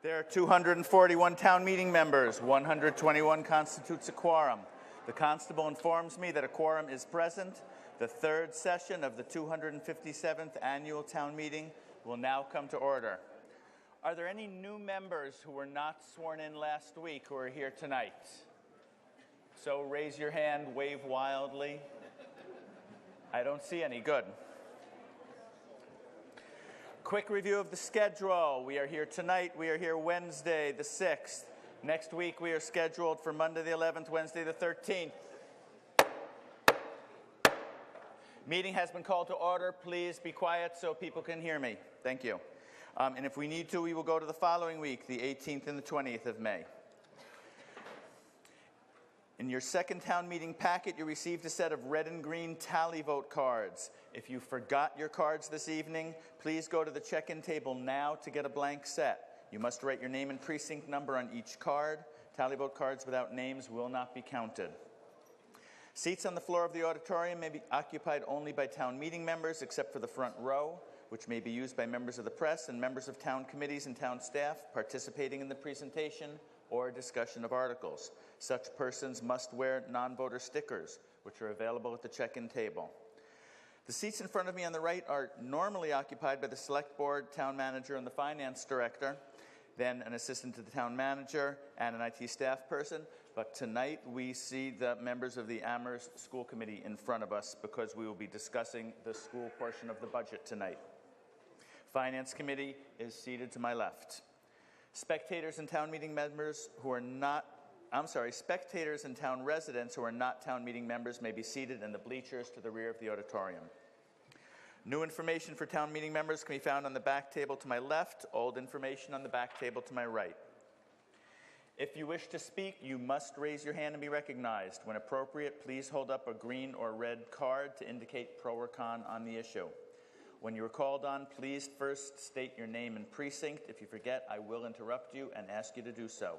There are 241 town meeting members. 121 constitutes a quorum. The constable informs me that a quorum is present. The third session of the 257th annual town meeting will now come to order. Are there any new members who were not sworn in last week who are here tonight? So raise your hand, wave wildly. I don't see any. Good. Quick review of the schedule. We are here tonight. We are here Wednesday the 6th. Next week we are scheduled for Monday the 11th, Wednesday the 13th. Meeting has been called to order. Please be quiet so people can hear me. Thank you. And if we need to, we will go to the following week, the 18th and the 20th of May. In your second town meeting packet, you received a set of red and green tally vote cards. If you forgot your cards this evening, please go to the check-in table now to get a blank set. You must write your name and precinct number on each card. Tally vote cards without names will not be counted. Seats on the floor of the auditorium may be occupied only by town meeting members, except for the front row, which may be used by members of the press and members of town committees and town staff participating in the presentation or discussion of articles. Such persons must wear non-voter stickers, which are available at the check-in table. The seats in front of me on the right are normally occupied by the Select Board, Town Manager, and the Finance Director, then an assistant to the Town Manager and an IT staff person. But tonight we see the members of the Amherst School Committee in front of us because we will be discussing the school portion of the budget tonight. Finance Committee is seated to my left. Spectators and town meeting members who are not, spectators and town residents who are not town meeting members may be seated in the bleachers to the rear of the auditorium. New information for town meeting members can be found on the back table to my left, old information on the back table to my right. If you wish to speak, you must raise your hand and be recognized. When appropriate, please hold up a green or red card to indicate pro or con on the issue. When you are called on, please first state your name and precinct. If you forget, I will interrupt you and ask you to do so.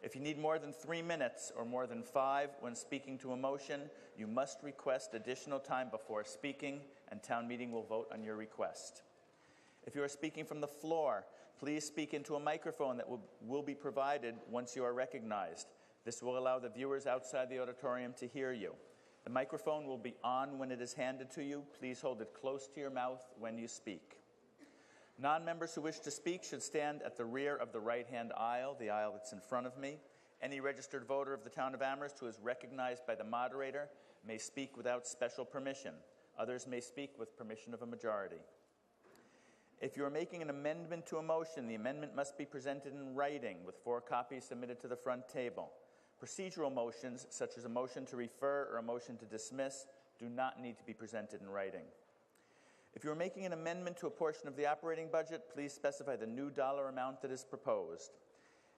If you need more than 3 minutes or more than 5 when speaking to a motion, you must request additional time before speaking, and town meeting will vote on your request. If you are speaking from the floor, please speak into a microphone that will be provided once you are recognized. This will allow the viewers outside the auditorium to hear you. The microphone will be on when it is handed to you. Please hold it close to your mouth when you speak. Non-members who wish to speak should stand at the rear of the right-hand aisle, the aisle that's in front of me. Any registered voter of the town of Amherst who is recognized by the moderator may speak without special permission. Others may speak with permission of a majority. If you are making an amendment to a motion, the amendment must be presented in writing with 4 copies submitted to the front table. Procedural motions, such as a motion to refer or a motion to dismiss, do not need to be presented in writing. If you are making an amendment to a portion of the operating budget, please specify the new dollar amount that is proposed.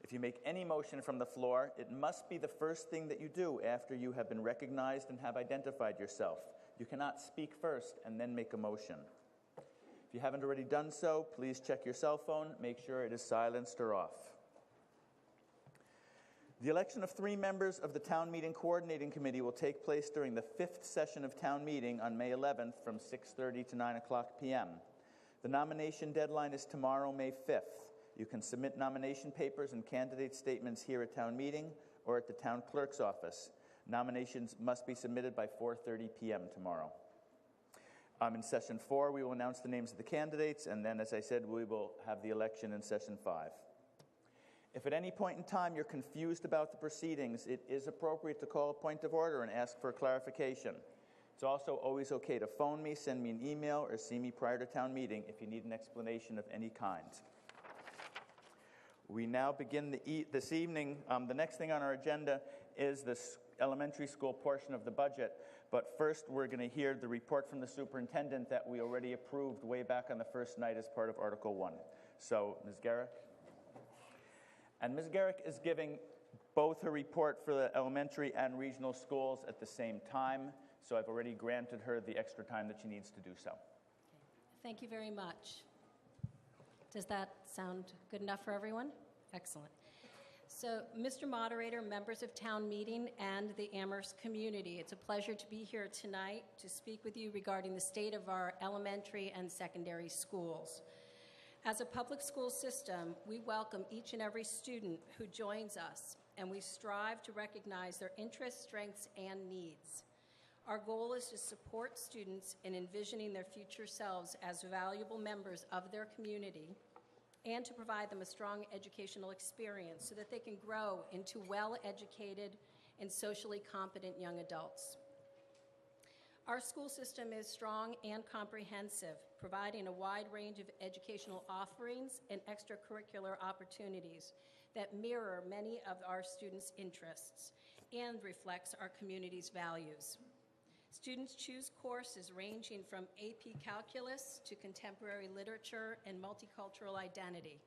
If you make any motion from the floor, it must be the first thing that you do after you have been recognized and have identified yourself. You cannot speak first and then make a motion. If you haven't already done so, please check your cell phone, make sure it is silenced or off. The election of 3 members of the Town Meeting Coordinating Committee will take place during the 5th session of Town Meeting on May 11th from 6:30 to 9 o'clock p.m. The nomination deadline is tomorrow, May 5th. You can submit nomination papers and candidate statements here at Town Meeting or at the Town Clerk's office. Nominations must be submitted by 4:30 p.m. tomorrow. In Session 4, we will announce the names of the candidates, and then, as I said, we will have the election in Session 5. If at any point in time you're confused about the proceedings, it is appropriate to call a point of order and ask for clarification. It's also always okay to phone me, send me an email, or see me prior to town meeting if you need an explanation of any kind. We now begin this evening. The next thing on our agenda is the elementary school portion of the budget. But first, we're going to hear the report from the superintendent that we already approved way back on the first night as part of Article 1. So, Ms. Garrick. And Ms. Garrick is giving both her report for the elementary and regional schools at the same time, so I've already granted her the extra time that she needs to do so. Okay. Thank you very much. Does that sound good enough for everyone? Excellent. So, Mr. Moderator, members of town meeting, and the Amherst community, it's a pleasure to be here tonight to speak with you regarding the state of our elementary and secondary schools. As a public school system, we welcome each and every student who joins us, and we strive to recognize their interests, strengths, and needs. Our goal is to support students in envisioning their future selves as valuable members of their community and to provide them a strong educational experience so that they can grow into well-educated and socially competent young adults. Our school system is strong and comprehensive, providing a wide range of educational offerings and extracurricular opportunities that mirror many of our students' interests and reflects our community's values. Students choose courses ranging from AP Calculus to contemporary literature and multicultural identity,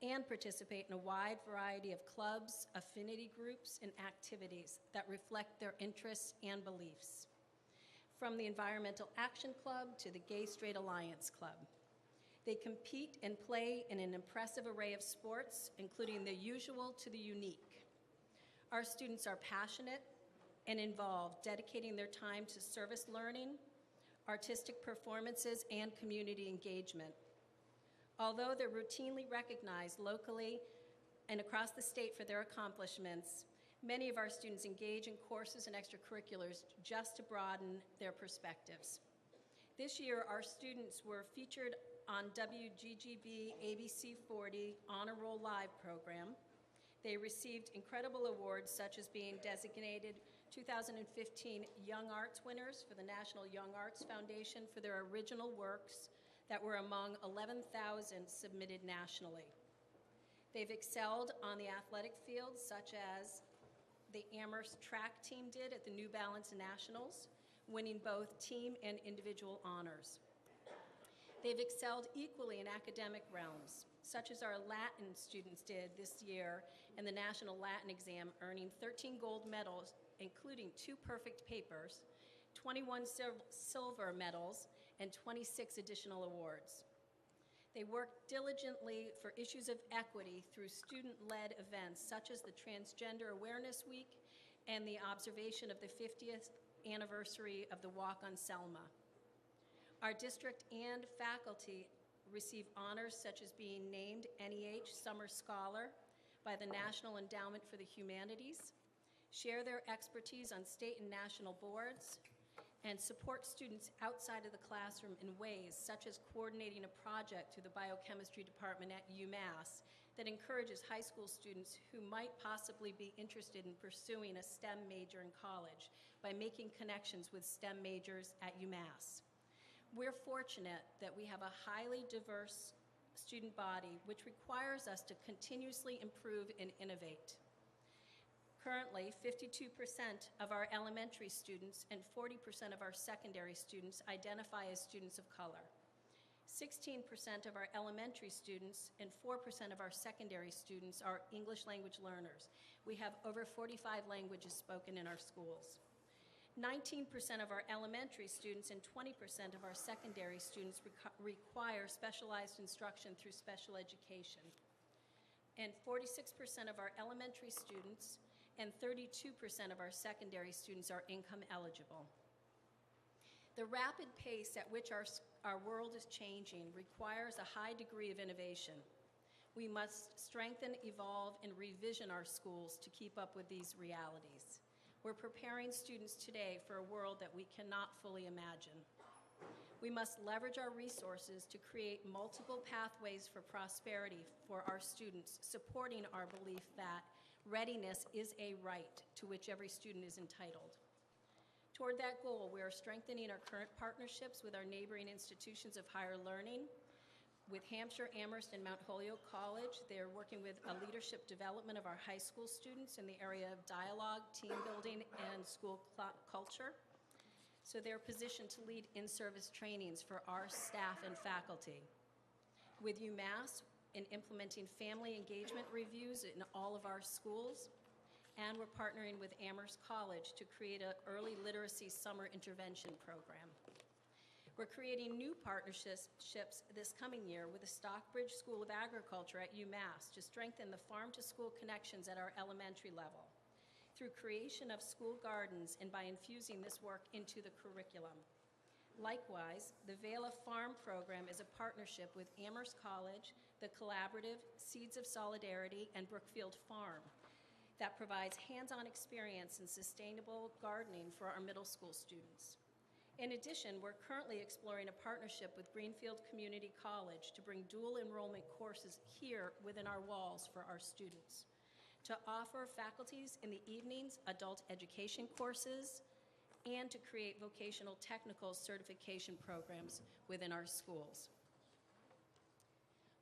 and participate in a wide variety of clubs, affinity groups, and activities that reflect their interests and beliefs. From the Environmental Action Club to the Gay Straight Alliance Club. They compete and play in an impressive array of sports, including the usual to the unique. Our students are passionate and involved, dedicating their time to service learning, artistic performances, and community engagement. Although they're routinely recognized locally and across the state for their accomplishments, many of our students engage in courses and extracurriculars just to broaden their perspectives. This year, our students were featured on WGGB ABC 40 Honor Roll Live program. They received incredible awards such as being designated 2015 Young Arts winners for the National Young Arts Foundation for their original works that were among 11,000 submitted nationally. They've excelled on the athletic field, such as the Amherst track team did at the New Balance Nationals, winning both team and individual honors. They've excelled equally in academic realms, such as our Latin students did this year in the National Latin Exam, earning 13 gold medals, including 2 perfect papers, 21 silver medals, and 26 additional awards. They work diligently for issues of equity through student-led events such as the Transgender Awareness Week and the observation of the 50th anniversary of the Walk on Selma. Our district and faculty receive honors such as being named NEH Summer Scholar by the National Endowment for the Humanities, share their expertise on state and national boards, and support students outside of the classroom in ways such as coordinating a project through the biochemistry department at UMass that encourages high school students who might possibly be interested in pursuing a STEM major in college by making connections with STEM majors at UMass. We're fortunate that we have a highly diverse student body, which requires us to continuously improve and innovate. Currently, 52% of our elementary students and 40% of our secondary students identify as students of color. 16% of our elementary students and 4% of our secondary students are English language learners. We have over 45 languages spoken in our schools. 19% of our elementary students and 20% of our secondary students require specialized instruction through special education. And 46% of our elementary students and 32% of our secondary students are income eligible. The rapid pace at which our world is changing requires a high degree of innovation. We must strengthen, evolve, and revision our schools to keep up with these realities. We're preparing students today for a world that we cannot fully imagine. We must leverage our resources to create multiple pathways for prosperity for our students, supporting our belief that readiness is a right to which every student is entitled. Toward that goal, we are strengthening our current partnerships with our neighboring institutions of higher learning. With Hampshire, Amherst, and Mount Holyoke College, they're working with a leadership development of our high school students in the area of dialogue, team building, and school culture. So they're positioned to lead in-service trainings for our staff and faculty. With UMass, in implementing family engagement reviews in all of our schools, and we're partnering with Amherst College to create an early literacy summer intervention program. We're creating new partnerships this coming year with the Stockbridge School of Agriculture at UMass to strengthen the farm-to-school connections at our elementary level through creation of school gardens and by infusing this work into the curriculum. Likewise, the Vela Farm Program is a partnership with Amherst College, the Collaborative, Seeds of Solidarity, and Brookfield Farm that provides hands-on experience in sustainable gardening for our middle school students. In addition, we're currently exploring a partnership with Greenfield Community College to bring dual enrollment courses here within our walls for our students, to offer faculties in the evenings adult education courses, and to create vocational technical certification programs within our schools.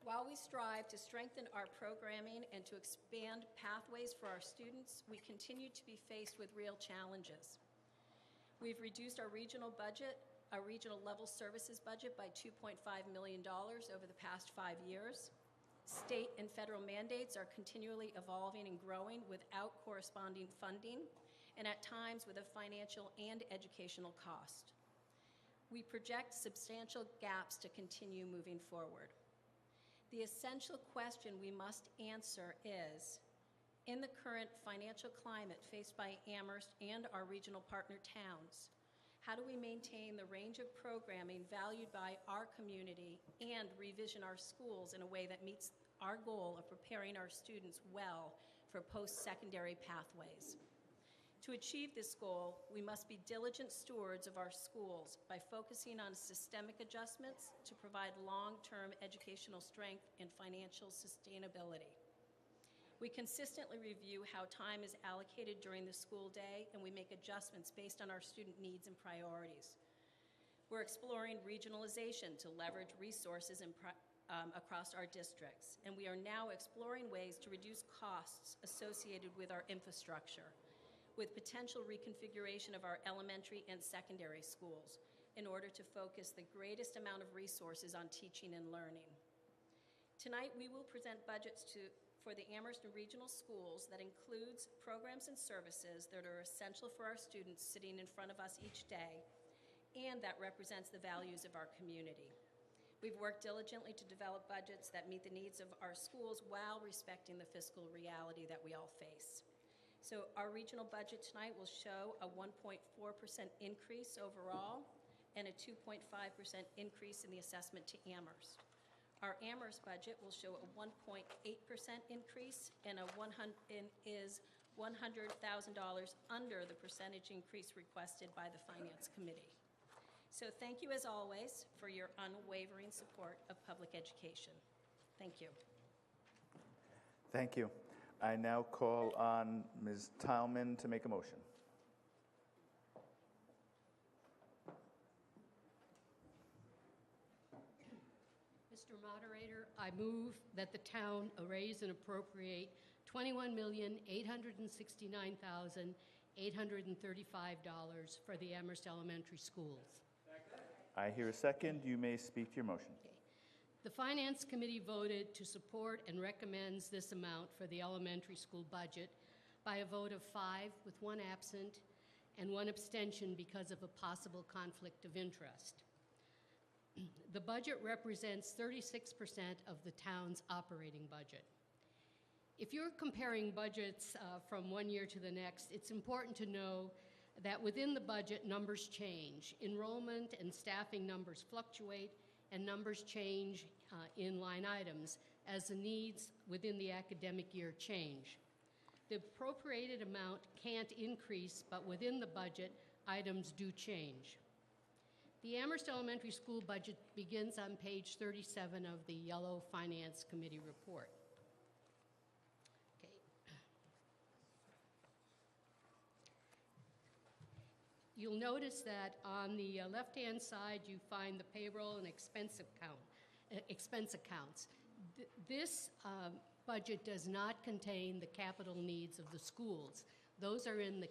While we strive to strengthen our programming and to expand pathways for our students, we continue to be faced with real challenges. We've reduced our regional budget, our regional level services budget by $2.5 million over the past 5 years. State and federal mandates are continually evolving and growing without corresponding funding, and at times with a financial and educational cost. We project substantial gaps to continue moving forward. The essential question we must answer is, in the current financial climate faced by Amherst and our regional partner towns, how do we maintain the range of programming valued by our community and revision our schools in a way that meets our goal of preparing our students well for post-secondary pathways? To achieve this goal, we must be diligent stewards of our schools by focusing on systemic adjustments to provide long-term educational strength and financial sustainability. We consistently review how time is allocated during the school day, and we make adjustments based on our student needs and priorities. We're exploring regionalization to leverage resources across our districts, and we are now exploring ways to reduce costs associated with our infrastructure, with potential reconfiguration of our elementary and secondary schools in order to focus the greatest amount of resources on teaching and learning. Tonight, we will present budgets for the Amherst and regional schools that includes programs and services that are essential for our students sitting in front of us each day and that represents the values of our community. We've worked diligently to develop budgets that meet the needs of our schools while respecting the fiscal reality that we all face. So our regional budget tonight will show a 1.4% increase overall and a 2.5% increase in the assessment to Amherst. Our Amherst budget will show a 1.8% increase and is $100,000 under the percentage increase requested by the Finance Committee. So thank you as always for your unwavering support of public education. Thank you. Thank you. I now call on Ms. Tileman to make a motion. Mr. Moderator, I move that the town raise and appropriate $21,869,835 for the Amherst Elementary Schools. I hear a second. You may speak to your motion. Okay. The Finance Committee voted to support and recommends this amount for the elementary school budget by a vote of 5 with 1 absent and 1 abstention because of a possible conflict of interest. The budget represents 36% of the town's operating budget. If you're comparing budgets from one year to the next, it's important to know that within the budget, numbers change. Enrollment and staffing numbers fluctuate, and numbers change in line items as the needs within the academic year change. The appropriated amount can't increase, but within the budget, items do change. The Amherst Elementary School budget begins on page 37 of the yellow Finance Committee report. Okay. You'll notice that on the left-hand side, you find the payroll and expense accounts. This budget does not contain the capital needs of the schools. Those are in the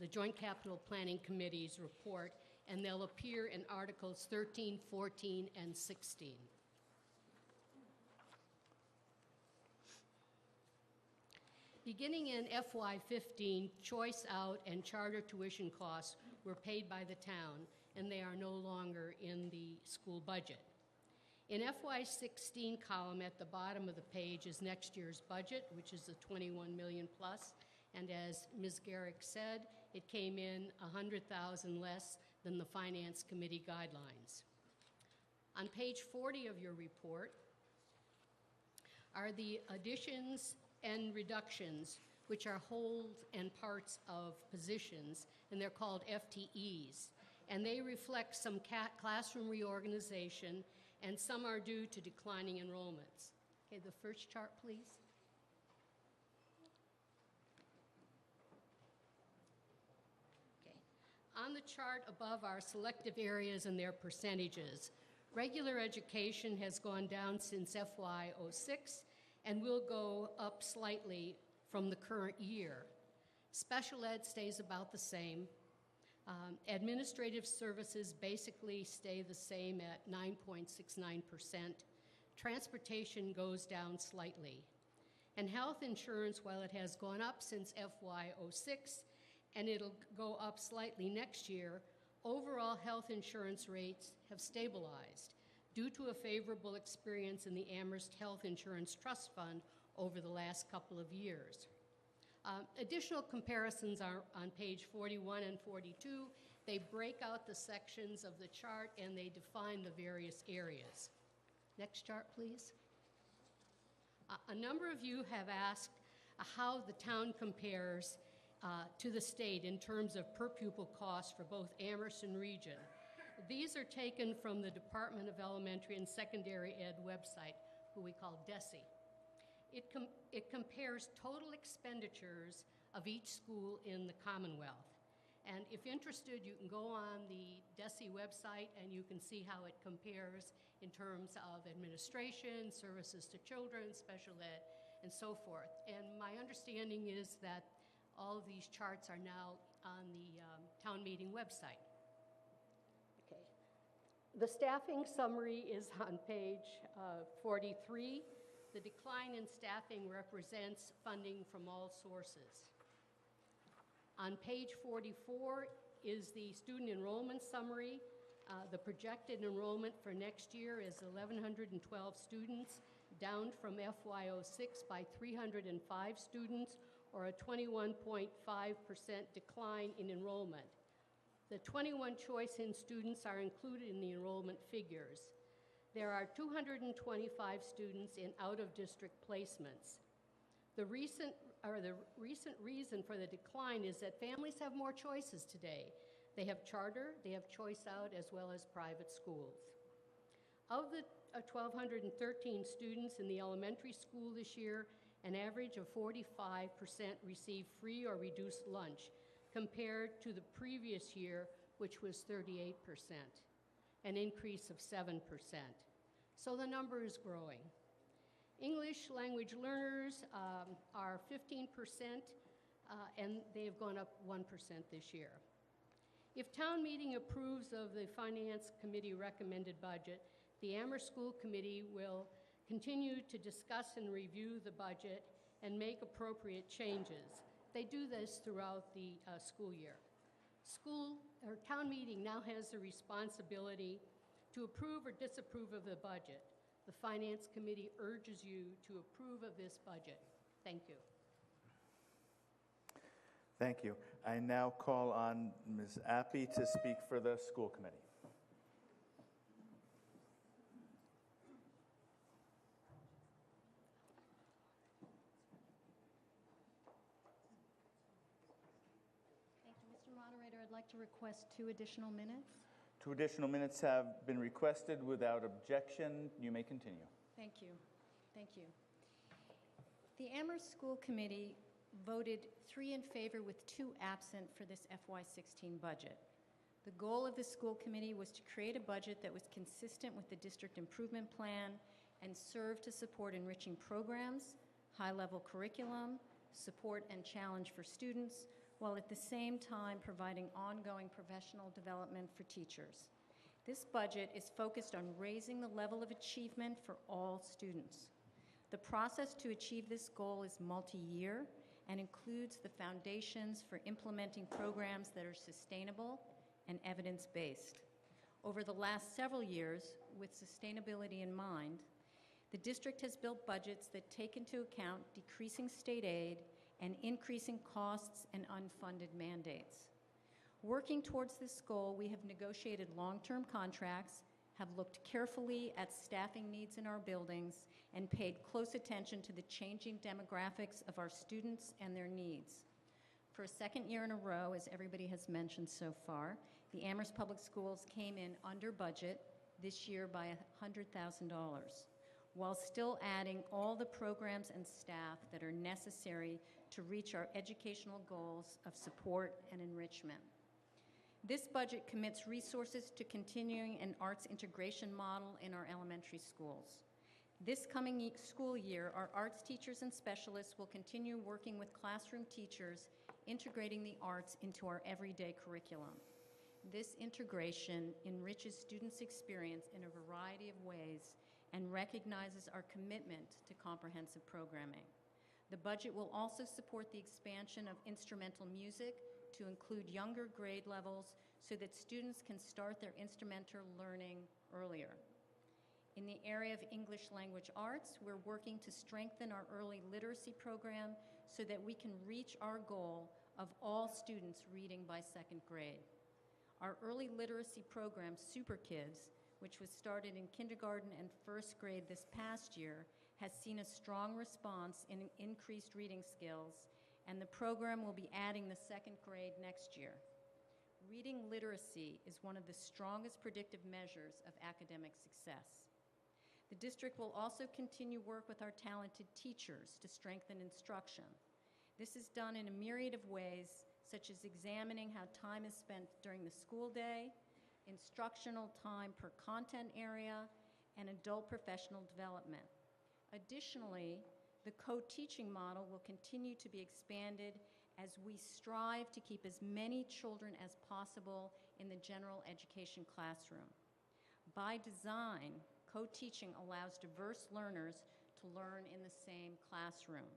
Joint Capital Planning Committee's report, and they'll appear in Articles 13, 14, and 16. Beginning in FY15, choice out and charter tuition costs were paid by the town, and they are no longer in the school budget. In FY16 column at the bottom of the page is next year's budget, which is the $21 million plus, and as Ms. Garrick said, it came in $100,000 less than the Finance Committee guidelines. On page 40 of your report are the additions and reductions, which are wholes and parts of positions, and they're called FTEs. And they reflect some classroom reorganization, and some are due to declining enrollments. Okay, the first chart, please. Okay. On the chart above are selective areas and their percentages. Regular education has gone down since FY06 and will go up slightly from the current year. Special ed stays about the same. Administrative services basically stay the same at 9.69%. Transportation goes down slightly. And health insurance, while it has gone up since FY06, and it'll go up slightly next year, overall health insurance rates have stabilized due to a favorable experience in the Amherst Health Insurance Trust Fund over the last couple of years. Additional comparisons are on page 41 and 42. They break out the sections of the chart and they define the various areas. Next chart, please. A number of you have asked how the town compares to the state in terms of per pupil costs for both Amherst and region. These are taken from the Department of Elementary and Secondary Ed website, who we call DESE. It compares total expenditures of each school in the Commonwealth. And if interested, you can go on the DESE website and you can see how it compares in terms of administration, services to children, special ed, and so forth. And my understanding is that all of these charts are now on the town meeting website. Okay. The staffing summary is on page 43. The decline in staffing represents funding from all sources. On page 44 is the student enrollment summary. The projected enrollment for next year is 1,112 students, down from FY06 by 305 students, or a 21.5% decline in enrollment. The 21 choice-in students are included in the enrollment figures. There are 225 students in out-of-district placements. The recent reason for the decline is that families have more choices today. They have charter, they have choice out, as well as private schools. Of the 1,213 students in the elementary school this year, an average of 45% receive free or reduced lunch, compared to the previous year, which was 38%, an increase of 7%. So the number is growing. English language learners are 15%, and they have gone up 1% this year. If town meeting approves of the Finance Committee recommended budget, the Amherst School Committee will continue to discuss and review the budget and make appropriate changes. They do this throughout the school year. Town meeting now has the responsibility to approve or disapprove of the budget. The Finance Committee urges you to approve of this budget. Thank you. Thank you. I now call on Ms. Appy to speak for the school committee. Thank you, Mr. Moderator. I'd like to request 2 additional minutes. 2 additional minutes have been requested without objection. You may continue. Thank you. Thank you. The Amherst School Committee voted 3 in favor with 2 absent for this FY16 budget. The goal of the school committee was to create a budget that was consistent with the district improvement plan and serve to support enriching programs, high-level curriculum, support and challenge for students, while at the same time providing ongoing professional development for teachers. This budget is focused on raising the level of achievement for all students. The process to achieve this goal is multi-year and includes the foundations for implementing programs that are sustainable and evidence-based. Over the last several years, with sustainability in mind, the district has built budgets that take into account decreasing state aid and increasing costs and unfunded mandates. Working towards this goal, we have negotiated long-term contracts, have looked carefully at staffing needs in our buildings, and paid close attention to the changing demographics of our students and their needs. For a second year in a row, as everybody has mentioned so far, the Amherst Public Schools came in under budget this year by $100,000, while still adding all the programs and staff that are necessary to reach our educational goals of support and enrichment. This budget commits resources to continuing an arts integration model in our elementary schools. This coming school year, our arts teachers and specialists will continue working with classroom teachers, integrating the arts into our everyday curriculum. This integration enriches students' experience in a variety of ways and recognizes our commitment to comprehensive programming. The budget will also support the expansion of instrumental music to include younger grade levels so that students can start their instrumental learning earlier. In the area of English language arts, we're working to strengthen our early literacy program so that we can reach our goal of all students reading by second grade. Our early literacy program, Super Kids, which was started in kindergarten and first grade this past year, has seen a strong response in increased reading skills, and the program will be adding the second grade next year. Reading literacy is one of the strongest predictive measures of academic success. The district will also continue work with our talented teachers to strengthen instruction. This is done in a myriad of ways, such as examining how time is spent during the school day, instructional time per content area, and adult professional development. Additionally, the co-teaching model will continue to be expanded as we strive to keep as many children as possible in the general education classroom. By design, co-teaching allows diverse learners to learn in the same classroom.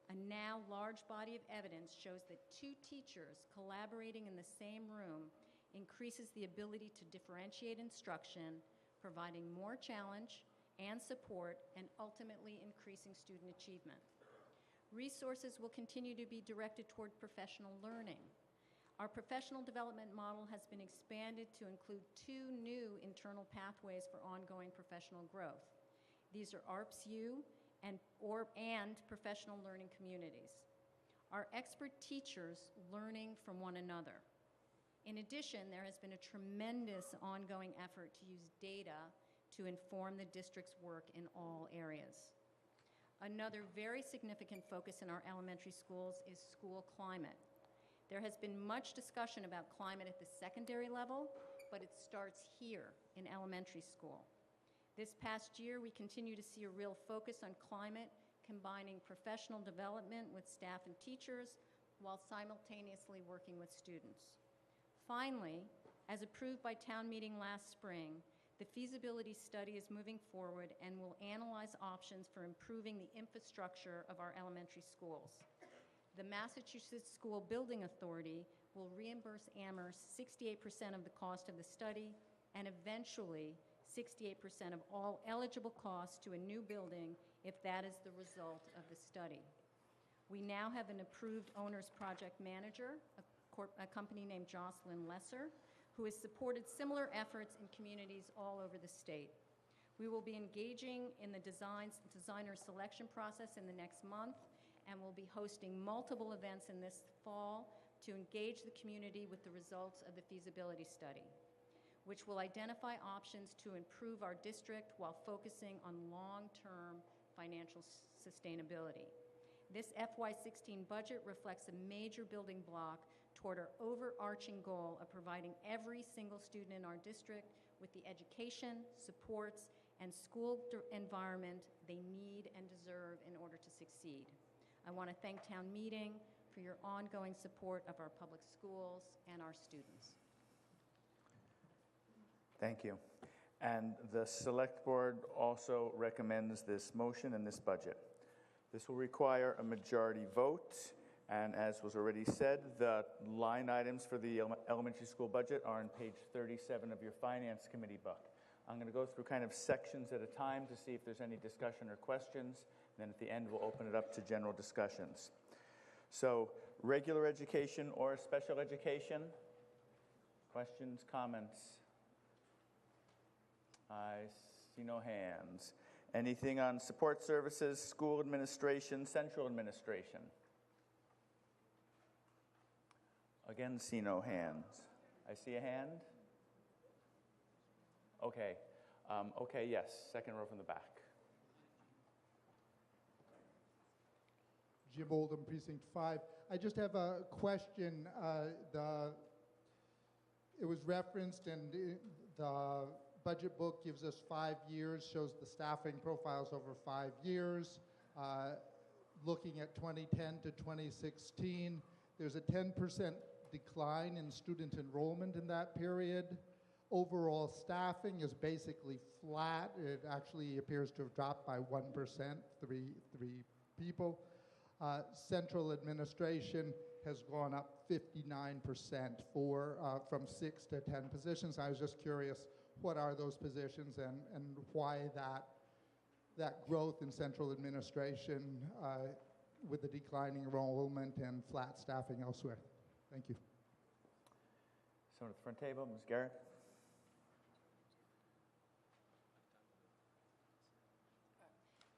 A now large body of evidence shows that two teachers collaborating in the same room increases the ability to differentiate instruction, providing more challenge and support, and ultimately increasing student achievement. Resources will continue to be directed toward professional learning. Our professional development model has been expanded to include two new internal pathways for ongoing professional growth. These are ARPS-U and professional learning communities. Our expert teachers learning from one another. In addition, there has been a tremendous ongoing effort to use data to inform the district's work in all areas. Another very significant focus in our elementary schools is school climate. There has been much discussion about climate at the secondary level, but it starts here in elementary school. This past year, we continue to see a real focus on climate, combining professional development with staff and teachers while simultaneously working with students. Finally, as approved by town meeting last spring, the feasibility study is moving forward and will analyze options for improving the infrastructure of our elementary schools. The Massachusetts School Building Authority will reimburse Amherst 68% of the cost of the study and eventually 68% of all eligible costs to a new building if that is the result of the study. We now have an approved owner's project manager, a company named Jocelyn Lesser, who has supported similar efforts in communities all over the state. We will be engaging in the designer selection process in the next month, and we'll be hosting multiple events in this fall to engage the community with the results of the feasibility study, which will identify options to improve our district while focusing on long-term financial sustainability. This FY16 budget reflects a major building block toward our overarching goal of providing every single student in our district with the education, supports, and school environment they need and deserve in order to succeed. I want to thank town meeting for your ongoing support of our public schools and our students. Thank you. And the Select Board also recommends this motion and this budget. This will require a majority vote, and as was already said, the line items for the elementary school budget are on page 37 of your Finance Committee book. I'm going to go through kind of sections at a time to see if there's any discussion or questions. Then at the end, we'll open it up to general discussions. So, regular education or special education? Questions, comments? I see no hands. Anything on support services, school administration, central administration? Again, see no hands. I see a hand. Okay. Okay, yes, second row from the back. Jim Oldham, Precinct 5. I just have a question. It was referenced, and the budget book gives us 5 years, shows the staffing profiles over 5 years. Looking at 2010 to 2016, there's a 10% decline in student enrollment in that period. Overall staffing is basically flat. It actually appears to have dropped by 1%, three people. Central administration has gone up 59% from 6 to 10 positions. I was just curious, what are those positions and why that growth in central administration with the declining enrollment and flat staffing elsewhere? Thank you. Someone at the front table, Ms. Garrett.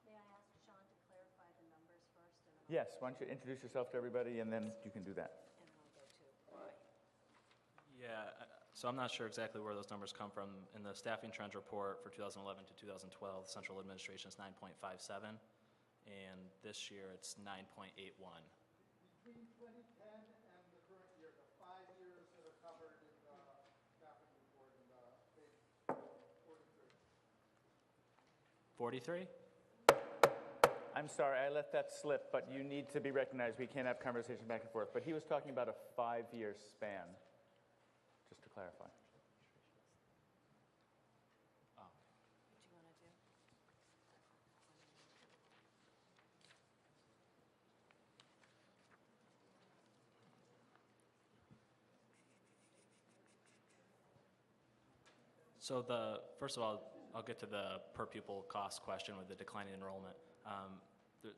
May I ask Sean to clarify the numbers first? Yes, why don't you introduce yourself to everybody, and then you can do that. And then I'll go to why. Yeah, so I'm not sure exactly where those numbers come from. In the staffing trends report for 2011 to 2012, central administration is 9.57, and this year it's 9.81. Between 2010 and the current year, the 5 years that are covered in the staffing report in the page 43. 43? I'm sorry, I let that slip, but you need to be recognized. We can't have conversations back and forth. But he was talking about a 5-year span, just to clarify. Oh. What do you want to do? So first of all, I'll get to the per pupil cost question with the declining enrollment.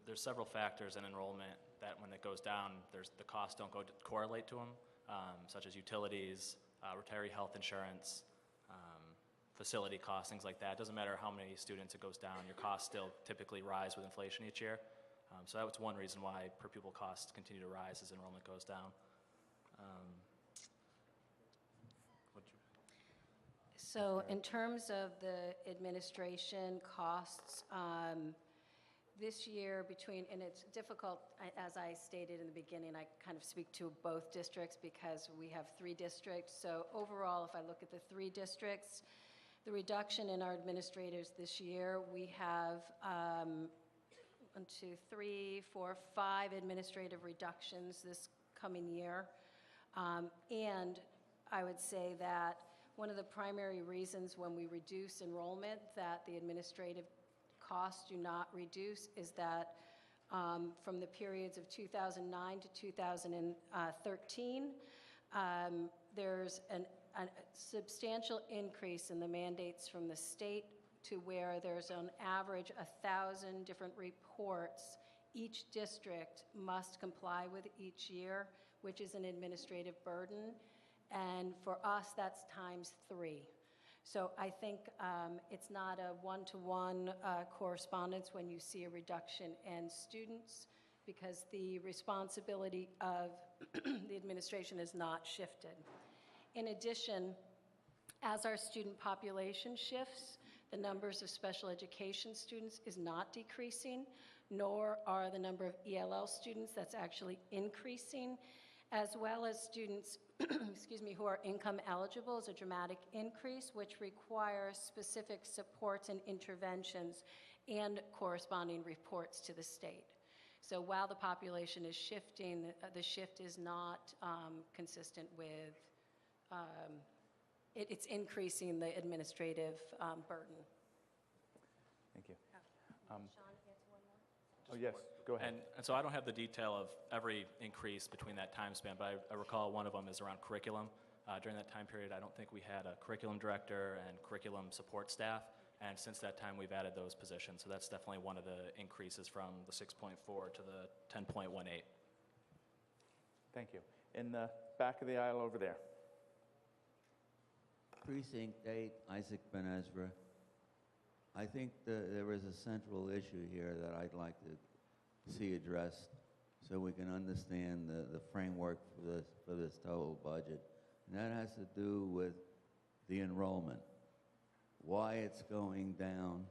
There's several factors in enrollment that when it goes down, the costs don't correlate to them, such as utilities, retiree health insurance, facility costs, things like that. It doesn't matter how many students it goes down, your costs still typically rise with inflation each year. So that's one reason why per pupil costs continue to rise as enrollment goes down. So in terms of the administration costs, this year and it's difficult, as I stated in the beginning, I kind of speak to both districts because we have 3 districts. So overall, if I look at the 3 districts, the reduction in our administrators this year, we have 1, 2, 3, 4, 5 administrative reductions this coming year. And I would say that one of the primary reasons when we reduce enrollment that the administrative costs do not reduce is that from the periods of 2009 to 2013, there's a substantial increase in the mandates from the state to where there's on average 1,000 different reports each district must comply with each year, which is an administrative burden. And for us, that's times 3. So I think it's not a one-to-one correspondence when you see a reduction in students because the responsibility of the administration is not shifted. In addition, as our student population shifts, the numbers of special education students is not decreasing, nor are the number of ELL students that's actually increasing, as well as students excuse me, who are income eligible is a dramatic increase, which requires specific supports and interventions and corresponding reports to the state. So while the population is shifting, the shift is not consistent with, it's increasing the administrative burden. Thank you. Sean, answer one more? Oh, yes, go ahead. And so I don't have the detail of every increase between that time span, but I recall one of them is around curriculum. During that time period, I don't think we had a curriculum director and curriculum support staff, and since that time, we've added those positions. So that's definitely one of the increases from the 6.4 to the 10.18. Thank you. In the back of the aisle over there. Precinct 8, Isaac Ben Ezra. I think there is a central issue here that I'd like to see addressed so we can understand the framework for this total budget. And that has to do with the enrollment, why it's going down,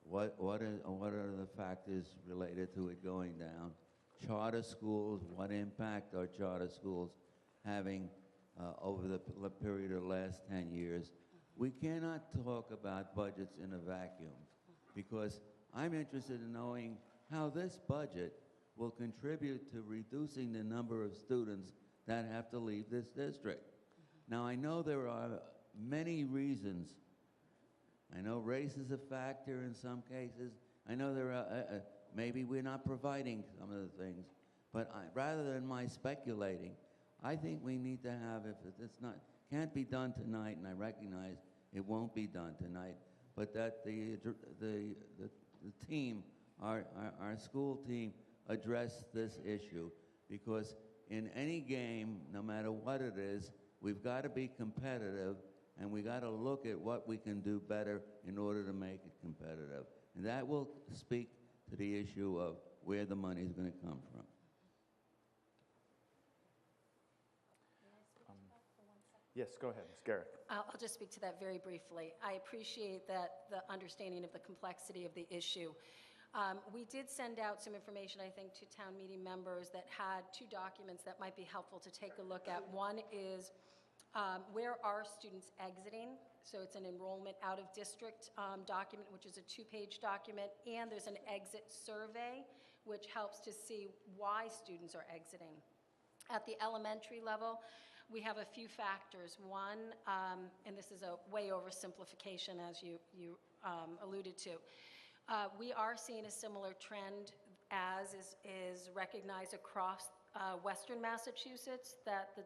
what are the factors related to it going down, charter schools, what impact are charter schools having over the period of the last 10 years. We cannot talk about budgets in a vacuum because I'm interested in knowing how this budget will contribute to reducing the number of students that have to leave this district. Now, I know there are many reasons. I know race is a factor in some cases. I know there are, maybe we're not providing some of the things. But rather than my speculating, I think we need to have, if it's not, can't be done tonight, and I recognize it won't be done tonight, but that the team, our school team, address this issue, because in any game, no matter what it is, we've got to be competitive, and we got to look at what we can do better in order to make it competitive. And that will speak to the issue of where the money is going to come from. Yes, go ahead, Ms. Garrett. I'll just speak to that very briefly. I appreciate that the understanding of the complexity of the issue. We did send out some information, I think, to town meeting members that had two documents that might be helpful to take a look at. One is where are students exiting? So it's an enrollment out of district document, which is a 2-page document, and there's an exit survey, which helps to see why students are exiting. At the elementary level, we have a few factors. One, and this is a way oversimplification, as you alluded to, we are seeing a similar trend as is recognized across Western Massachusetts, that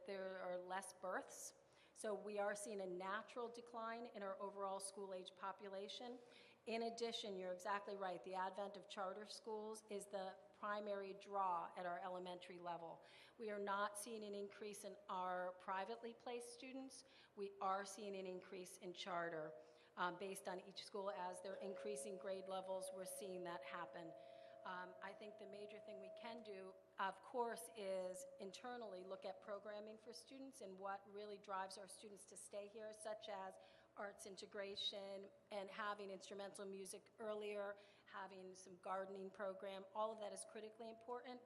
there are less births. So we are seeing a natural decline in our overall school-age population. In addition, you're exactly right, the advent of charter schools is the primary draw at our elementary level. We are not seeing an increase in our privately placed students. We are seeing an increase in charter. Based on each school, as they're increasing grade levels, we're seeing that happen. I think the major thing we can do, of course, is internally look at programming for students and what really drives our students to stay here, such as arts integration and having instrumental music earlier, having some gardening program. All of that is critically important.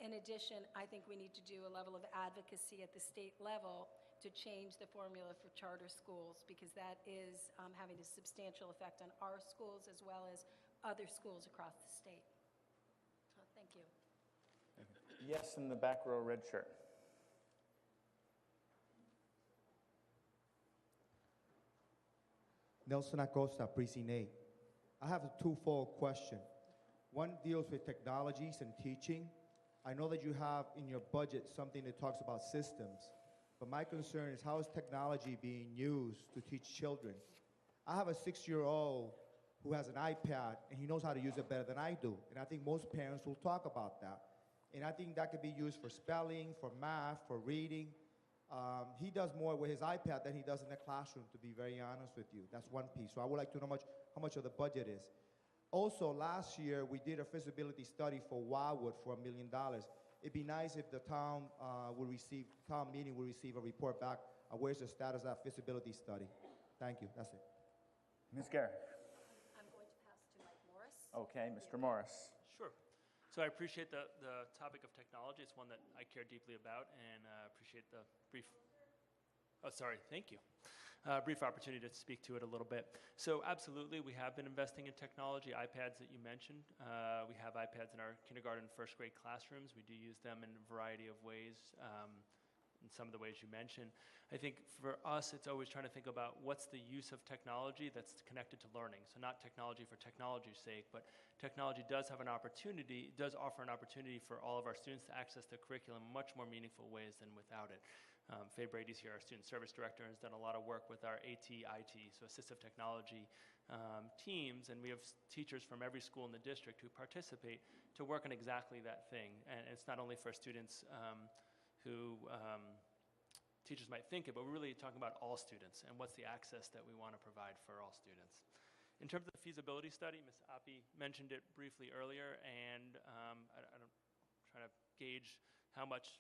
In addition, I think we need to do a level of advocacy at the state level to change the formula for charter schools, because that is having a substantial effect on our schools as well as other schools across the state. Thank you. Yes, in the back row, red shirt. Nelson Acosta, Precinct 8. I have a twofold question. One deals with technologies and teaching. I know that you have in your budget something that talks about systems, but my concern is how is technology being used to teach children? I have a 6-year-old who has an iPad, and he knows how to use it better than I do, and I think most parents will talk about that. And I think that could be used for spelling, for math, for reading. He does more with his iPad than he does in the classroom, to be very honest with you. That's one piece. So I would like to know how much of the budget is. Also, last year, we did a feasibility study for Wildwood for $1 million. It'd be nice if the town meeting will receive a report back on where's the status of that feasibility study. Thank you. That's it. Ms. Garrett. I'm going to pass to Mike Morris. Okay, Mr. Morris. Sure. So I appreciate the topic of technology. It's one that I care deeply about, and appreciate the brief, thank you. Brief opportunity to speak to it a little bit. So absolutely, we have been investing in technology, iPads that you mentioned. We have iPads in our kindergarten and first grade classrooms. We do use them in a variety of ways, in some of the ways you mentioned. I think for us, it's always trying to think about what's the use of technology that's connected to learning. So not technology for technology's sake, but technology does offer an opportunity for all of our students to access the curriculum in much more meaningful ways than without it. Faye Brady's here, our student service director, and has done a lot of work with our AT-IT, so assistive technology teams, and we have teachers from every school in the district who participate to work on exactly that thing. And it's not only for students who teachers might think it, but we're really talking about all students and what's the access that we want to provide for all students. In terms of the feasibility study, Ms. Api mentioned it briefly earlier, and I'm trying to gauge how much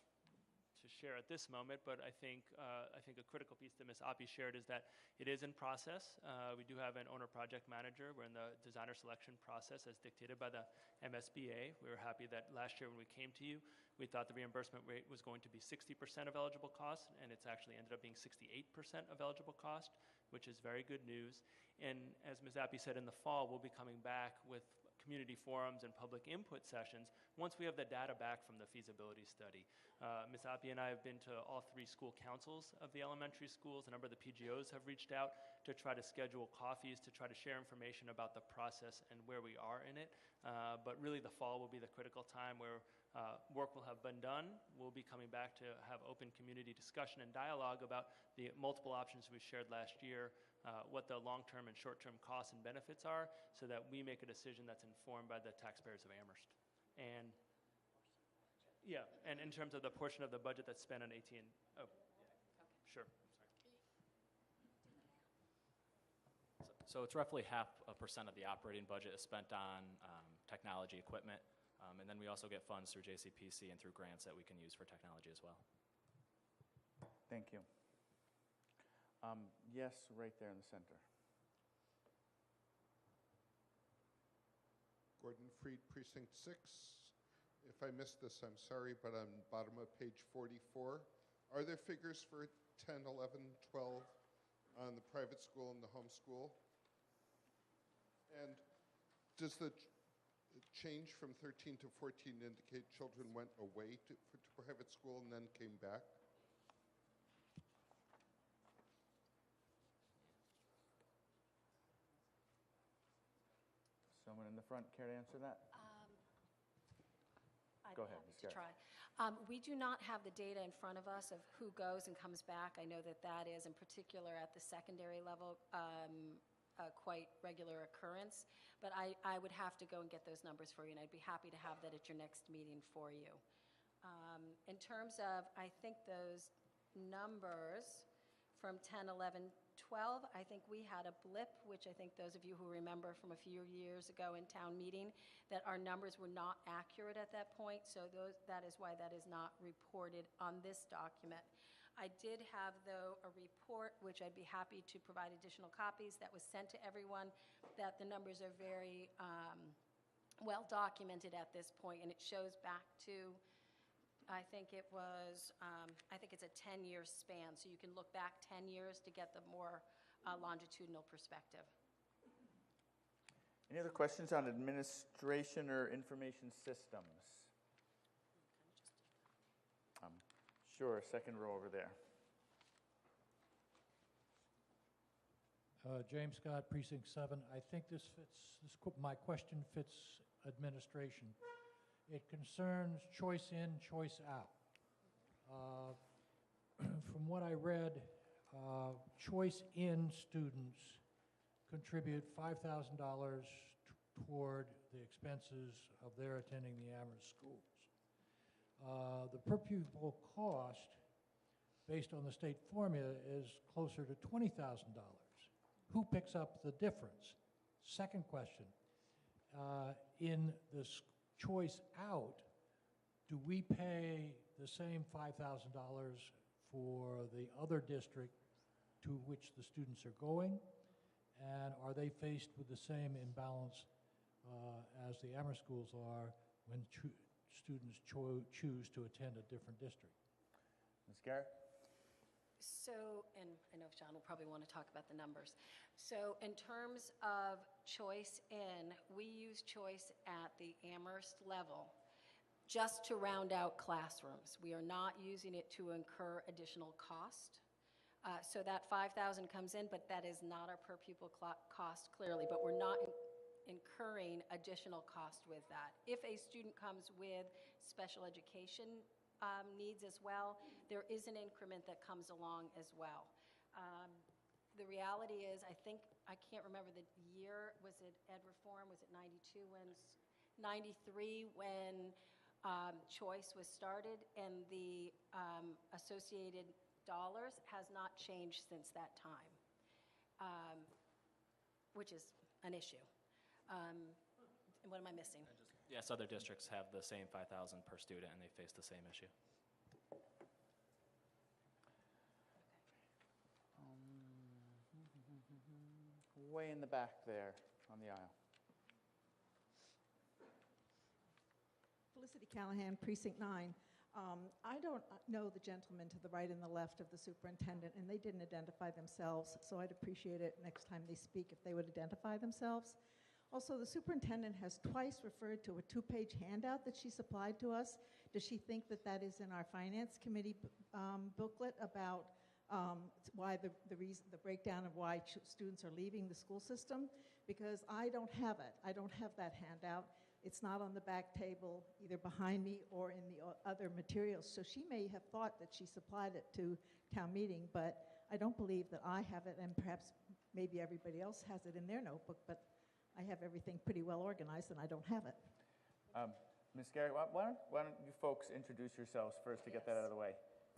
to share at this moment, but I think a critical piece that Ms. Api shared is that it is in process. We do have an owner project manager. We're in the designer selection process as dictated by the MSBA. We were happy that last year when we came to you, we thought the reimbursement rate was going to be 60% of eligible cost, and it's actually ended up being 68% of eligible cost, which is very good news. And as Ms. Api said, in the fall, we'll be coming back with community forums and public input sessions once we have the data back from the feasibility study. Ms. Api and I have been to all 3 school councils of the elementary schools. A number of the PGOs have reached out to try to schedule coffees to try to share information about the process and where we are in it. But really the fall will be the critical time where work will have been done. We'll be coming back to have open community discussion and dialogue about the multiple options we shared last year, what the long-term and short-term costs and benefits are, so that we make a decision that's informed by the taxpayers of Amherst. And yeah, and in terms of the portion of the budget that's spent on AT&T, oh, sure. So it's roughly 0.5% of the operating budget is spent on technology equipment, and then we also get funds through JCPC and through grants that we can use for technology as well. Thank you. Yes, right there in the center. Gordon Freed, Precinct 6. If I missed this, I'm sorry, but on bottom of page 44, are there figures for 10, 11, 12 on the private school and the homeschool? And does the change from 13 to 14 indicate children went away to private school and then came back? Someone in the front care to answer that? I'd Go be ahead, happy Ms. to Garrett. try. We do not have the data in front of us of who goes and comes back. I know that that is, in particular at the secondary level, a quite regular occurrence. But I would have to go and get those numbers for you, and I'd be happy to have that at your next meeting for you. In terms of, I think those numbers from 10, 11, 12, I think we had a blip, which I think those of you who remember from a few years ago in town meeting, that our numbers were not accurate at that point, so that is why that is not reported on this document. I did have, though, a report, which I'd be happy to provide additional copies, that was sent to everyone, that the numbers are very well documented at this point, and it shows back to, I think it was, I think it's a 10-year span, so you can look back 10 years to get the more longitudinal perspective. Any other questions on administration or information systems? Sure, second row over there. James Scott, Precinct 7. I think this fits, my question fits administration. It concerns choice in, choice out. From what I read, choice in students contribute $5,000 toward the expenses of their attending the Amherst schools. The per pupil cost, based on the state formula, is closer to $20,000. Who picks up the difference? Second question, in the choice out, do we pay the same $5,000 for the other district to which the students are going? And are they faced with the same imbalance as the Amherst schools are when students choose to attend a different district? Ms. Garrett? So, and I know John will probably want to talk about the numbers. So in terms of choice in, we use choice at the Amherst level just to round out classrooms. We are not using it to incur additional cost. So that $5,000 comes in, but that is not our per pupil cost clearly, but we're not incurring additional cost with that. If a student comes with special education needs as well, there is an increment that comes along as well. The reality is, I can't remember the year, was it ed reform, was it 92 when, 93 when choice was started, and the associated has not changed since that time, which is an issue. And what am I missing? Yes, other districts have the same 5,000 per student, and they face the same issue. Way in the back there on the aisle. Felicity Callahan, Precinct 9. I don't know the gentleman to the right and the left of the superintendent, and they didn't identify themselves, so I'd appreciate it next time they speak if they would identify themselves. Also, the superintendent has twice referred to a 2-page handout that she supplied to us. Does she think that that is in our Finance Committee booklet about why the breakdown of why students are leaving the school system? Because I don't have it. I don't have that handout. It's not on the back table, either behind me or in the other materials. So she may have thought that she supplied it to town meeting, but I don't believe that I have it, and perhaps maybe everybody else has it in their notebook, but I have everything pretty well organized, and I don't have it. Ms. Gary, why don't you folks introduce yourselves first to get that out of the way,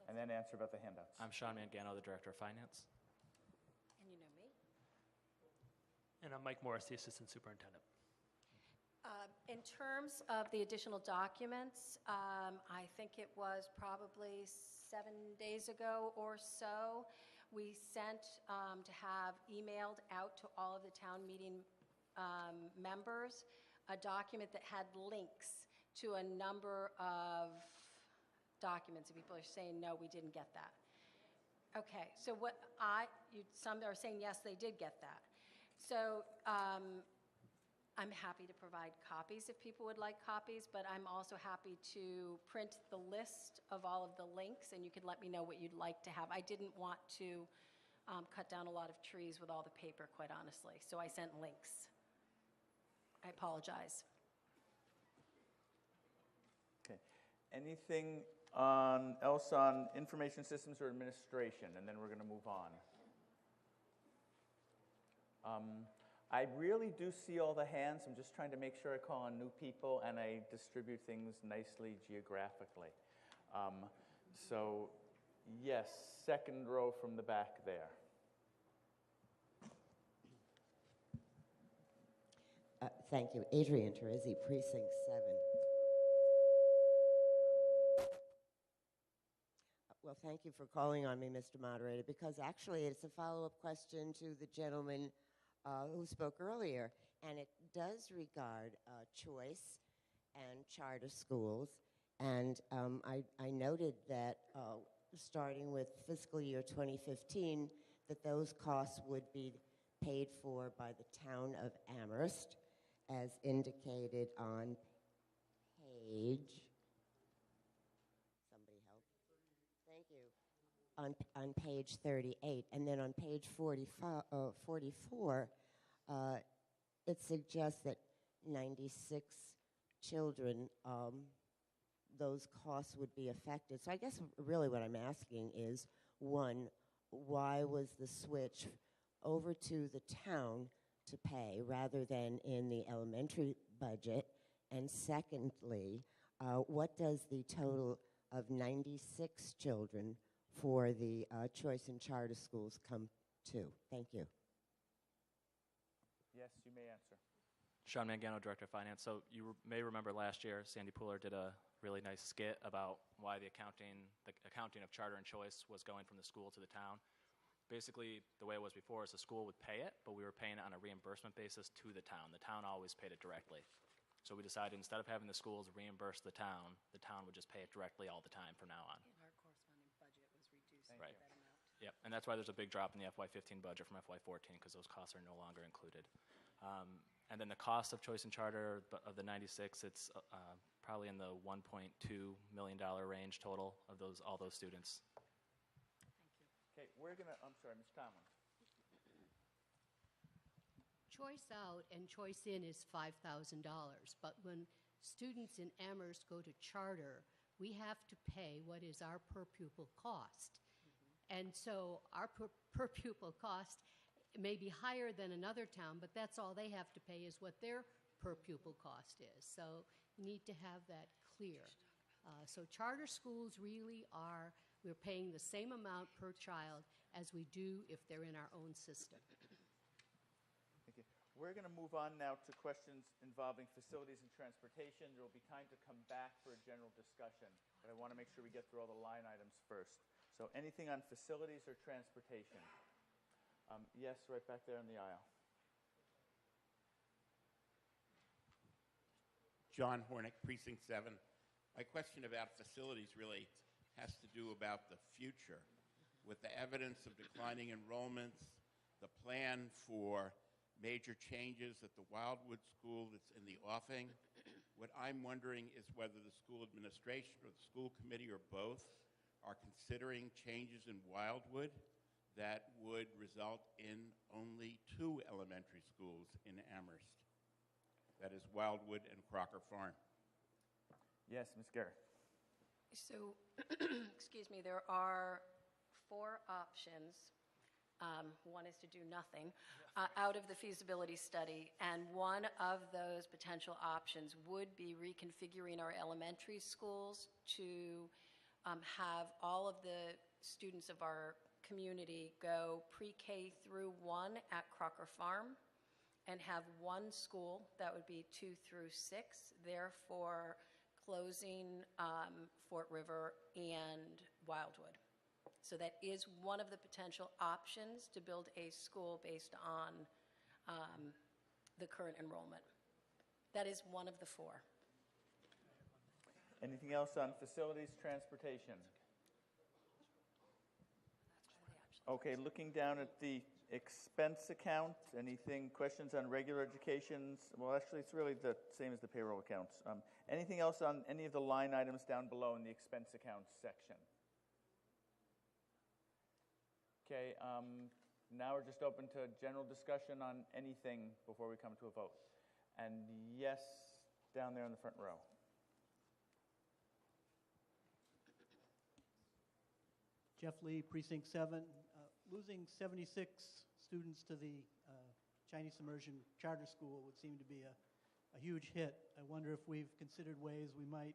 and then answer about the handouts. I'm Sean Mangano, the Director of Finance. And you know me. And I'm Mike Morris, the Assistant Superintendent. In terms of the additional documents, I think it was probably 7 days ago or so, we sent to have emailed out to all of the town meeting members a document that had links to a number of documents, and people are saying, no, we didn't get that. Okay, so some are saying, yes, they did get that. So I'm happy to provide copies if people would like copies, but I'm also happy to print the list of all of the links, and you could let me know what you'd like to have. I didn't want to cut down a lot of trees with all the paper, quite honestly, so I sent links. I apologize. Okay. Anything else on information systems or administration? And then we're going to move on. I really do see all the hands. I'm just trying to make sure I call on new people and I distribute things nicely geographically. So, yes, second row from the back there. Thank you. Adrienne Teresi, Precinct 7. Well, thank you for calling on me, Mr. Moderator, because actually it's a follow-up question to the gentleman who spoke earlier, and it does regard choice and charter schools. And I noted that starting with fiscal year 2015, that those costs would be paid for by the town of Amherst, as indicated on page, somebody help, thank you, on page 38. And then on page 44, it suggests that 96 children, those costs would be affected. So I guess really what I'm asking is, one, why was the switch over to the town to pay rather than in the elementary budget? And secondly, what does the total of 96 children for the choice and charter schools come to? Thank you. Yes, you may answer. Sean Mangano, Director of Finance. So you may remember last year, Sandy Pooler did a really nice skit about why the accounting of charter and choice was going from the school to the town. Basically, the way it was before is the school would pay it, but we were paying it on a reimbursement basis to the town. The town always paid it directly. So we decided instead of having the schools reimburse the town would just pay it directly all the time from now on. And our corresponding budget was reduced by Right. that amount. Yep, and that's why there's a big drop in the FY15 budget from FY14, because those costs are no longer included. And then the cost of choice and charter of the 96, it's probably in the $1.2 million range total of all those students. Okay, we're going to, I'm sorry, Ms. Tomlin. Choice out and choice in is $5,000, but when students in Amherst go to charter, we have to pay what is our per pupil cost. And so our per pupil cost may be higher than another town, but that's all they have to pay is what their per pupil cost is. So you need to have that clear. So charter schools really are We're paying the same amount per child as we do if they're in our own system. Thank you. We're going to move on now to questions involving facilities and transportation. There will be time to come back for a general discussion, but I want to make sure we get through all the line items first. So anything on facilities or transportation? Yes, right back there in the aisle. John Hornick, Precinct 7. My question about facilities really has to do about the future. With the evidence of declining enrollments, the plan for major changes at the Wildwood School that's in the offing, what I'm wondering is whether the school administration or the school committee or both are considering changes in Wildwood that would result in only 2 elementary schools in Amherst. That is Wildwood and Crocker Farm. Yes, Ms. Garrett. So, excuse me, there are 4 options. One is to do nothing out of the feasibility study, and one of those potential options would be reconfiguring our elementary schools to have all of the students of our community go pre-K through 1 at Crocker Farm and have one school that would be 2 through 6, therefore closing Fort River and Wildwood. So that is one of the potential options to build a school based on the current enrollment. That is one of the 4. Anything else on facilities, transportation? Okay, looking down at the expense account, anything, questions on regular educations? Well, actually, it's really the same as the payroll accounts. Anything else on any of the line items down below in the expense accounts section? Okay, now we're just open to general discussion on anything before we come to a vote. And yes, down there in the front row. Jeff Lee, Precinct 7. Losing 76 students to the Chinese immersion charter school would seem to be a huge hit. I wonder if we've considered ways we might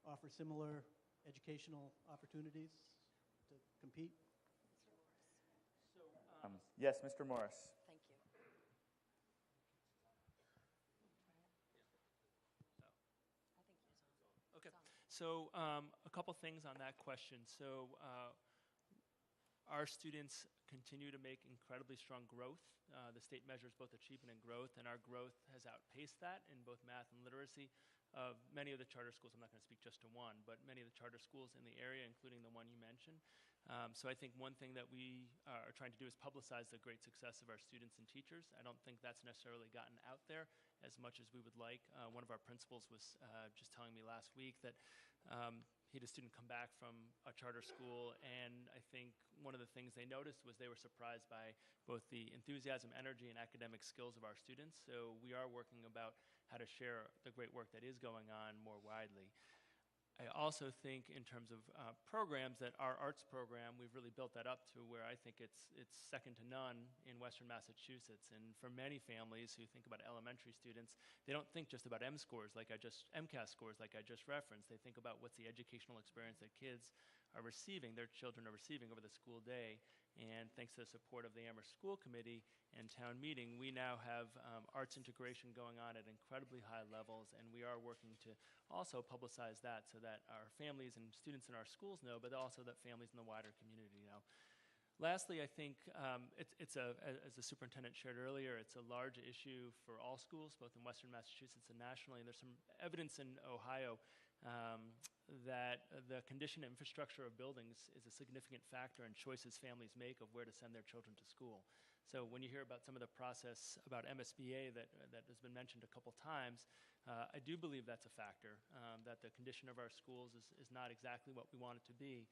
offer similar educational opportunities to compete. Yes, Mr. Morris. Thank you. Okay, so a couple things on that question. So our students continue to make incredibly strong growth. The state measures both achievement and growth, and our growth has outpaced that in both math and literacy of many of the charter schools. I'm not going to speak just to one, but many of the charter schools in the area, including the one you mentioned. So I think one thing that we are trying to do is publicize the great success of our students and teachers. I don't think that's necessarily gotten out there as much as we would like. One of our principals was just telling me last week that he had a student come back from a charter school, and I think one of the things they noticed was they were surprised by both the enthusiasm, energy, and academic skills of our students. So we are working about how to share the great work that is going on more widely. I also think in terms of programs, that our arts program, we've really built that up to where I think it's second to none in Western Massachusetts. And for many families who think about elementary students, they don't think just about MCAS scores like I just referenced. They think about what's the educational experience that kids are receiving, their children are receiving over the school day. And thanks to the support of the Amherst School Committee and town meeting, we now have arts integration going on at incredibly high levels, and we are working to also publicize that so that our families and students in our schools know, but also that families in the wider community know. Lastly, I think as the superintendent shared earlier, it's a large issue for all schools, both in Western Massachusetts and nationally, and there's some evidence in Ohio that the condition and infrastructure of buildings is a significant factor in choices families make of where to send their children to school. So when you hear about some of the process about MSBA that has been mentioned a couple times, I do believe that's a factor, that the condition of our schools is not exactly what we want it to be.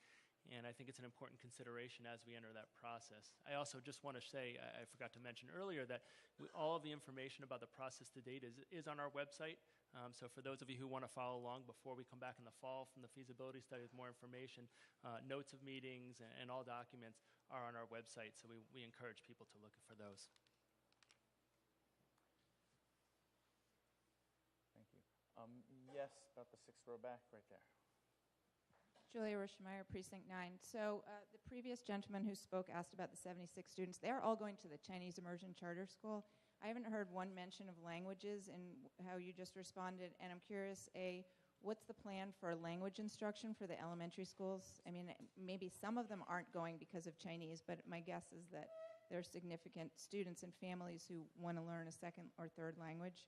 And I think it's an important consideration as we enter that process. I also just want to say, I forgot to mention earlier, that all of the information about the process to date is on our website. So for those of you who want to follow along before we come back in the fall from the feasibility study with more information, notes of meetings and all documents are on our website. So we encourage people to look for those. Thank you. Yes, about the 6th row back right there. Julia Rushmeyer, Precinct 9. So the previous gentleman who spoke asked about the 76 students. They're all going to the Chinese Immersion Charter School. I haven't heard one mention of languages in how you just responded, and I'm curious, A, what's the plan for language instruction for the elementary schools? I mean, maybe some of them aren't going because of Chinese, but my guess is that there are significant students and families who want to learn a second or third language.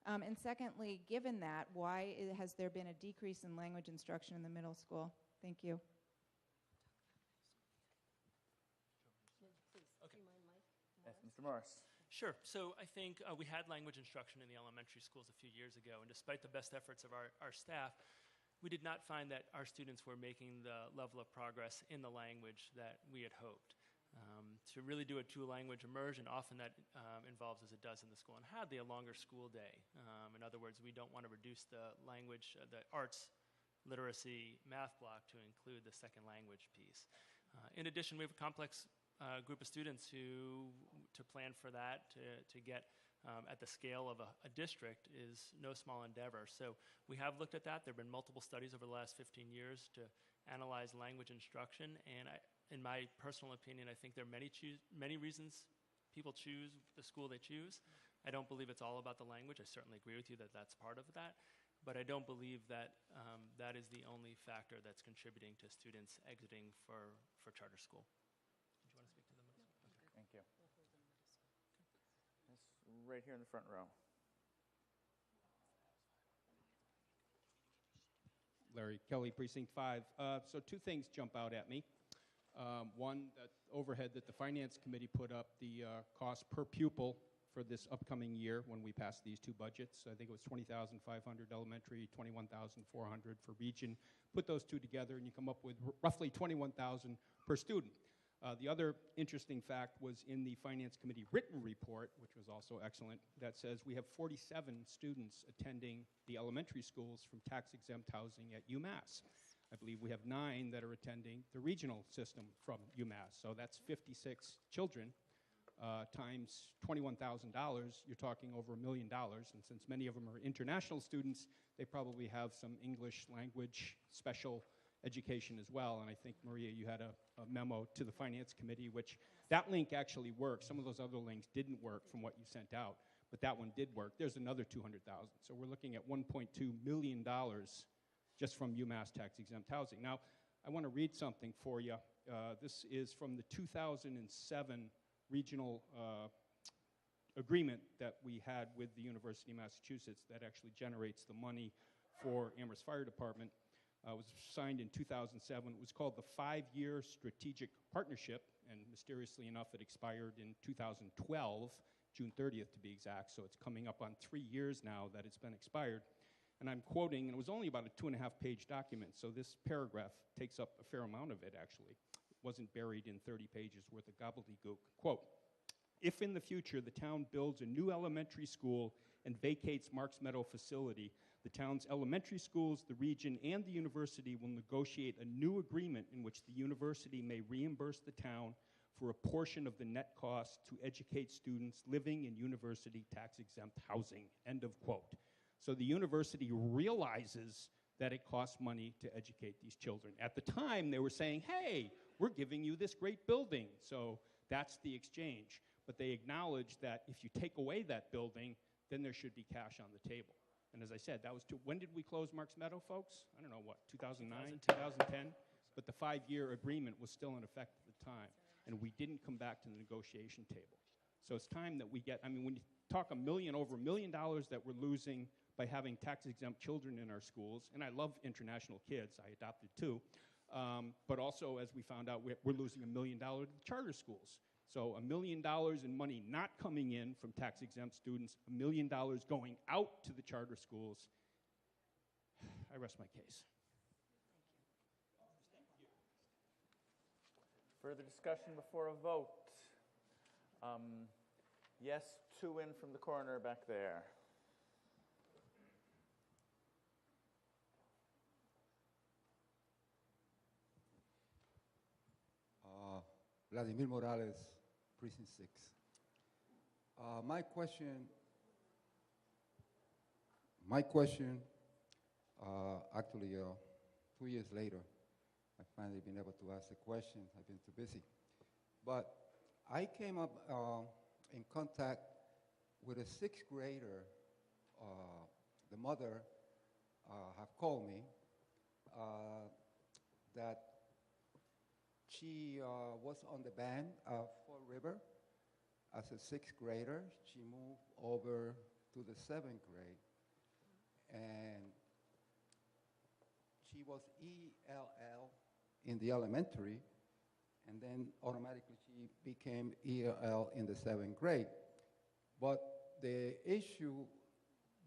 And secondly, given that, why has there been a decrease in language instruction in the middle school? Thank you. Okay. Yes, Mr. Morris. Sure. So I think we had language instruction in the elementary schools a few years ago, and despite the best efforts of our staff, we did not find that our students were making the level of progress in the language that we had hoped. To really do a two-language immersion, often that involves, as it does in the school in Hadley, a longer school day. In other words, we don't want to reduce the language, the arts, literacy, math block to include the second language piece. In addition, we have a complex group of students who, to plan for that, to get at the scale of a district is no small endeavor. So we have looked at that. There have been multiple studies over the last 15 years to analyze language instruction, and in my personal opinion, I think there are many reasons people choose the school they choose. I don't believe it's all about the language. I certainly agree with you that that's part of that, but I don't believe that that is the only factor that's contributing to students exiting for charter school. Did you want to speak to the middle school? Okay. Thank you. Yes, right here in the front row. Larry Kelly, Precinct 5. So two things jump out at me. One, that overhead that the Finance Committee put up, the cost per pupil for this upcoming year when we pass these two budgets. I think it was $20,500 elementary, $21,400 for region. Put those two together and you come up with roughly $21,000 per student. The other interesting fact was in the Finance Committee written report, which was also excellent, that says we have 47 students attending the elementary schools from tax-exempt housing at UMass. I believe we have 9 that are attending the regional system from UMass. So that's 56 children times $21,000. You're talking over $1 million. And since many of them are international students, they probably have some English language special education as well. And I think, Maria, you had a memo to the Finance Committee, which that link actually works. Some of those other links didn't work from what you sent out, but that one did work. There's another $200,000. So we're looking at $1.2 million just from UMass tax-exempt housing. Now, I want to read something for you. This is from the 2007 regional agreement that we had with the University of Massachusetts that actually generates the money for Amherst Fire Department. It was signed in 2007. It was called the 5-Year Strategic Partnership, and mysteriously enough, it expired in 2012, June 30th to be exact, so it's coming up on 3 years now that it's been expired. And I'm quoting, and it was only about a 2.5-page document, so this paragraph takes up a fair amount of it, actually. It wasn't buried in 30 pages worth of gobbledygook. Quote, if in the future the town builds a new elementary school and vacates Marks Meadow facility, the town's elementary schools, the region, and the university will negotiate a new agreement in which the university may reimburse the town for a portion of the net cost to educate students living in university tax-exempt housing, end of quote. So the university realizes that it costs money to educate these children. At the time, they were saying, hey, we're giving you this great building. So that's the exchange. But they acknowledge that if you take away that building, then there should be cash on the table. And as I said, that was when did we close Marks Meadow, folks? I don't know, what, 2009, 2010? But the 5-year agreement was still in effect at the time. And we didn't come back to the negotiation table. So it's time that we get, I mean, when you talk over $1 million that we're losing by having tax-exempt children in our schools, and I love international kids, I adopted 2, but also, as we found out, we're losing $1 million to the charter schools. So $1 million in money not coming in from tax-exempt students, $1 million going out to the charter schools. I rest my case. Further discussion before a vote? Yes, 2 in from the corner back there. Vladimir Morales, Precinct 6. My question, actually 2 years later, I finally been able to ask the question. I've been too busy. But I came up in contact with a sixth grader. The mother have called me that she was on the band of Fall River as a sixth grader. She moved over to the seventh grade, and she was ELL in the elementary, and then automatically she became ELL in the seventh grade. But the issue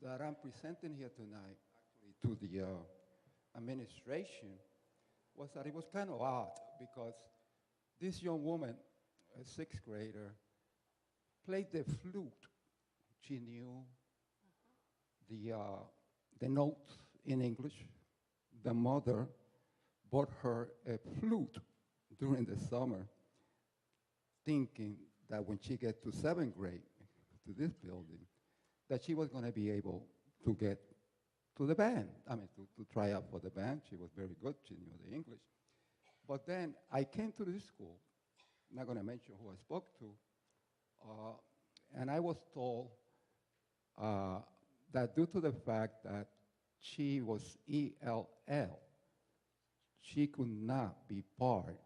that I'm presenting here tonight, actually to the administration, was that it was kind of odd because this young woman, a sixth grader, played the flute. She knew the notes in English. The mother bought her a flute during the summer, thinking that when she gets to seventh grade, to this building, that she was going to be able to get to the band. I mean, to try out for the band. She was very good. She knew the English. But then I came to this school. I'm not going to mention who I spoke to. And I was told that due to the fact that she was ELL, she could not be part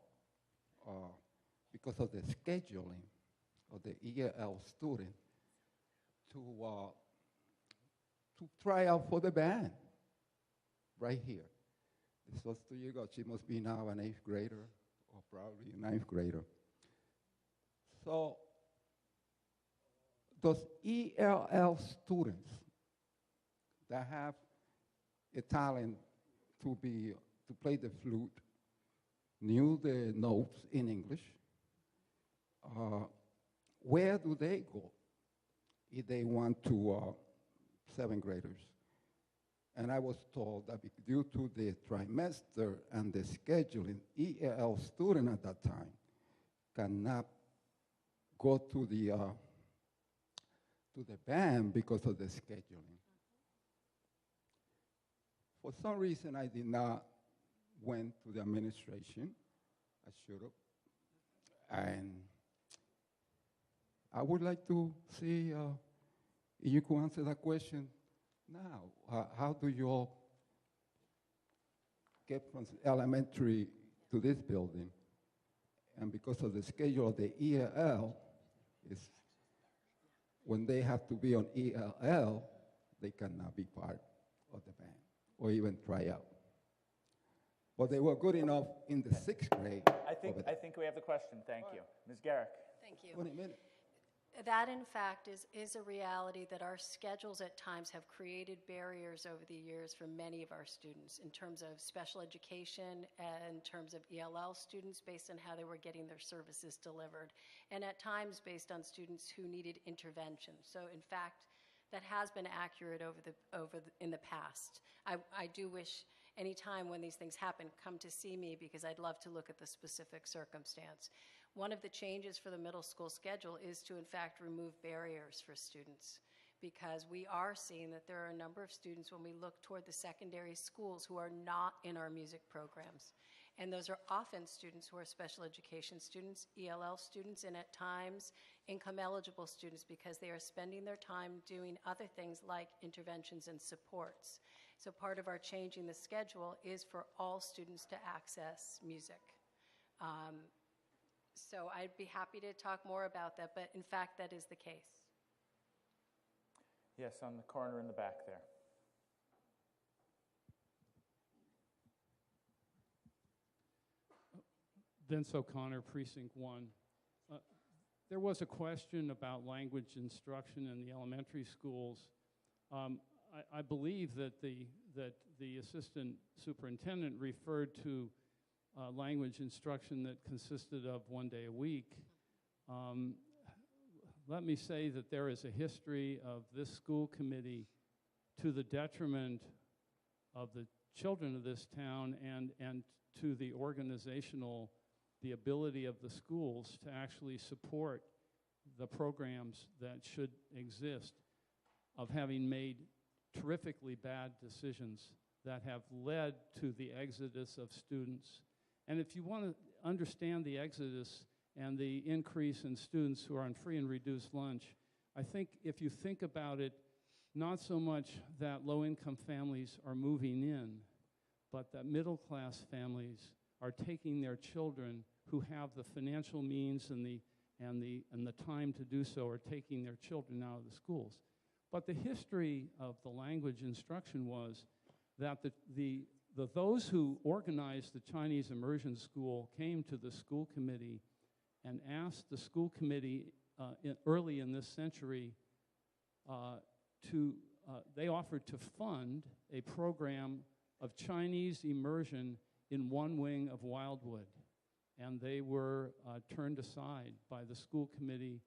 because of the scheduling of the ELL student to try out for the band right here. This was 2 years ago. She must be now an 8th grader or probably a 9th grader. So those ELL students that have a talent to play the flute, knew the notes in English, where do they go if they want to 7th graders? And I was told that due to the trimester and the scheduling, ELL student at that time cannot go to the band because of the scheduling. For some reason, I did not went to the administration. I should have. And I would like to see if you could answer that question now. How do you all get from elementary to this building? And because of the schedule of the ELL, is when they have to be on ELL, they cannot be part of the band or even try out. But they were good enough in the 6th grade. I think we have the question. Thank you. Ms. Garrick. Thank you. Wait a minute. That, in fact, is a reality that our schedules at times have created barriers over the years for many of our students in terms of special education, and in terms of ELL students based on how they were getting their services delivered, and at times based on students who needed intervention. So, in fact, that has been accurate in the past. I do wish any time when these things happen, come to see me because I'd love to look at the specific circumstance. One of the changes for the middle school schedule is to, in fact, remove barriers for students, because we are seeing that there are a number of students when we look toward the secondary schools who are not in our music programs. And those are often students who are special education students, ELL students, and at times income-eligible students because they are spending their time doing other things like interventions and supports. So part of our changing the schedule is for all students to access music. So I'd be happy to talk more about that, but in fact, that is the case. Yes, on the corner in the back there. Vince O'Connor, Precinct 1. There was a question about language instruction in the elementary schools. I believe that the assistant superintendent referred to language instruction that consisted of 1 day a week. Let me say that there is a history of this school committee to the detriment of the children of this town and to the the ability of the schools to actually support the programs that should exist, of having made terrifically bad decisions that have led to the exodus of students And if you want to understand the exodus and the increase in students who are on free and reduced lunch, I think if you think about it, not so much that low-income families are moving in, but that middle-class families are taking their children who have the financial means and the time to do so, are taking their children out of the schools. But the history of the language instruction was that those who organized the Chinese immersion school came to the school committee and asked the school committee early in this century they offered to fund a program of Chinese immersion in one wing of Wildwood. And they were turned aside by the school committee.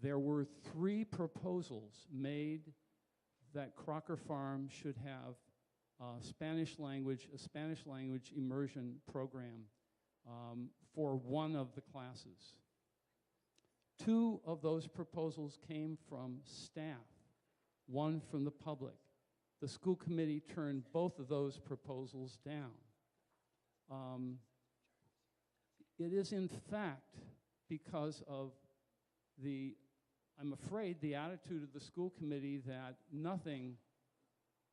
There were 3 proposals made that Crocker Farm should have a Spanish language immersion program for one of the classes. 2 of those proposals came from staff, 1 from the public. The school committee turned both of those proposals down. It is in fact because of I'm afraid, the attitude of the school committee that nothing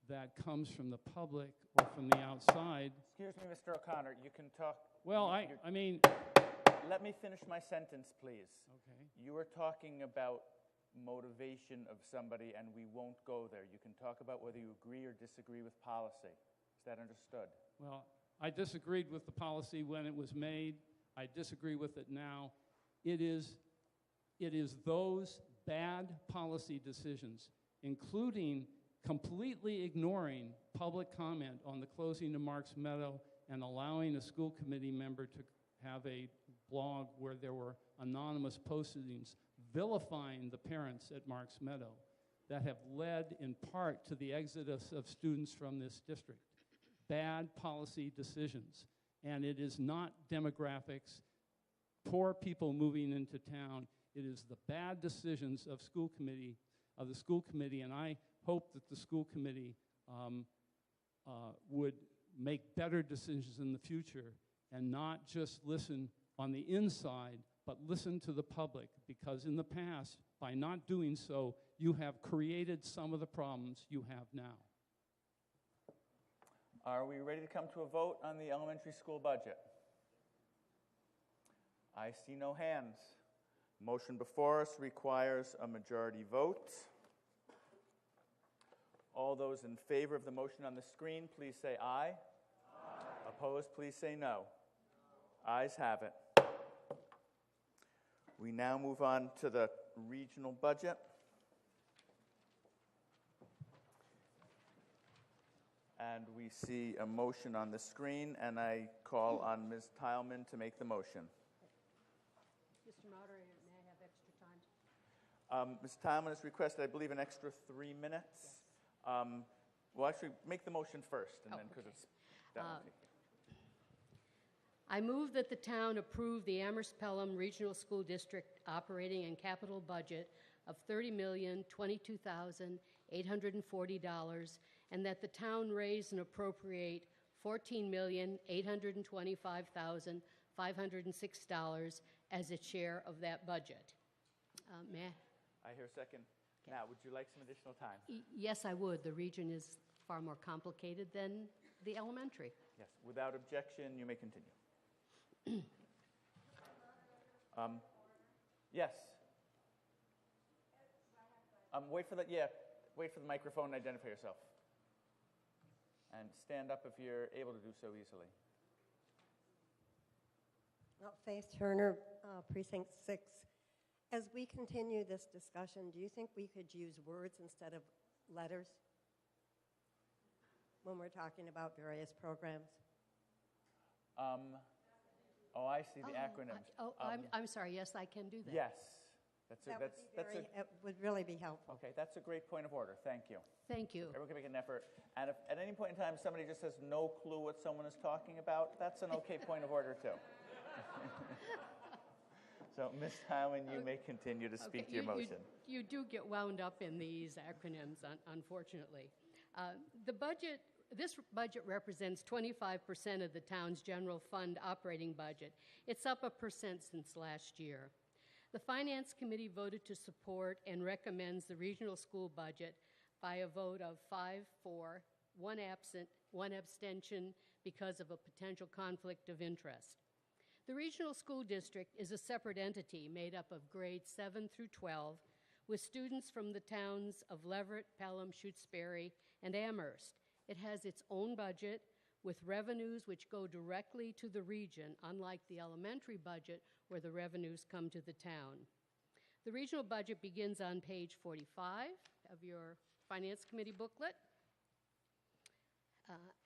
that comes from the public or from the outside. Excuse me, Mr. O'Connor, you can talk. Well, I mean. Let me finish my sentence, please. Okay. You were talking about motivation of somebody, and we won't go there. You can talk about whether you agree or disagree with policy. Is that understood? Well, I disagreed with the policy when it was made. I disagree with it now. It is those bad policy decisions, including completely ignoring public comment on the closing of Marks Meadow and allowing a school committee member to have a blog where there were anonymous postings vilifying the parents at Marks Meadow that have led in part to the exodus of students from this district. Bad policy decisions. And it is not demographics, poor people moving into town. It is the bad decisions of the school committee, and I hope that the school committee would make better decisions in the future and not just listen on the inside, but listen to the public, because in the past, by not doing so, you have created some of the problems you have now. Are we ready to come to a vote on the elementary school budget? I see no hands. Motion before us requires a majority vote. All those in favor of the motion on the screen, please say aye. Aye. Opposed, please say no. Ayes have it. We now move on to the regional budget. And we see a motion on the screen, and I call on Ms. Tileman to make the motion. Mr. Moderator, may I have extra time? Ms. Tileman has requested, I believe, an extra 3 minutes. Yes. Well, actually, make the motion first, and then because okay. it's that one. I move that the town approve the Amherst Pelham Regional School District operating and capital budget of $30,022,840, and that the town raise and appropriate $14,825,506 as its share of that budget. May I? I hear a second. Now, would you like some additional time? Yes, I would. The region is far more complicated than the elementary. Yes. Without objection, you may continue. Yes. Wait for the microphone and identify yourself. And stand up if you're able to do so easily. Well, Faith Turner, Precinct 6. As we continue this discussion, do you think we could use words instead of letters when we're talking about various programs? I see the acronyms. I'm sorry. Yes, I can do that. Yes. It would really be helpful. Okay, that's a great point of order. Thank you. Thank you. Everyone can make an effort. And if at any point in time somebody just has no clue what someone is talking about, that's an okay point of order too. So, Ms. Tileman, you may continue to speak to your motion. You do get wound up in these acronyms, unfortunately. The budget this budget represents 25% of the town's general fund operating budget. It's up 1% since last year. The Finance Committee voted to support and recommends the regional school budget by a vote of 5-4, 1 absent, 1 abstention because of a potential conflict of interest. The regional school district is a separate entity made up of grades 7 through 12, with students from the towns of Leverett, Pelham, Shutesbury, and Amherst. It has its own budget with revenues which go directly to the region, unlike the elementary budget where the revenues come to the town. The regional budget begins on page 45 of your Finance Committee booklet.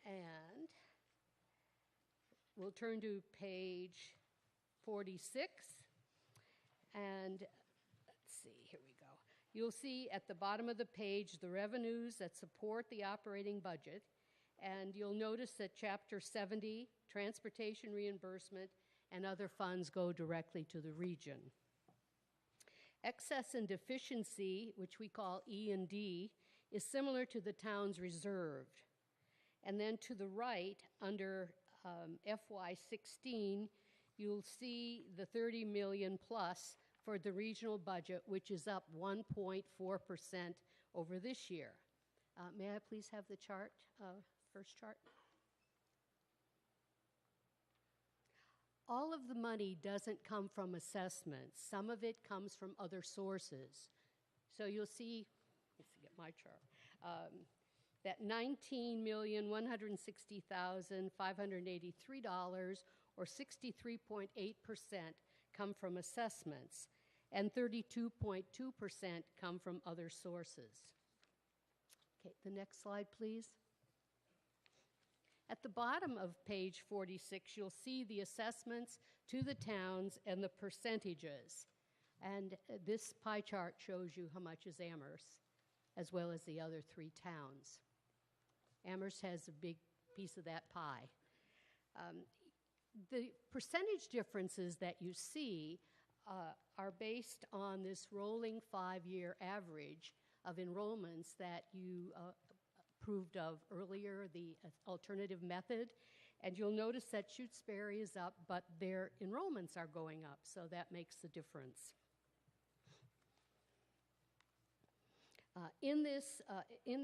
And we'll turn to page 46. And let's see, here we go. You'll see at the bottom of the page the revenues that support the operating budget. And you'll notice that Chapter 70, transportation reimbursement, and other funds go directly to the region. Excess and deficiency, which we call E&D, is similar to the town's reserved. And then to the right, under FY16, you'll see the 30 million plus for the regional budget, which is up 1.4% over this year. May I please have the chart, first chart? All of the money doesn't come from assessments. Some of it comes from other sources. So you'll see, let's get my chart, that $19,160,583, or 63.8%, come from assessments, and 32.2% come from other sources. Okay, the next slide, please. At the bottom of page 46, you'll see the assessments to the towns and the percentages. And this pie chart shows you how much is Amherst, as well as the other 3 towns. Amherst has a big piece of that pie. The percentage differences that you see are based on this rolling 5-year average of enrollments that you approved of earlier, the alternative method. And you'll notice that Shutesbury is up, but their enrollments are going up, so that makes the difference. In the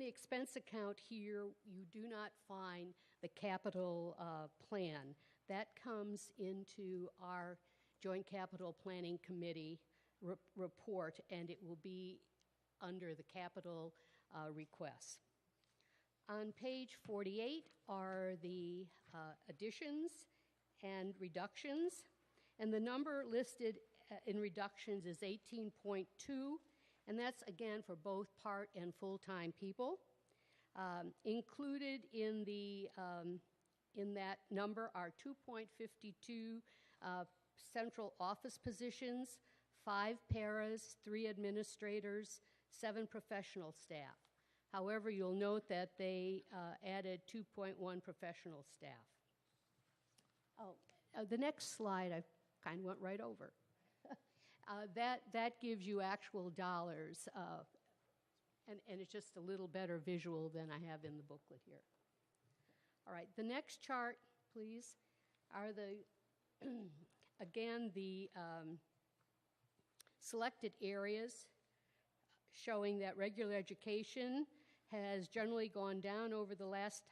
expense account here, you do not find the capital plan. That comes into our Joint Capital Planning Committee report, and it will be under the capital requests. On page 48 are the additions and reductions, and the number listed in reductions is 18.2, and that's again for both part and full-time people. Included in that number are 2.52 central office positions, 5 paras, 3 administrators, 7 professional staff. However, you'll note that they added 2.1 professional staff. The next slide I kind of went right over. That gives you actual dollars, and it's just a little better visual than I have in the booklet here. All right, the next chart, please, are again the selected areas, showing that regular education has generally gone down over the last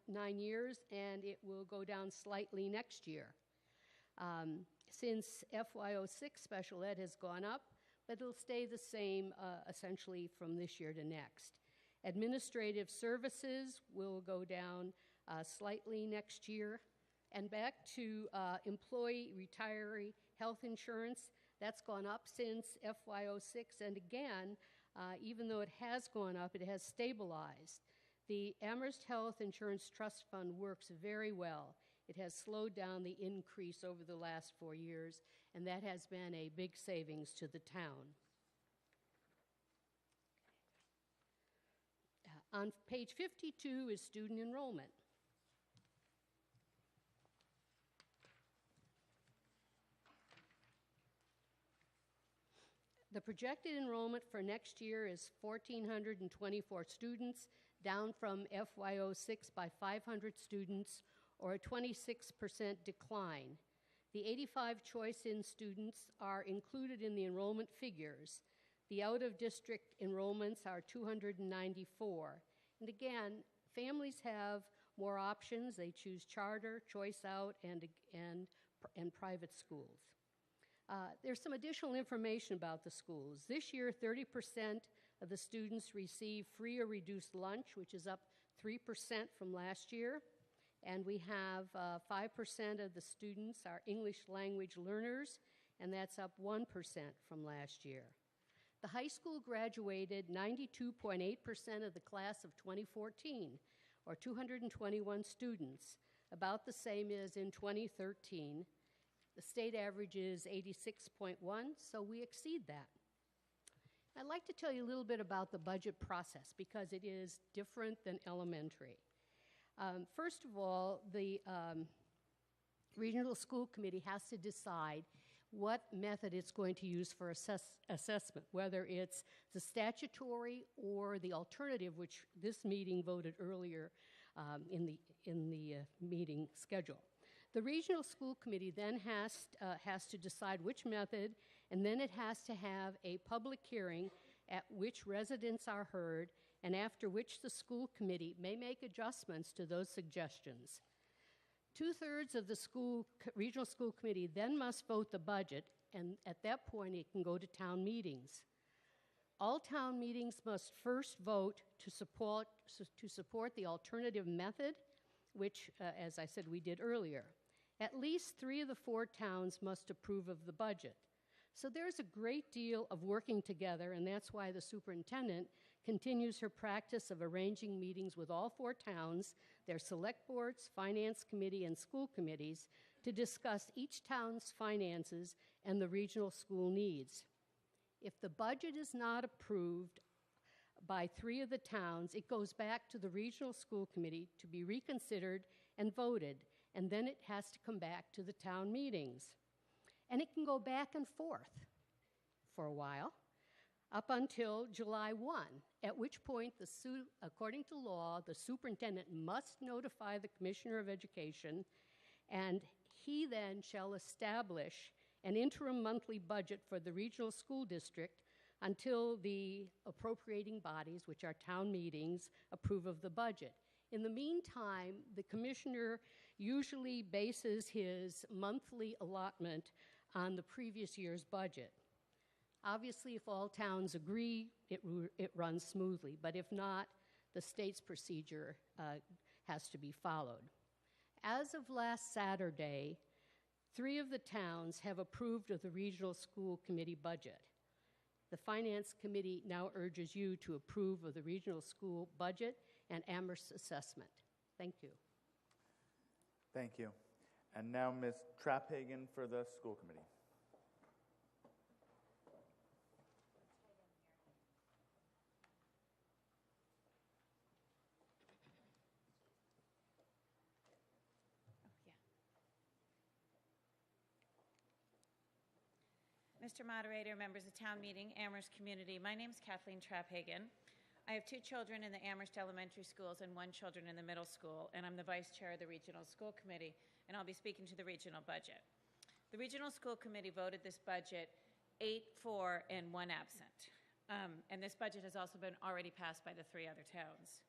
9 years, and it will go down slightly next year. Since FY06, special ed has gone up, but it'll stay the same essentially from this year to next. Administrative services will go down slightly next year. And back to employee retiree health insurance, that's gone up since FY06, and again, even though it has gone up, it has stabilized. The Amherst Health Insurance Trust Fund works very well. It has slowed down the increase over the last 4 years, and that has been a big savings to the town. On page 52 is student enrollment. The projected enrollment for next year is 1,424 students. down from FY06 by 500 students, or a 26% decline. The 85 choice-in students are included in the enrollment figures. The out-of-district enrollments are 294. And again, families have more options. They choose charter, choice out, and private schools. There's some additional information about the schools. This year, 30% of the students receive free or reduced lunch, which is up 3% from last year. And we have 5% of the students are English language learners, and that's up 1% from last year. The high school graduated 92.8% of the class of 2014, or 221 students, about the same as in 2013. The state average is 86.1, so we exceed that. I'd like to tell you a little bit about the budget process because it is different than elementary. First of all, the Regional School Committee has to decide what method it's going to use for assessment, whether it's the statutory or the alternative, which this meeting voted earlier in the meeting schedule. The Regional School Committee then has to decide which method, and then it has to have a public hearing at which residents are heard, and after which the school committee may make adjustments to those suggestions. 2/3 of the Regional School Committee then must vote the budget, and at that point it can go to town meetings. All town meetings must first vote to support the alternative method, which, as I said, we did earlier. At least 3 of the 4 towns must approve of the budget. So there's a great deal of working together, and that's why the superintendent continues her practice of arranging meetings with all 4 towns, their select boards, finance committee, and school committees to discuss each town's finances and the regional school needs. If the budget is not approved by 3 of the towns, it goes back to the Regional School Committee to be reconsidered and voted, and then it has to come back to the town meetings. And it can go back and forth for a while, up until July 1, at which point, according to law, the superintendent must notify the Commissioner of Education, and he then shall establish an interim monthly budget for the regional school district until the appropriating bodies, which are town meetings, approve of the budget. In the meantime, the commissioner usually bases his monthly allotment on the previous year's budget. Obviously, if all towns agree, it runs smoothly, but if not, the state's procedure has to be followed. As of last Saturday, 3 of the towns have approved of the Regional School Committee budget. The Finance Committee now urges you to approve of the regional school budget and Amherst assessment. Thank you. Thank you. And now Ms. Trapphagen for the school committee. Mr. Moderator, members of town meeting, Amherst community, my name is Kathleen Trapphagen. I have 2 children in the Amherst elementary schools and 1 child in the middle school, and I'm the vice chair of the Regional School Committee, and I'll be speaking to the regional budget. The Regional School Committee voted this budget 8 for and 1 absent, and this budget has also been already passed by the 3 other towns.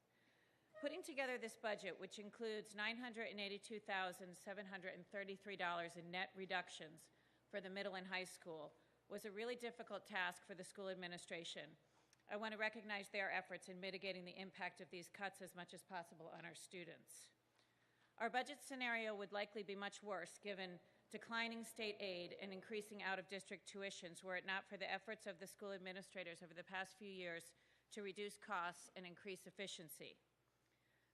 Putting together this budget, which includes $982,733 in net reductions for the middle and high school, was a really difficult task for the school administration. I want to recognize their efforts in mitigating the impact of these cuts as much as possible on our students. Our budget scenario would likely be much worse given declining state aid and increasing out-of-district tuitions were it not for the efforts of the school administrators over the past few years to reduce costs and increase efficiency.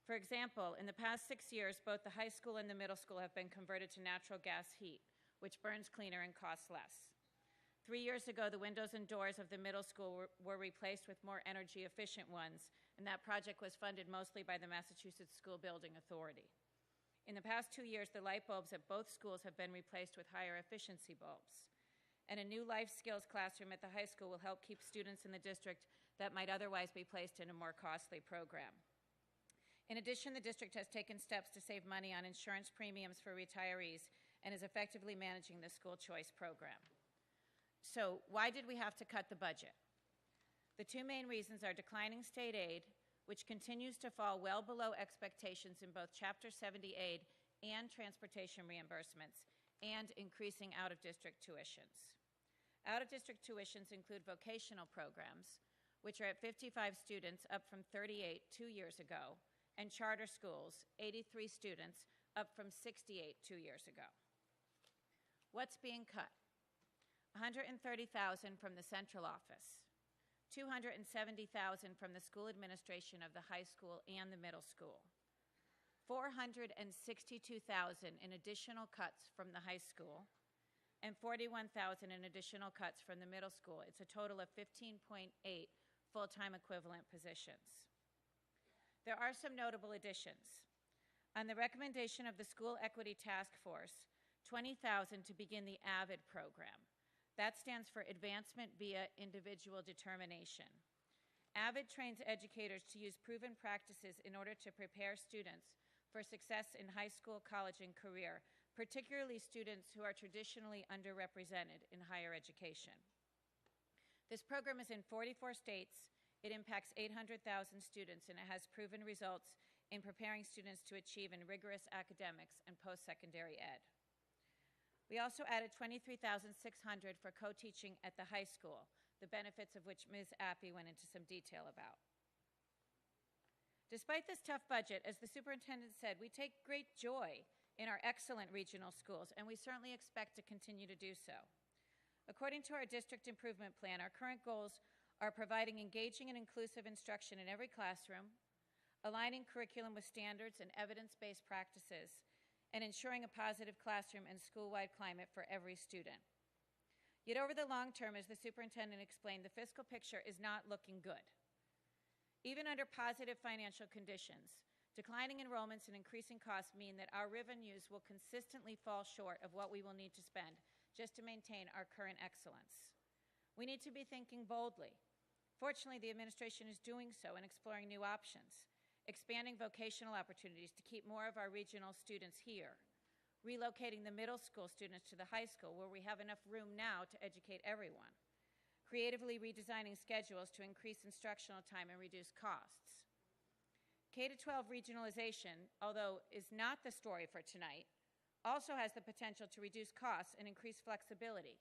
For example, in the past 6 years, both the high school and the middle school have been converted to natural gas heat, which burns cleaner and costs less. 3 years ago, the windows and doors of the middle school were replaced with more energy-efficient ones, and that project was funded mostly by the Massachusetts School Building Authority. In the past 2 years, the light bulbs at both schools have been replaced with higher efficiency bulbs. And a new life skills classroom at the high school will help keep students in the district that might otherwise be placed in a more costly program. In addition, the district has taken steps to save money on insurance premiums for retirees and is effectively managing the school choice program. So why did we have to cut the budget? The two main reasons are declining state aid, which continues to fall well below expectations in both Chapter 70 aid and transportation reimbursements, and increasing out-of-district tuitions. Out-of-district tuitions include vocational programs, which are at 55 students, up from 38 2 years ago, and charter schools, 83 students, up from 68 2 years ago. What's being cut? $130,000 from the central office, $270,000 from the school administration of the high school and the middle school, $462,000 in additional cuts from the high school, and $41,000 in additional cuts from the middle school. It's a total of 15.8 full-time equivalent positions. There are some notable additions. On the recommendation of the School Equity Task Force, $20,000 to begin the AVID program. That stands for Advancement via Individual Determination. AVID trains educators to use proven practices in order to prepare students for success in high school, college, and career, particularly students who are traditionally underrepresented in higher education. This program is in 44 states. It impacts 800,000 students, and it has proven results in preparing students to achieve in rigorous academics and post-secondary ed. We also added $23,600 for co-teaching at the high school, the benefits of which Ms. Appy went into some detail about. Despite this tough budget, as the superintendent said, we take great joy in our excellent regional schools, and we certainly expect to continue to do so. According to our district improvement plan, our current goals are providing engaging and inclusive instruction in every classroom, aligning curriculum with standards and evidence-based practices, and ensuring a positive classroom and school-wide climate for every student. Yet over the long term, as the superintendent explained, the fiscal picture is not looking good. Even under positive financial conditions, declining enrollments and increasing costs mean that our revenues will consistently fall short of what we will need to spend just to maintain our current excellence. We need to be thinking boldly. Fortunately, the administration is doing so and exploring new options, expanding vocational opportunities to keep more of our regional students here, relocating the middle school students to the high school where we have enough room now to educate everyone, creatively redesigning schedules to increase instructional time and reduce costs. K-12 regionalization, although is not the story for tonight, also has the potential to reduce costs and increase flexibility,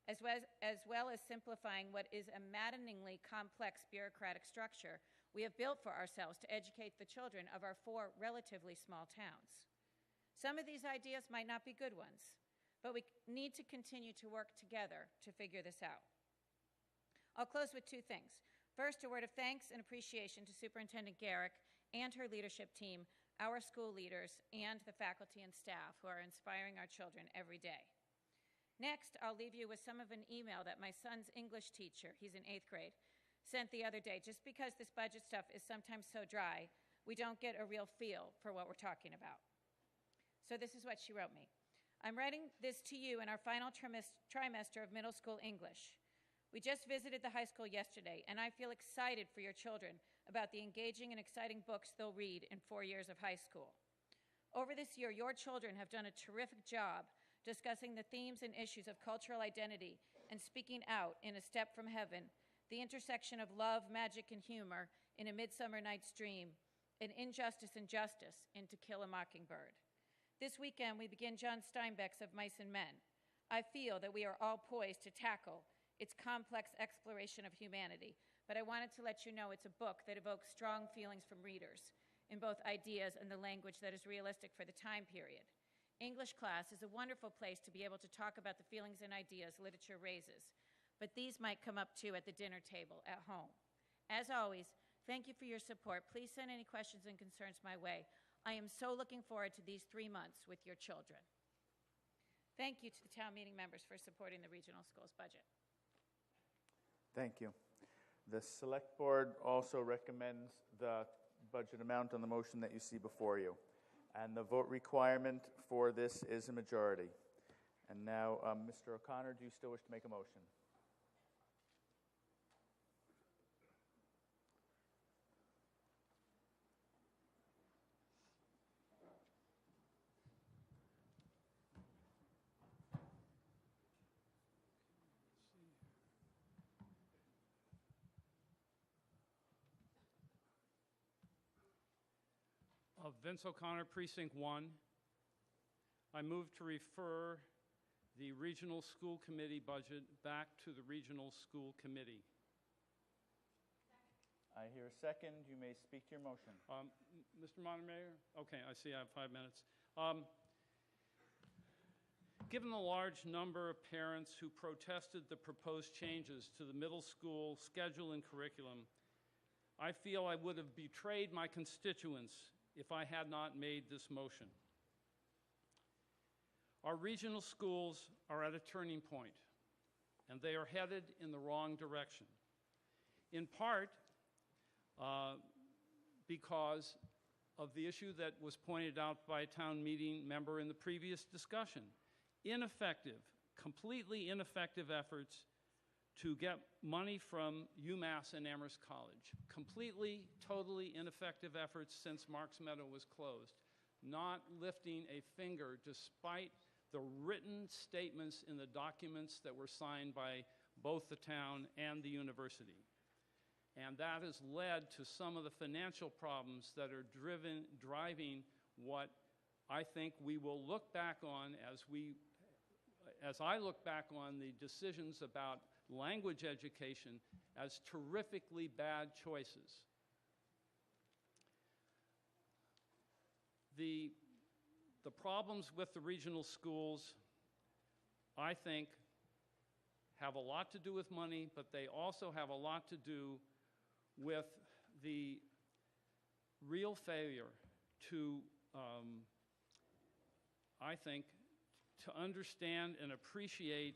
as well as simplifying what is a maddeningly complex bureaucratic structure we have built for ourselves to educate the children of our 4 relatively small towns. Some of these ideas might not be good ones, but we need to continue to work together to figure this out. I'll close with 2 things. First, a word of thanks and appreciation to Superintendent Garrick and her leadership team, our school leaders, and the faculty and staff who are inspiring our children every day. Next, I'll leave you with some of an email that my son's English teacher, he's in 8th grade, sent the other day. Just because this budget stuff is sometimes so dry, we don't get a real feel for what we're talking about. So this is what she wrote me. I'm writing this to you in our final trimester of middle school English. We just visited the high school yesterday, and I feel excited for your children about the engaging and exciting books they'll read in 4 years of high school. Over this year, your children have done a terrific job discussing the themes and issues of cultural identity and speaking out in A Step from Heaven, the intersection of love, magic, and humor in A Midsummer Night's Dream, and injustice and justice in To Kill a Mockingbird. This weekend, we begin John Steinbeck's Of Mice and Men. I feel that we are all poised to tackle its complex exploration of humanity, but I wanted to let you know it's a book that evokes strong feelings from readers in both ideas and the language that is realistic for the time period. English class is a wonderful place to be able to talk about the feelings and ideas literature raises, but these might come up too at the dinner table at home. As always, thank you for your support. Please send any questions and concerns my way. I am so looking forward to these 3 months with your children. Thank you to the town meeting members for supporting the regional schools budget. Thank you. The Select Board also recommends the budget amount on the motion that you see before you. And the vote requirement for this is a majority. And now, Mr. O'Connor, do you still wish to make a motion? of Vince O'Connor, Precinct 1. I move to refer the Regional School Committee budget back to the Regional School Committee. I hear a second. You may speak to your motion. Mr. Moderator? Okay, I see I have 5 minutes. Given the large number of parents who protested the proposed changes to the middle school schedule and curriculum, I feel I would have betrayed my constituents if I had not made this motion. Our regional schools are at a turning point, and they are headed in the wrong direction. In part, because of the issue that was pointed out by a town meeting member in the previous discussion. Ineffective, completely ineffective efforts to get money from UMass and Amherst College. Completely, totally ineffective efforts since Marks Meadow was closed. Not lifting a finger despite the written statements in the documents that were signed by both the town and the university. And that has led to some of the financial problems that are driving what I think we will look back on as I look back on the decisions about language education as terrifically bad choices. The problems with the regional schools, I think, have a lot to do with money, but they also have a lot to do with the real failure to, I think, to understand and appreciate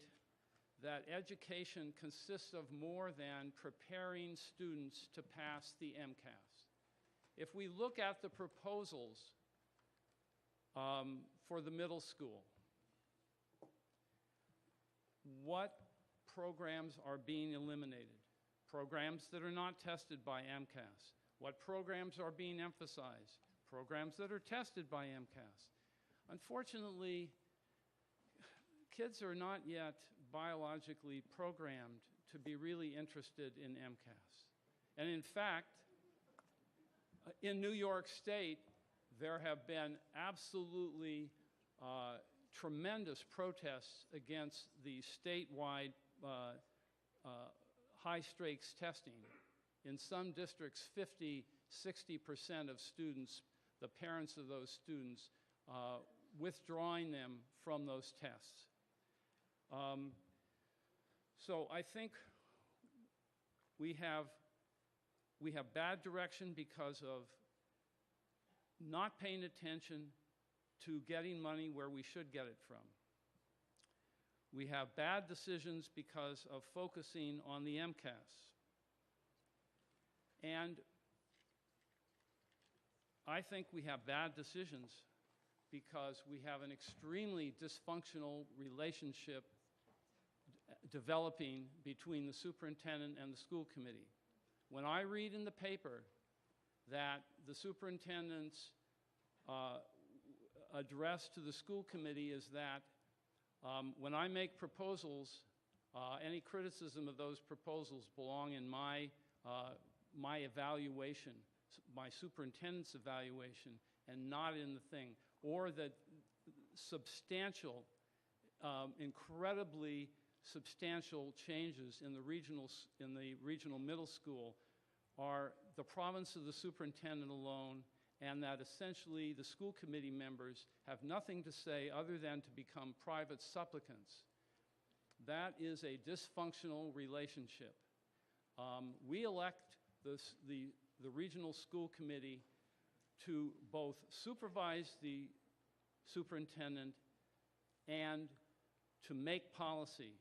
that education consists of more than preparing students to pass the MCAS. If we look at the proposals for the middle school, what programs are being eliminated? Programs that are not tested by MCAS. What programs are being emphasized? Programs that are tested by MCAS. Unfortunately, kids are not yet biologically programmed to be really interested in MCAS. And in fact, in New York State, there have been absolutely tremendous protests against the statewide high-stakes testing. In some districts, 50–60% of students, the parents of those students, withdrawing them from those tests. So I think we have bad direction because of not paying attention to getting money where we should get it from. We have bad decisions because of focusing on the MCAS. And I think we have bad decisions because we have an extremely dysfunctional relationship developing between the superintendent and the school committee. When I read in the paper that the superintendent's address to the school committee is that when I make proposals, any criticism of those proposals belong in my evaluation, my superintendent's evaluation, and not in the thing, or that substantial, incredibly substantial changes in the regional middle school are the province of the superintendent alone, and that essentially the school committee members have nothing to say other than to become private supplicants. That is a dysfunctional relationship. We elect the regional school committee to both supervise the superintendent and to make policy.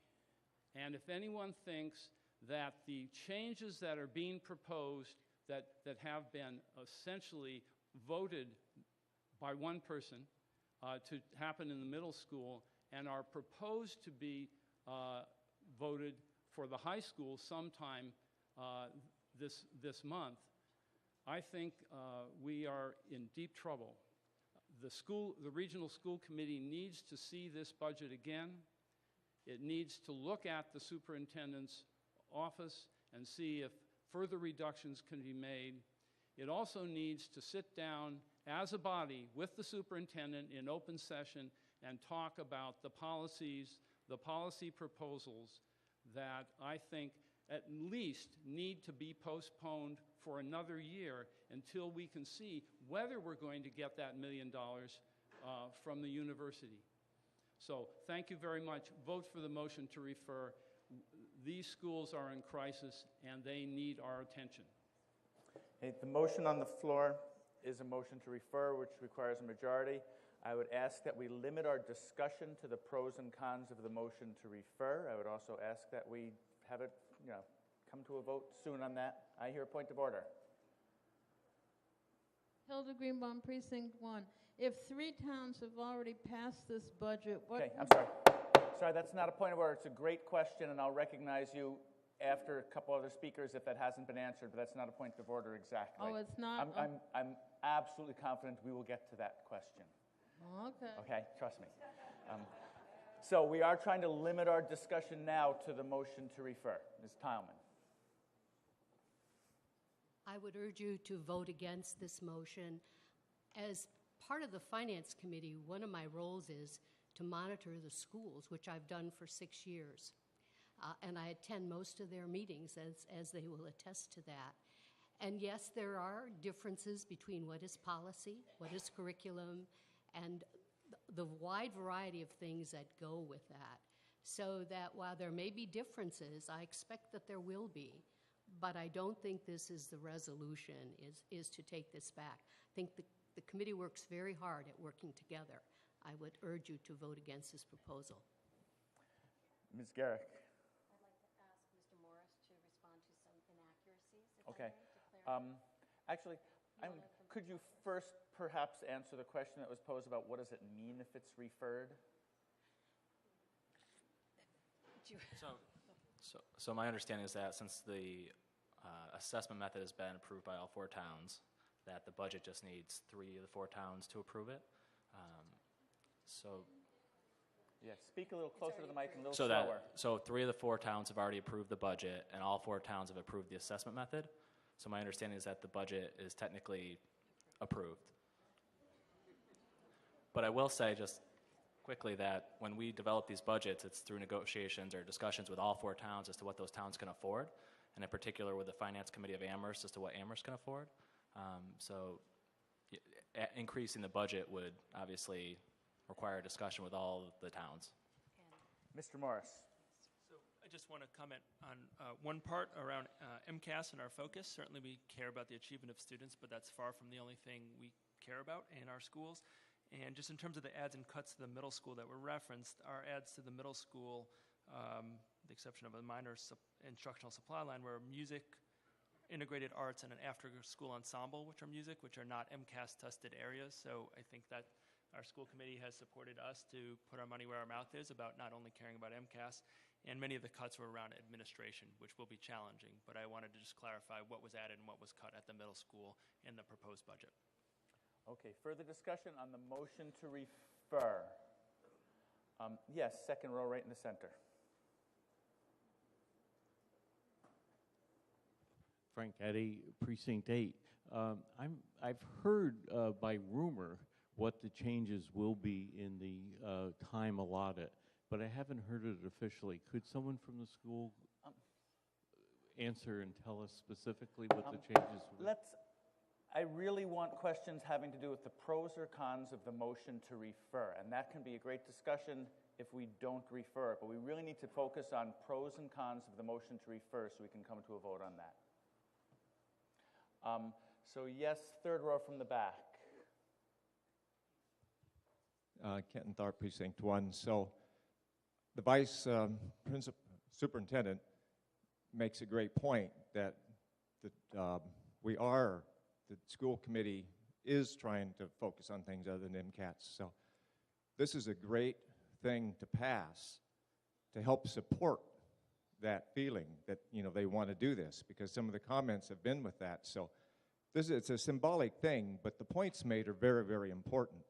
And if anyone thinks that the changes that are being proposed that have been essentially voted by one person to happen in the middle school and are proposed to be voted for the high school sometime this month, I think we are in deep trouble. The regional school committee needs to see this budget again. It needs to look at the superintendent's office and see if further reductions can be made. It also needs to sit down as a body with the superintendent in open session and talk about the policies, the policy proposals that I think at least need to be postponed for another year until we can see whether we're going to get that $1 million from the university. So thank you very much. Vote for the motion to refer. These schools are in crisis and they need our attention. Okay, the motion on the floor is a motion to refer, which requires a majority. I would ask that we limit our discussion to the pros and cons of the motion to refer. I would also ask that we have it, come to a vote soon on that. I hear a point of order. Hilda Greenbaum, Precinct 1. If 3 towns have already passed this budget, what... Okay, I'm sorry. Sorry, that's not a point of order. It's a great question, and I'll recognize you after a couple other speakers if that hasn't been answered, but that's not a point of order exactly. Oh, it's not? I'm absolutely confident we will get to that question. Okay. Okay, trust me. So we are trying to limit our discussion now to the motion to refer. Ms. Tileman. I would urge you to vote against this motion. As part of the Finance Committee, one of my roles is to monitor the schools, which I've done for 6 years. And I attend most of their meetings, as they will attest to that. And yes, there are differences between what is policy, what is curriculum, and the wide variety of things that go with that. So that while there may be differences, I expect that there will be. But I don't think this is the resolution, is to take this back. I think the committee works very hard at working together. I would urge you to vote against this proposal. Ms. Garrick. I'd like to ask Mr. Morris to respond to some inaccuracies. Okay. Actually, could you first perhaps answer the question that was posed about what does it mean if it's referred? So my understanding is that since the assessment method has been approved by all 4 towns, that the budget just needs 3 of the 4 towns to approve it. Yeah, speak a little closer to the mic and a little slower. So 3 of the 4 towns have already approved the budget, and all 4 towns have approved the assessment method. So my understanding is that the budget is technically approved. But I will say just quickly that when we develop these budgets, it's through negotiations or discussions with all 4 towns as to what those towns can afford, and in particular with the Finance Committee of Amherst as to what Amherst can afford. So increasing the budget would obviously require a discussion with all the towns. Mr. Morris. So I just want to comment on one part around MCAS and our focus. Certainly we care about the achievement of students, but that's far from the only thing we care about in our schools. And just in terms of the adds and cuts to the middle school that were referenced, our adds to the middle school, the exception of a minor instructional supply line, were music, integrated arts, and an after-school ensemble, which are not MCAS-tested areas. So I think that our school committee has supported us to put our money where our mouth is about not only caring about MCAS, and many of the cuts were around administration, which will be challenging. But I wanted to just clarify what was added and what was cut at the middle school in the proposed budget. Okay, further discussion on the motion to refer. Yes, second row right in the center. Frank Eddy, Precinct 8. I've heard by rumor what the changes will be in the time allotted, but I haven't heard it officially. Could someone from the school answer and tell us specifically what the changes will be? I really want questions having to do with the pros or cons of the motion to refer, and that can be a great discussion if we don't refer, but we really need to focus on pros and cons of the motion to refer so we can come to a vote on that. So yes, third row from the back. Kenton Tharp, Precinct 1. So the Vice Superintendent makes a great point that the school committee is trying to focus on things other than MCATs. So this is a great thing to pass to help support that feeling that they want to do this, because some of the comments have been with that. So it's a symbolic thing, but the points made are very, very important.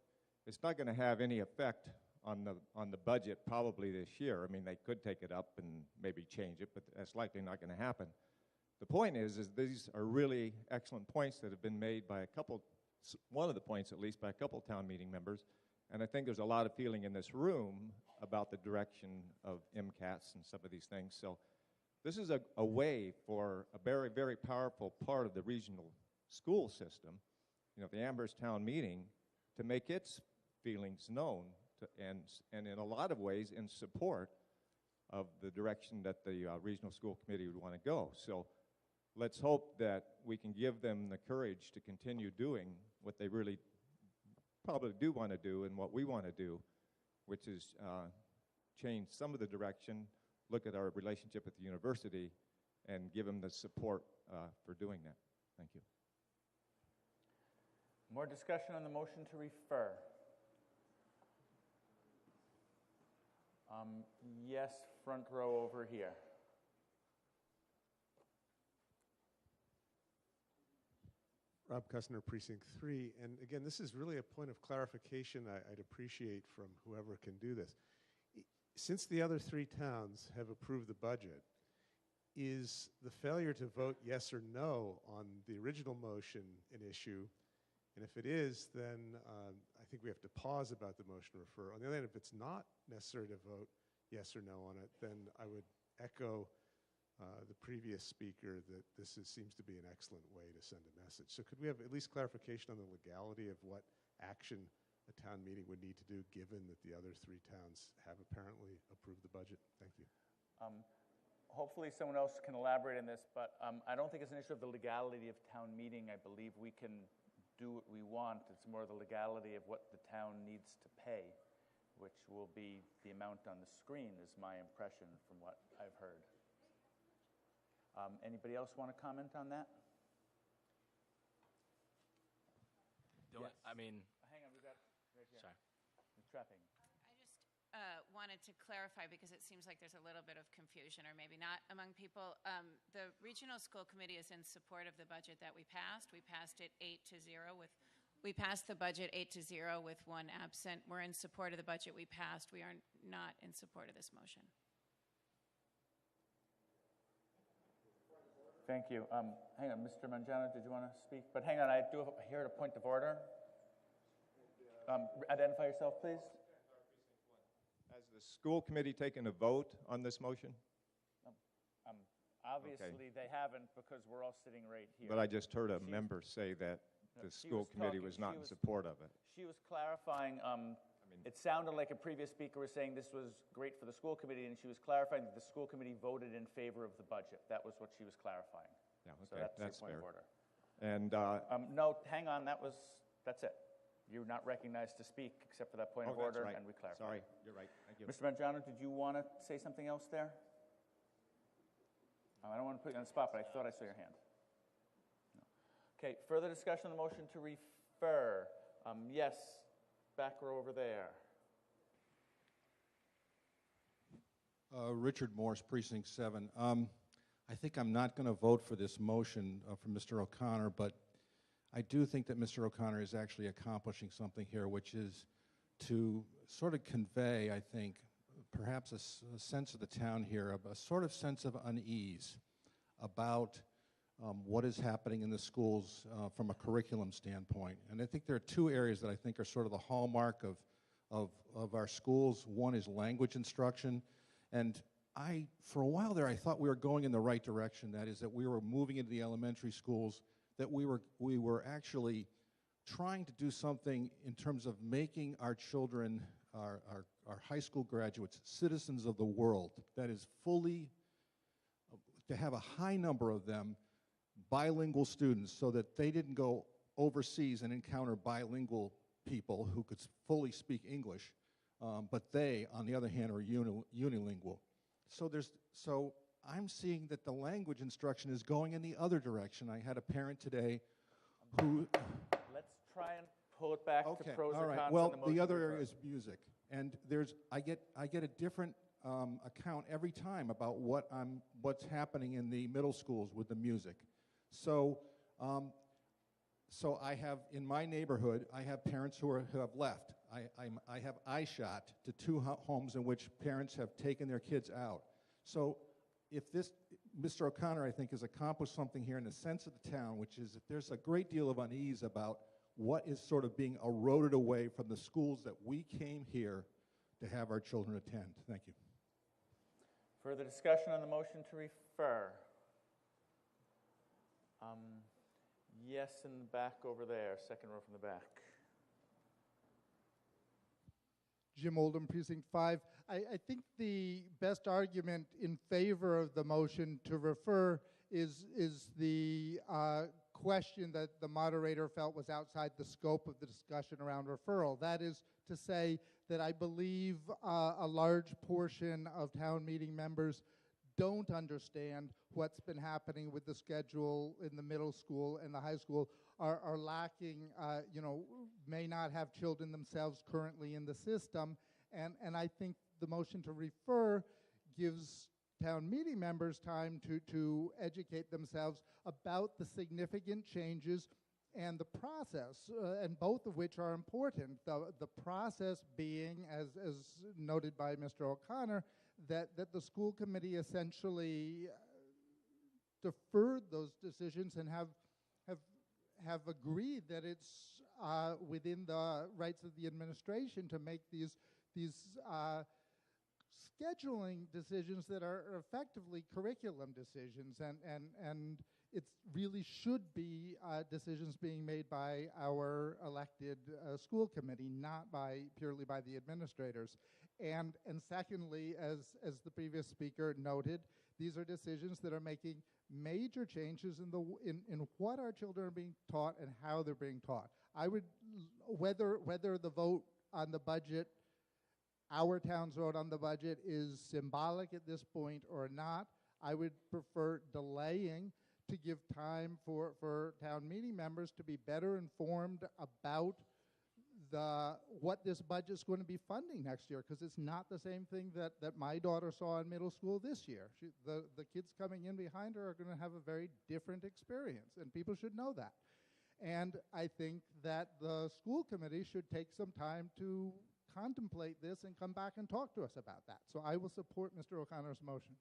It's not going to have any effect on the budget probably this year. I mean, they could take it up and maybe change it, but that's likely not going to happen. The point is these are really excellent points that have been made by a couple one of the points, at least by a couple of town meeting members. And I think there's a lot of feeling in this room about the direction of MCATs and some of these things. So this is a way for a very, very powerful part of the regional school system, the Amherst town meeting, to make its feelings known and in a lot of ways in support of the direction that the regional school committee would want to go. So let's hope that we can give them the courage to continue doing what they really probably do want to do and what we want to do, which is change some of the direction, look at our relationship with the university, and give them the support for doing that. Thank you. More discussion on the motion to refer. Yes, front row over here. Rob Kussner, Precinct 3. And again, this is really a point of clarification I'd appreciate from whoever can do this. Since the other 3 towns have approved the budget, is the failure to vote yes or no on the original motion an issue? And if it is, then I think we have to pause about the motion to refer. On the other hand, if it's not necessary to vote yes or no on it, then I would echo the previous speaker that this seems to be an excellent way to send a message. So could we have at least clarification on the legality of what action a town meeting would need to do, given that the other 3 towns have apparently approved the budget? Thank you. Hopefully someone else can elaborate on this, but I don't think it's an issue of the legality of town meeting. I believe we can do what we want. It's more the legality of what the town needs to pay, which will be the amount on the screen, is my impression from what I've heard. Anybody else want to comment on that? Yes. I mean, hang on, we got right here. Sorry. I'm trapping. I just wanted to clarify, because it seems like there's a little bit of confusion, or maybe not, among people. The regional school committee is in support of the budget that we passed. We passed it 8-0 with. We passed the budget 8-0 with 1 absent. We're in support of the budget we passed. We are not in support of this motion. Thank you. Hang on, Mr. Mangiano, did you want to speak? But hang on, I do hear a point of order. Identify yourself, please. Has the school committee taken a vote on this motion? Obviously, they haven't, because we're all sitting right here. But I just heard a member say that the school committee was not in support of it. She was clarifying. It sounded like a previous speaker was saying this was great for the school committee, and she was clarifying that the school committee voted in favor of the budget. That was what she was clarifying. Yeah, so okay, that's your point fair. of order. And no, hang on. That's it. You're not recognized to speak except for that point of order, right. and we clarified. Sorry, you're right. Thank you. Mr. Mangiano, did you want to say something else there? I don't want to put you on the spot, but I thought I saw your hand. No. Okay, further discussion on the motion to refer. Yes, back row over there. Richard Morse, Precinct 7. I think I'm not going to vote for this motion from Mr. O'Connor, but I do think that Mr. O'Connor is actually accomplishing something here, which is to sort of convey, I think, perhaps a sense of the town here, a sort of sense of unease about what is happening in the schools from a curriculum standpoint. And I think there are 2 areas that I think are sort of the hallmark of our schools. One is language instruction. And for a while there, I thought we were going in the right direction. That is, that we were moving into the elementary schools, that we were actually trying to do something in terms of making our children, our high school graduates, citizens of the world. That is, to have a high number of them bilingual students, so that they didn't go overseas and encounter bilingual people who could fully speak English. But they, on the other hand, are unilingual. So I'm seeing that the language instruction is going in the other direction. I had a parent today who... Let's try and pull it back to pros all and right. cons. Well, on the other area is music. And I get a different account every time about what's happening in the middle schools with the music. So I have, in my neighborhood, I have parents who have left. I have eye-shot to 2 homes in which parents have taken their kids out. So if Mr. O'Connor, I think, has accomplished something here in the sense of the town, which is that there's a great deal of unease about what is sort of being eroded away from the schools that we came here to have our children attend. Thank you. Further discussion on the motion to refer? Yes, in the back over there, second row from the back. Jim Oldham, Precinct 5. I think the best argument in favor of the motion to refer is the question that the moderator felt was outside the scope of the discussion around referral. That is to say that I believe a large portion of town meeting members don't understand what's been happening with the schedule in the middle school and the high school, are lacking, may not have children themselves currently in the system. And I think the motion to refer gives town meeting members time to educate themselves about the significant changes and the process, and both of which are important. The process being, as noted by Mr. O'Connor, that the school committee essentially deferred those decisions and have agreed that it's within the rights of the administration to make these scheduling decisions that are effectively curriculum decisions, and it really should be decisions being made by our elected school committee, not purely by the administrators. And secondly, as the previous speaker noted, these are decisions that are making major changes in what our children are being taught and how they're being taught. I would, whether the vote on the budget, our town's vote on the budget, is symbolic at this point or not, I would prefer delaying to give time for town meeting members to be better informed about what this budget's going to be funding next year, because it's not the same thing that my daughter saw in middle school this year. The kids coming in behind her are going to have a very different experience, and people should know that. And I think that the school committee should take some time to contemplate this and come back and talk to us about that. So I will support Mr. O'Connor's motion.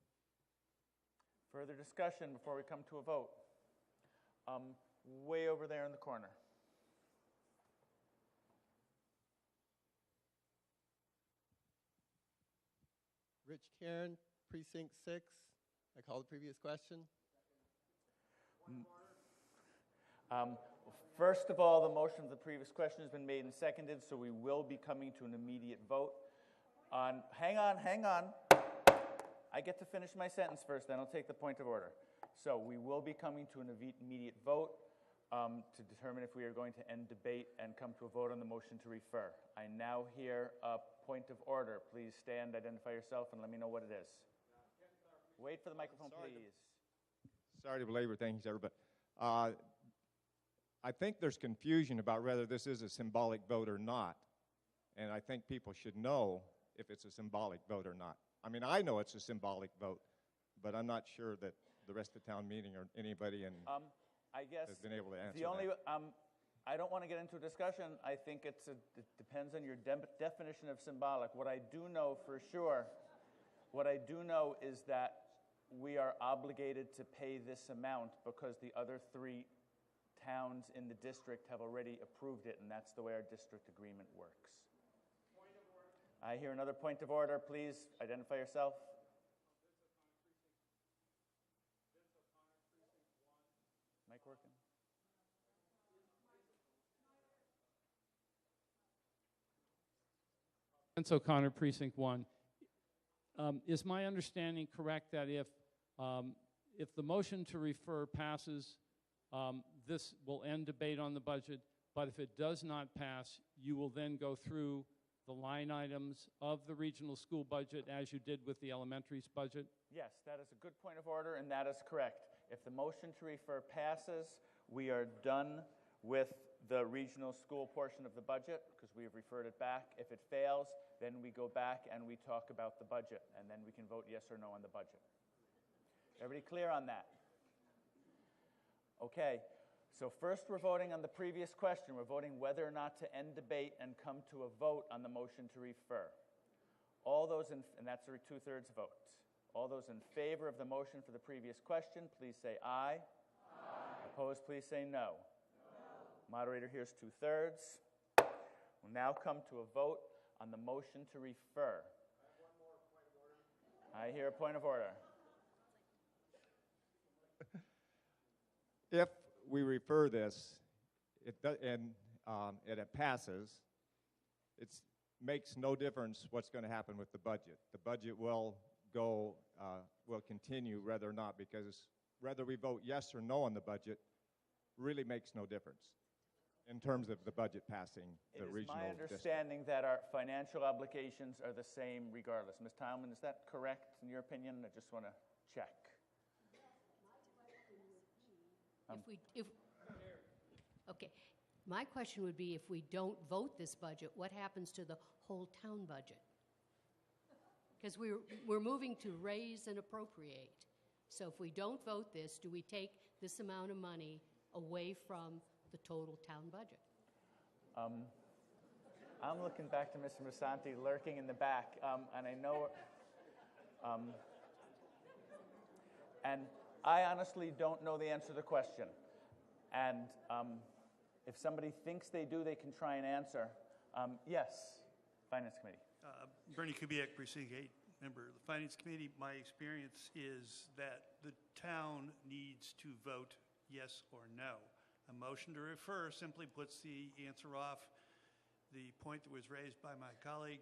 Further discussion before we come to a vote? Way over there in the corner. Rich Cairn, Precinct 6. I call the previous question. First of all, the motion of the previous question has been made and seconded, so we will be coming to an immediate vote on, hang on. I get to finish my sentence first, then I'll take the point of order. So we will be coming to an immediate vote to determine if we are going to end debate and come to a vote on the motion to refer. I now hear a point of order. Please stand, identify yourself, and let me know what it is. Wait for the microphone, please. Sorry to belabor things, everybody. I think there's confusion about whether this is a symbolic vote or not, and I think people should know if it's a symbolic vote or not. I mean, I know it's a symbolic vote, but I'm not sure that the rest of the town meeting or anybody I guess has been able to answer the only, that. I don't want to get into a discussion. I think it depends on your definition of symbolic. What I do know for sure, is that we are obligated to pay this amount because the other 3 towns in the district have already approved it, and that's the way our district agreement works. I hear another point of order. Please identify yourself. Mic working? Vince O'Connor, Precinct 1. Is my understanding correct that if the motion to refer passes, this will end debate on the budget, but if it does not pass, you will then go through the line items of the regional school budget as you did with the elementary's budget? Yes, that is a good point of order, and that is correct. If the motion to refer passes, we are done with the regional school portion of the budget because we have referred it back. If it fails, then we go back and we talk about the budget, and then we can vote yes or no on the budget. Everybody clear on that? Okay, so first we're voting on the previous question. We're voting whether or not to end debate and come to a vote on the motion to refer. All those in, and that's a 2/3 vote. All those in favor of the motion for the previous question, please say aye. Aye. Opposed, please say no. Moderator hears 2/3. We'll now come to a vote on the motion to refer. I hear a point of order. If we refer this, and it passes, it makes no difference what's going to happen with the budget. The budget will continue whether or not, because whether we vote yes or no on the budget really makes no difference in terms of the budget passing the regional It is my district. understanding that our financial obligations are the same regardless. Ms. Tileman, is that correct in your opinion? I just want to check. Okay, my question would be, if we don't vote this budget, what happens to the whole town budget? Because we're moving to raise and appropriate. So if we don't vote this, do we take this amount of money away from the total town budget? I'm looking back to Mr. Musanti lurking in the back, and I know, and I honestly don't know the answer to the question. And if somebody thinks they do, they can try and answer. Yes, Finance Committee. Bernie Kubiak, Precinct 8 member of the Finance Committee. My experience is that the town needs to vote yes or no. A motion to refer simply puts the answer off. The point that was raised by my colleague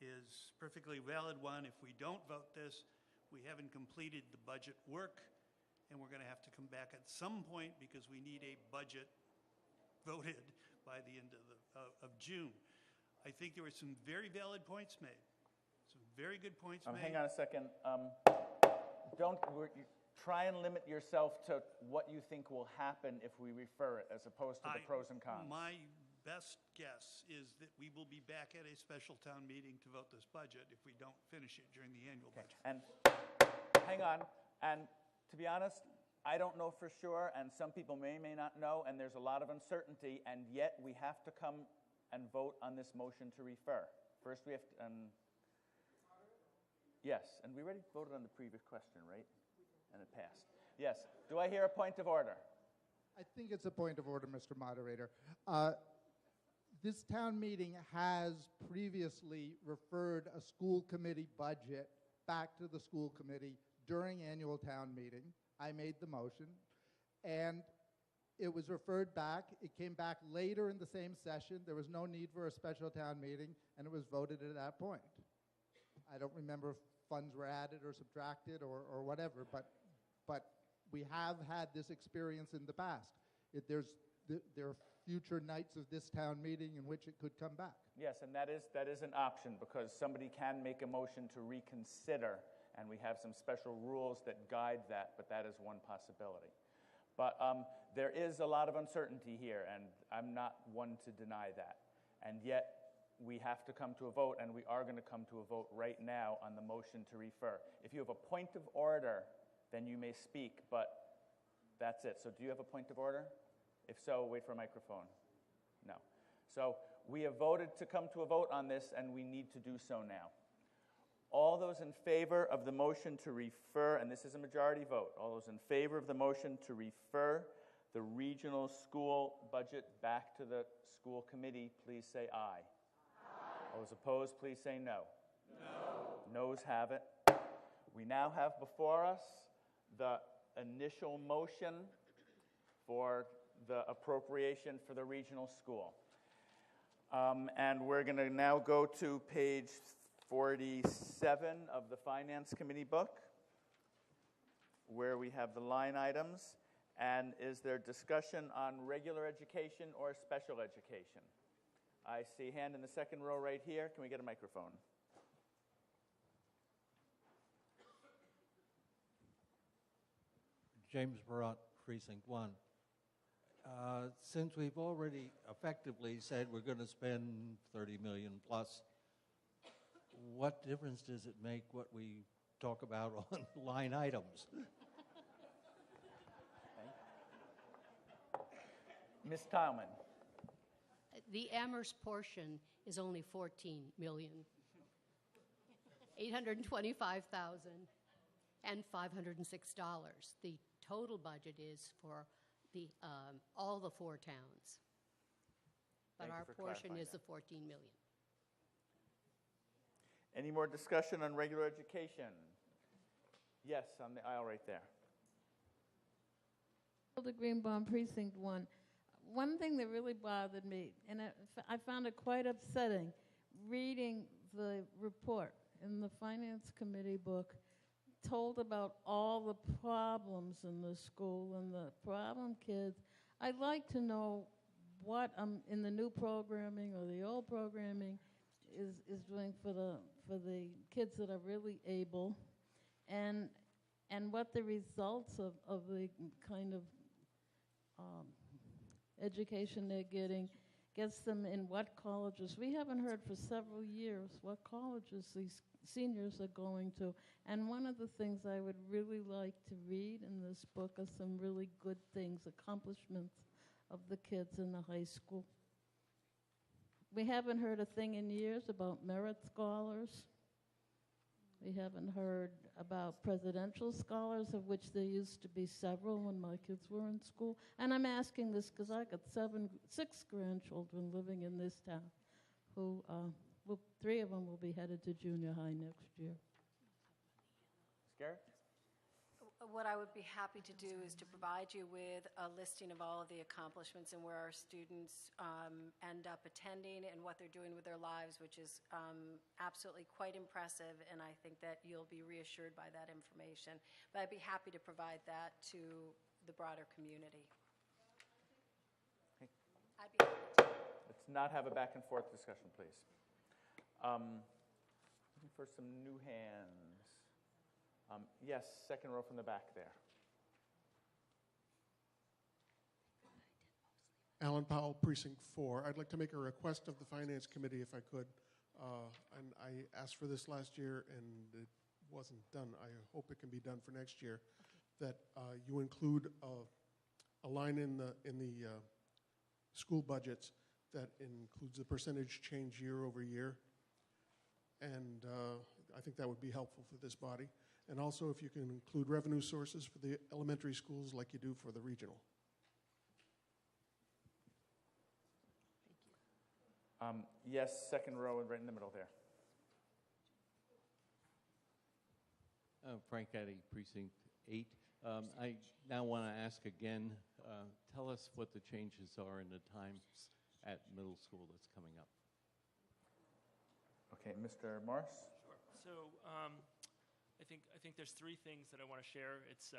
is perfectly valid one. If we don't vote this, we haven't completed the budget work, and we're going to have to come back at some point because we need a budget voted by the end of June. I think there were some very valid points made. Some very good points made. Hang on a second. Try and limit yourself to what you think will happen if we refer it, as opposed to the pros and cons. My best guess is that we will be back at a special town meeting to vote this budget if we don't finish it during the annual budget. And hang on. And to be honest, I don't know for sure, and some people may not know, and there's a lot of uncertainty, and yet we have to come and vote on this motion to refer. First, we have to, yes, and we already voted on the previous question, right? And it passed. Yes. Do I hear a point of order? I think it's a point of order, Mr. Moderator. This town meeting has previously referred a school committee budget back to the school committee during annual town meeting. I made the motion, and it was referred back. It came back later in the same session. There was no need for a special town meeting, and it was voted at that point. I don't remember if funds were added or subtracted or whatever, but we have had this experience in the past. There are future nights of this town meeting in which it could come back. Yes, and that is an option, because somebody can make a motion to reconsider, and we have some special rules that guide that, but that is one possibility. But there is a lot of uncertainty here, and I'm not one to deny that. And yet, we have to come to a vote, and we are going to come to a vote right now on the motion to refer. If you have a point of order, then you may speak, but that's it. So do you have a point of order? If so, wait for a microphone. No. So we have voted to come to a vote on this, and we need to do so now. All those in favor of the motion to refer, and this is a majority vote, all those in favor of the motion to refer the regional school budget back to the school committee, please say aye. Aye. All those opposed, please say no. No. Noes have it. We now have before us the initial motion for the appropriation for the regional school. And we're going to now go to page 47 of the Finance Committee book, where we have the line items. And is there discussion on regular education or special education? I see a hand in the second row right here. Can we get a microphone? James Barat, Precinct 1. Since we've already effectively said we're going to spend $30 million plus, what difference does it make what we talk about on line items? Ms. Tileman. The Amherst portion is only $14,825,506. The total budget is for the all the four towns. but Thank you our for portion clarifying is that. the 14 million. Any more discussion on regular education? Yes, on the aisle right there. The Greenbaum Precinct 1. One thing that really bothered me, and I found it quite upsetting, reading the report in the Finance Committee book, told about all the problems in the school and the problem kids. I'd like to know what in the new programming or the old programming is doing for the kids that are really able, and what the results of the kind of education they're getting gets them in what colleges. We haven't heard for several years what colleges these seniors are going to. And one of the things I would really like to read in this book are some really good things, accomplishments of the kids in the high school. We haven't heard a thing in years about merit scholars. We haven't heard about presidential scholars, of which there used to be several when my kids were in school. And I'm asking this because I got 6 grandchildren living in this town who, 3 of them will be headed to junior high next year. Garrett? What I would be happy to do is to provide you with a listing of all of the accomplishments and where our students end up attending and what they're doing with their lives, which is absolutely quite impressive, and I think that you'll be reassured by that information. But I'd be happy to provide that to the broader community. I'd be happy to. Let's not have a back and forth discussion, please. Looking for some new hands. Yes, second row from the back there. Alan Powell, Precinct 4. I'd like to make a request of the Finance Committee if I could. And I asked for this last year and it wasn't done. I hope it can be done for next year. That you include a line in the school budgets that includes the percentage change year over year. And I think that would be helpful for this body. And also if you can include revenue sources for the elementary schools like you do for the regional. Yes, second row right in the middle there. Frank Addy, Precinct 8. I now want to ask again, tell us what the changes are in the time at middle school that's coming up. Okay, Mr. Morris? Sure. So I think there's 3 things that I want to share. It's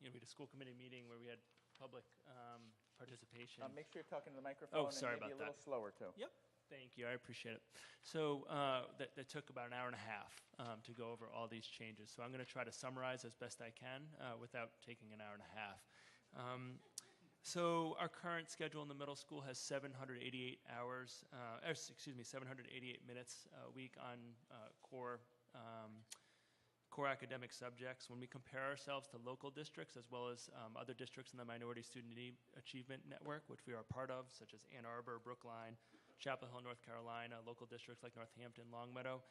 we had a school committee meeting where we had public participation. Make sure you're talking to the microphone. Oh, sorry and maybe about a little slower too. Yep. Thank you. I appreciate it. So that took about an hour and a half to go over all these changes. So I'm going to try to summarize as best I can without taking an hour and a half. So our current schedule in the middle school has 788 hours, 788 minutes a week on core academic subjects. When we compare ourselves to local districts as well as other districts in the Minority Student Achievement Network, which we are a part of, such as Ann Arbor, Brookline, Chapel Hill, North Carolina, local districts like Northampton, Longmeadow,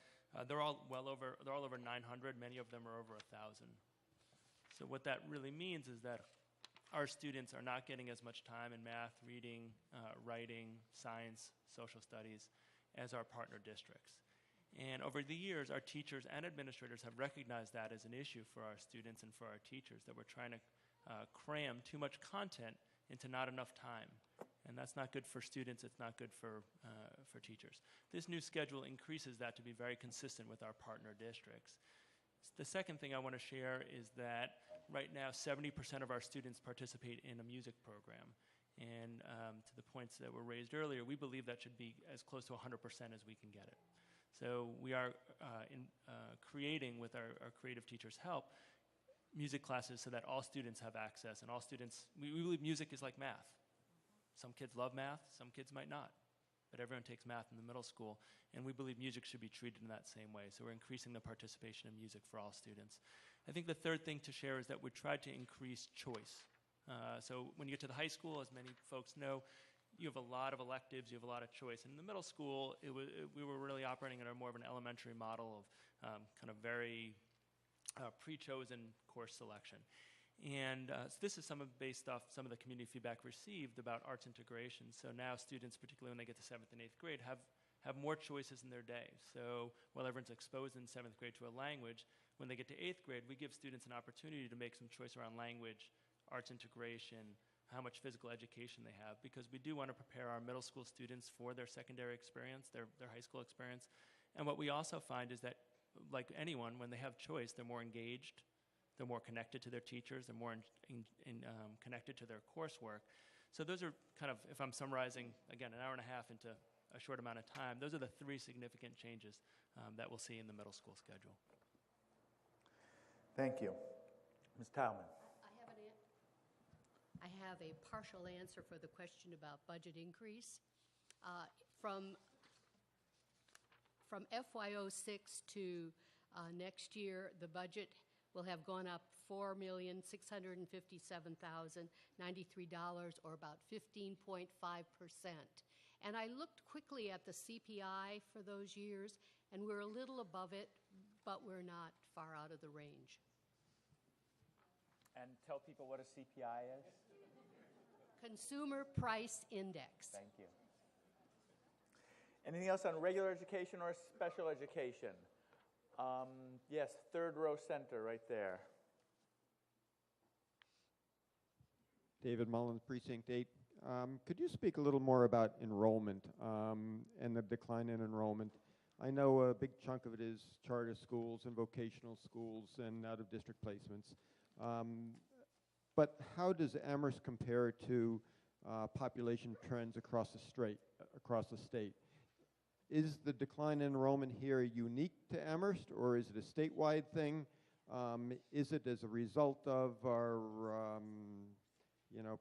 they're all over 900. Many of them are over 1,000. So what that really means is that our students are not getting as much time in math, reading, writing, science, social studies as our partner districts. And over the years, our teachers and administrators have recognized that as an issue for our students and for our teachers, that we're trying to cram too much content into not enough time. And that's not good for students, it's not good for teachers. This new schedule increases that to be very consistent with our partner districts. The second thing I want to share is that right now 70% of our students participate in a music program. And to the points that were raised earlier, we believe that should be as close to 100% as we can get it. So we are creating, with our creative teachers' help, music classes so that all students have access. And all students, we believe music is like math. Some kids love math, some kids might not. But everyone takes math in the middle school, and we believe music should be treated in that same way. So we're increasing the participation in music for all students. I think the third thing to share is that we tried to increase choice. So when you get to the high school, as many folks know, you have a lot of electives, you have a lot of choice. And in the middle school, we were really operating under more of an elementary model of kind of very pre-chosen course selection. And so this is based off some of the community feedback received about arts integration. So now students, particularly when they get to 7th and 8th grade, have more choices in their day. So while everyone's exposed in 7th grade to a language, when they get to 8th grade, we give students an opportunity to make some choice around language, arts integration, how much physical education they have, because we do want to prepare our middle school students for their secondary experience, their high school experience. And what we also find is that, like anyone, when they have choice, they're more engaged, they're more connected to their teachers, they're more connected to their coursework. So those are kind of, if I'm summarizing, again, an hour and a half into a short amount of time, those are the 3 significant changes that we'll see in the middle school schedule. Thank you. Ms. Tauman. I have a partial answer for the question about budget increase. From FY06 to next year, the budget will have gone up $4,657,093, or about 15.5%. And I looked quickly at the CPI for those years, and we're a little above it, but we're not far out of the range. And tell people what a CPI is. Consumer Price Index. Thank you. Anything else on regular education or special education? Yes, 3rd row center right there. David Mullins, Precinct 8. Could you speak a little more about enrollment and the decline in enrollment? I know a big chunk of it is charter schools and vocational schools and out-of-district placements. But how does Amherst compare to population trends across the state? Is the decline in enrollment here unique to Amherst, or is it a statewide thing? Is it as a result of our,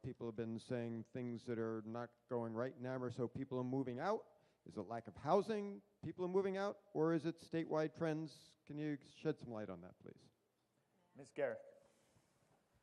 people have been saying things that are not going right in Amherst, so people are moving out? Is it lack of housing, people are moving out, or is it statewide trends? Can you shed some light on that, please? Ms. Garrick.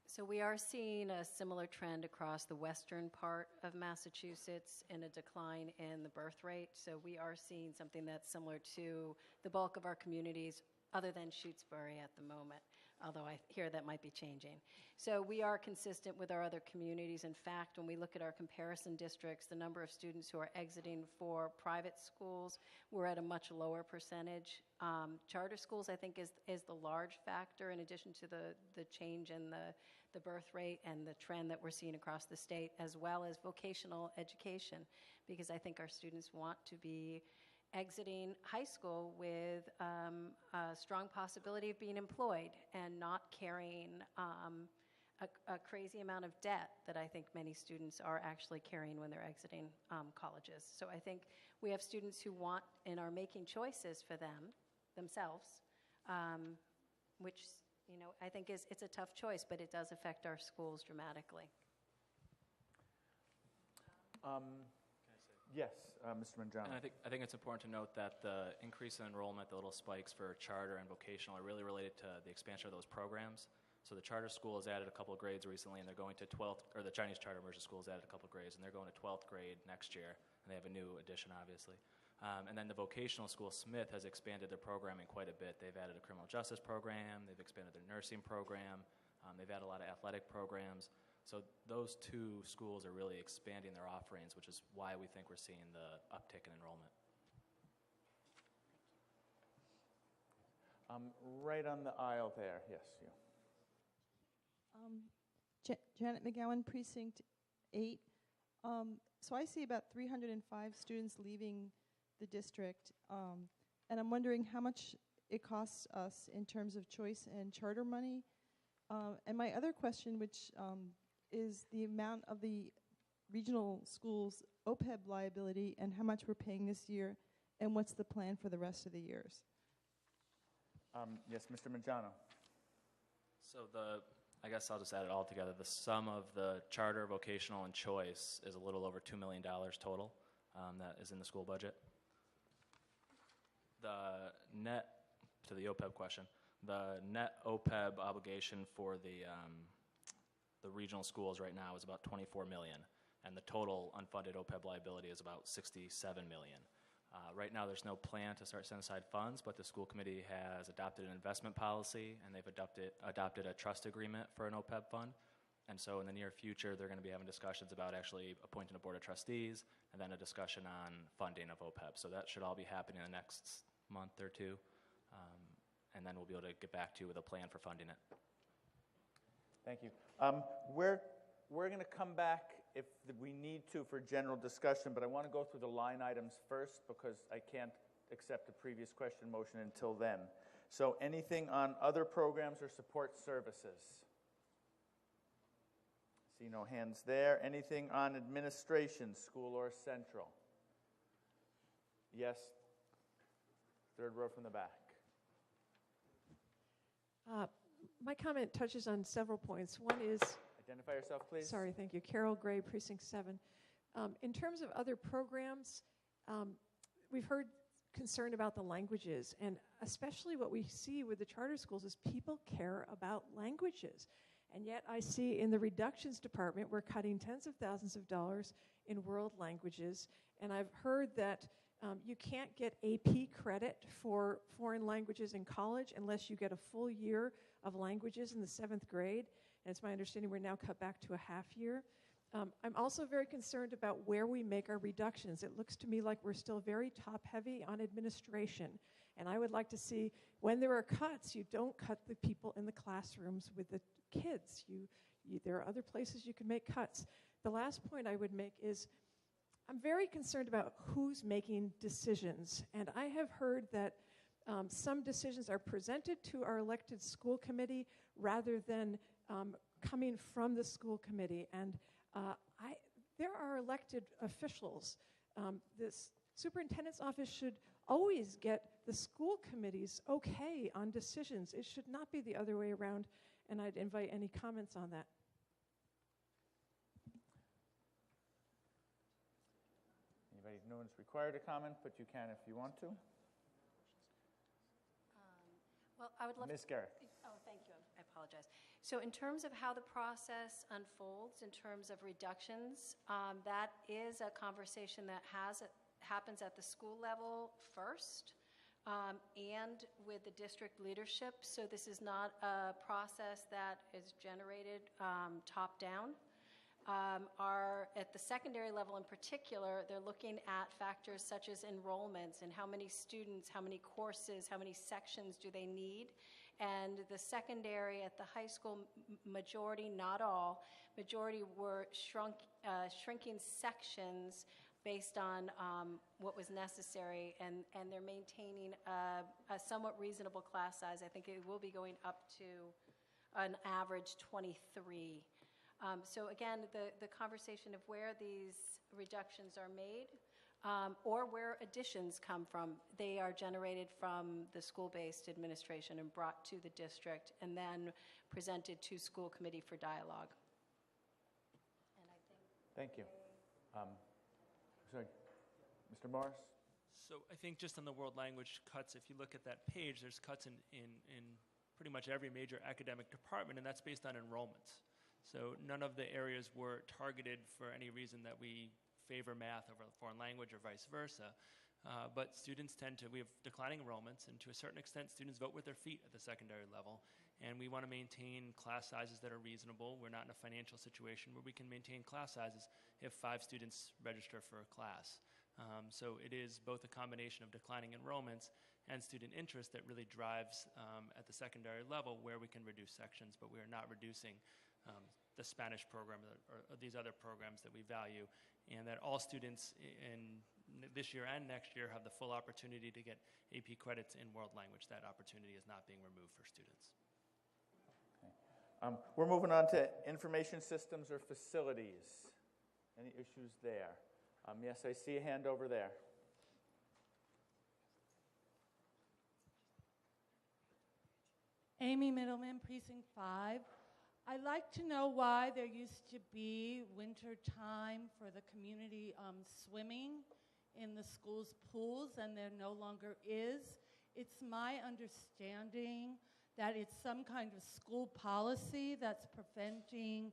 So we are seeing a similar trend across the western part of Massachusetts in a decline in the birth rate. So we are seeing something that's similar to the bulk of our communities, other than Shutesbury at the moment, although I hear that might be changing. So we are consistent with our other communities. In fact, when we look at our comparison districts, the number of students who are exiting for private schools, we're at a much lower percentage. Charter schools, I think, is the large factor, in addition to the change in the birth rate and the trend that we're seeing across the state, as well as vocational education, because I think our students want to be exiting high school with a strong possibility of being employed and not carrying a crazy amount of debt that I think many students are actually carrying when they're exiting colleges. So I think we have students who want and are making choices for themselves, which I think it's a tough choice, but it does affect our schools dramatically. Yes, Mr. Mangiano. And I think it's important to note that the increase in enrollment, the little spikes for charter and vocational, are really related to the expansion of those programs. So the charter school has added a couple of grades recently, and they're going to 12th, or the Chinese charter immersion school has added a couple of grades, and they're going to 12th grade next year, and they have a new addition, obviously. And then the vocational school, Smith, has expanded their programming quite a bit. They've added a criminal justice program, they've expanded their nursing program, they've added a lot of athletic programs. So those 2 schools are really expanding their offerings, which is why we think we're seeing the uptick in enrollment. Right on the aisle there, yes, you. Janet McGowan, Precinct 8. So I see about 305 students leaving the district, and I'm wondering how much it costs us in terms of choice and charter money. And my other question, which is the amount of the regional schools' OPEB liability and how much we're paying this year, and what's the plan for the rest of the years? Yes, Mr. Mangiano. So I guess I'll just add it all together. The sum of the charter, vocational, and choice is a little over $2 million total that is in the school budget. The net, to the OPEB question, the net OPEB obligation for the regional schools right now is about $24 million, and the total unfunded OPEB liability is about $67 million. Right now, there's no plan to start setting aside funds, but the school committee has adopted an investment policy, and they've adopted a trust agreement for an OPEB fund. And so in the near future, they're going to be having discussions about actually appointing a board of trustees and then a discussion on funding of OPEB. So that should all be happening in the next month or two. And then we'll be able to get back to you with a plan for funding it. Thank you. We're going to come back if we need to for general discussion, but I want to go through the line items first because I can't accept the previous question motion until then. So anything on other programs or support services? See no hands there. Anything on administration, school or central? Yes. Third row from the back. My comment touches on several points. One is... Identify yourself, please. Sorry, thank you. Carol Gray, Precinct 7. In terms of other programs, we've heard concern about the languages, and especially what we see with the charter schools is people care about languages. And yet I see in the reductions department, we're cutting tens of thousands of dollars in world languages, and I've heard that you can't get AP credit for foreign languages in college unless you get a full year of languages in the 7th grade. And it's my understanding we're now cut back to a half year. I'm also very concerned about where we make our reductions. It looks to me like we're still very top-heavy on administration. And I would like to see when there are cuts, you don't cut the people in the classrooms with the kids. There are other places you can make cuts. The last point I would make is I'm very concerned about who's making decisions. And I have heard that some decisions are presented to our elected school committee rather than coming from the school committee. And there are elected officials. This superintendent's office should always get the school committee's okay on decisions. It should not be the other way around, and I'd invite any comments on that. Anybody? No one's required to comment, but you can if you want to. Well, I would love Ms. Garrick. Oh, thank you. I apologize. So in terms of how the process unfolds, in terms of reductions, that is a conversation that happens at the school level first and with the district leadership. So this is not a process that is generated top-down. At the secondary level in particular, they're looking at factors such as enrollments and how many students, how many courses, how many sections do they need. And the secondary at the high school, majority, not all, majority were shrinking sections based on what was necessary, and they're maintaining a somewhat reasonable class size. I think it will be going up to an average 23. So again, the conversation of where these reductions are made or where additions come from, they are generated from the school-based administration and brought to the district and then presented to school committee for dialogue. And I think Thank you. Sorry, Mr. Morris? So I think just on the world language cuts, if you look at that page, there's cuts in pretty much every major academic department, and that's based on enrollments. So none of the areas were targeted for any reason that we favor math over foreign language or vice versa. But students we have declining enrollments, and to a certain extent, students vote with their feet at the secondary level. And we want to maintain class sizes that are reasonable. We're not in a financial situation where we can maintain class sizes if 5 students register for a class. So it is both a combination of declining enrollments and student interest that really drives at the secondary level where we can reduce sections, but we are not reducing the Spanish program or these other programs that we value, and that all students in this year and next year have the full opportunity to get AP credits in world language. That opportunity is not being removed for students. Okay. We're moving on to information systems or facilities. Any issues there? Yes, I see a hand over there. Amy Middleman, Precinct 5. I'd like to know why there used to be winter time for the community swimming in the school's pools, and there no longer is. It's my understanding that it's some kind of school policy that's preventing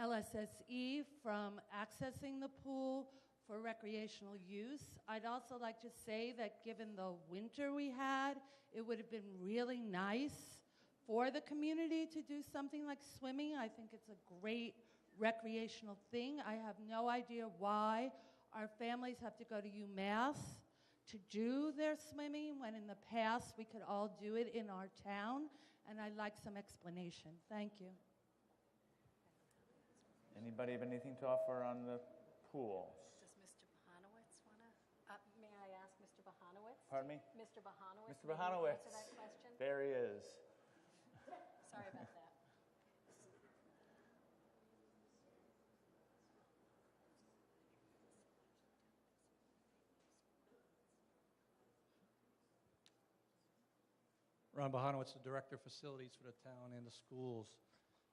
LSSE from accessing the pool for recreational use. I'd also like to say that given the winter we had, it would have been really nice for the community to do something like swimming. I think it's a great recreational thing. I have no idea why our families have to go to UMass to do their swimming when in the past we could all do it in our town, and I'd like some explanation. Thank you. Anybody have anything to offer on the pools? Does Mr. Bahanowitz want to? May I ask Mr. Bahanowitz? Pardon me? Mr. Bahanowitz. Mr. Bahanowitz. Answer that question. There he is. Sorry about that. Ron Bahanowitz, the Director of Facilities for the town and the schools.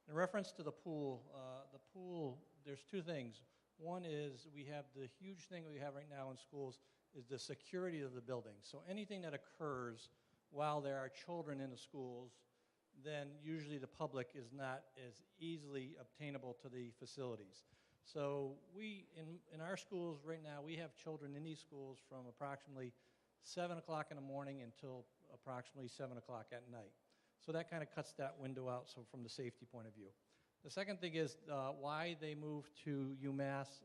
In reference to the pool, there's two things. One is we have the huge thing we have right now in schools is the security of the building. So anything that occurs while there are children in the schools, then usually the public is not as easily obtainable to the facilities. So we, in our schools right now, we have children in these schools from approximately 7 o'clock in the morning until approximately 7 o'clock at night. So that kind of cuts that window out, so from the safety point of view. The second thing is why they moved to UMass.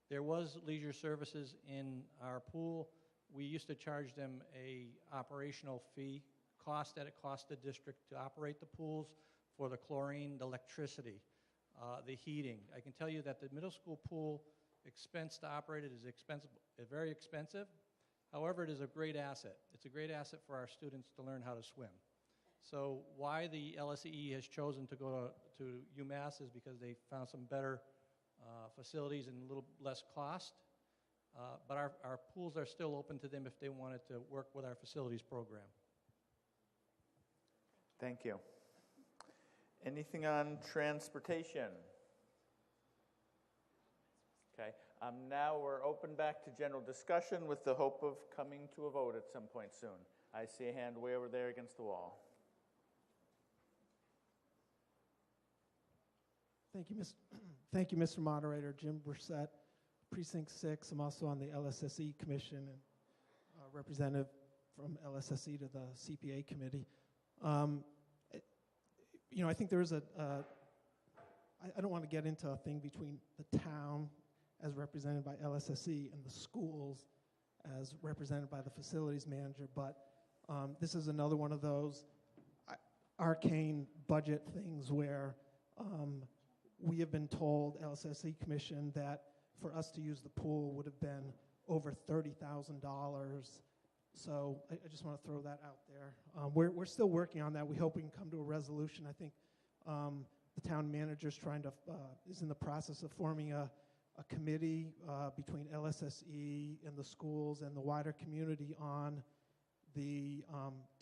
There was leisure services in our pool. We used to charge them a operational fee cost that it cost the district to operate the pools for the chlorine, the electricity, the heating. I can tell you that the middle school pool expense to operate it is expensive, very expensive. However, it is a great asset. It's a great asset for our students to learn how to swim. So why the LSEE has chosen to go to UMass is because they found some better facilities and a little less cost. But our pools are still open to them if they wanted to work with our facilities program. Thank you. Anything on transportation? Okay. Now we're open back to general discussion with the hope of coming to a vote at some point soon. I see a hand way over there against the wall. Thank you, Mr. Moderator. Jim Brissett, Precinct 6. I'm also on the LSSE Commission and representative from LSSE to the CPA Committee. I think there is I don't want to get into a thing between the town as represented by LSSE and the schools as represented by the facilities manager, but this is another one of those arcane budget things where we have been told, LSSE Commission, that for us to use the pool would have been over $30,000. So I just want to throw that out there. We're still working on that. We hope we can come to a resolution. I think the town manager is in the process of forming a committee between LSSE and the schools and the wider community on the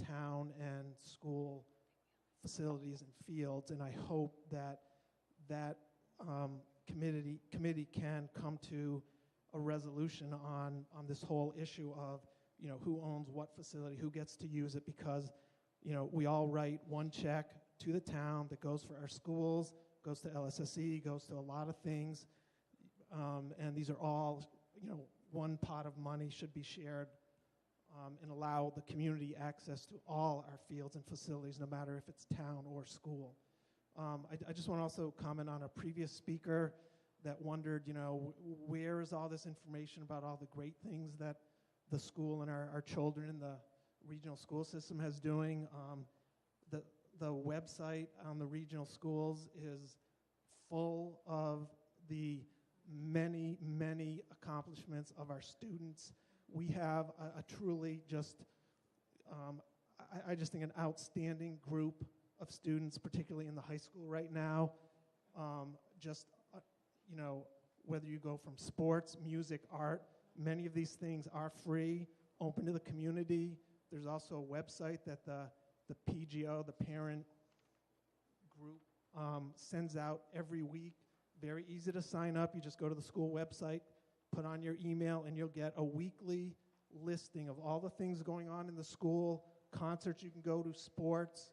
town and school facilities and fields, and I hope that committee can come to a resolution on this whole issue of who owns what facility, who gets to use it, because we all write one check to the town that goes for our schools, goes to LSSE, goes to a lot of things, and these are all one pot of money should be shared and allow the community access to all our fields and facilities, no matter if it's town or school. I just want to also comment on a previous speaker that wondered, where is all this information about all the great things that the school and our children in the regional school system has doing. The website on the regional schools is full of the many, many accomplishments of our students. We have a truly just, I just think an outstanding group of students, particularly in the high school right now. Whether you go from sports, music, art, many of these things are free, open to the community. There's also a website that the PGO, the parent group, sends out every week. Very easy to sign up. You just go to the school website, put on your email, and you'll get a weekly listing of all the things going on in the school, concerts you can go to, sports,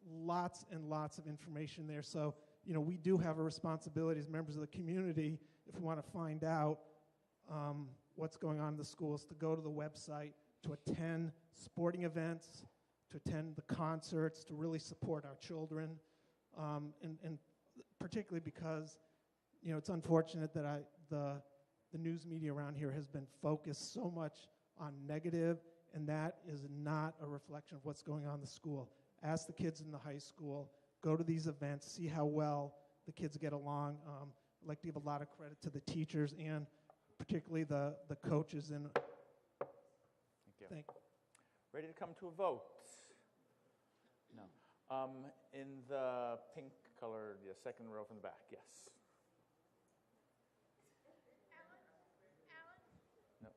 lots and lots of information there. So, we do have a responsibility as members of the community if we want to find out what's going on in the schools, to go to the website, to attend sporting events, to attend the concerts, to really support our children, and particularly because, it's unfortunate that the news media around here has been focused so much on negative, and that is not a reflection of what's going on in the school. Ask the kids in the high school, go to these events, see how well the kids get along. I'd like to give a lot of credit to the teachers and particularly the coaches. And Thank you. Ready to come to a vote? No. In the pink color, the second row from the back, yes. No.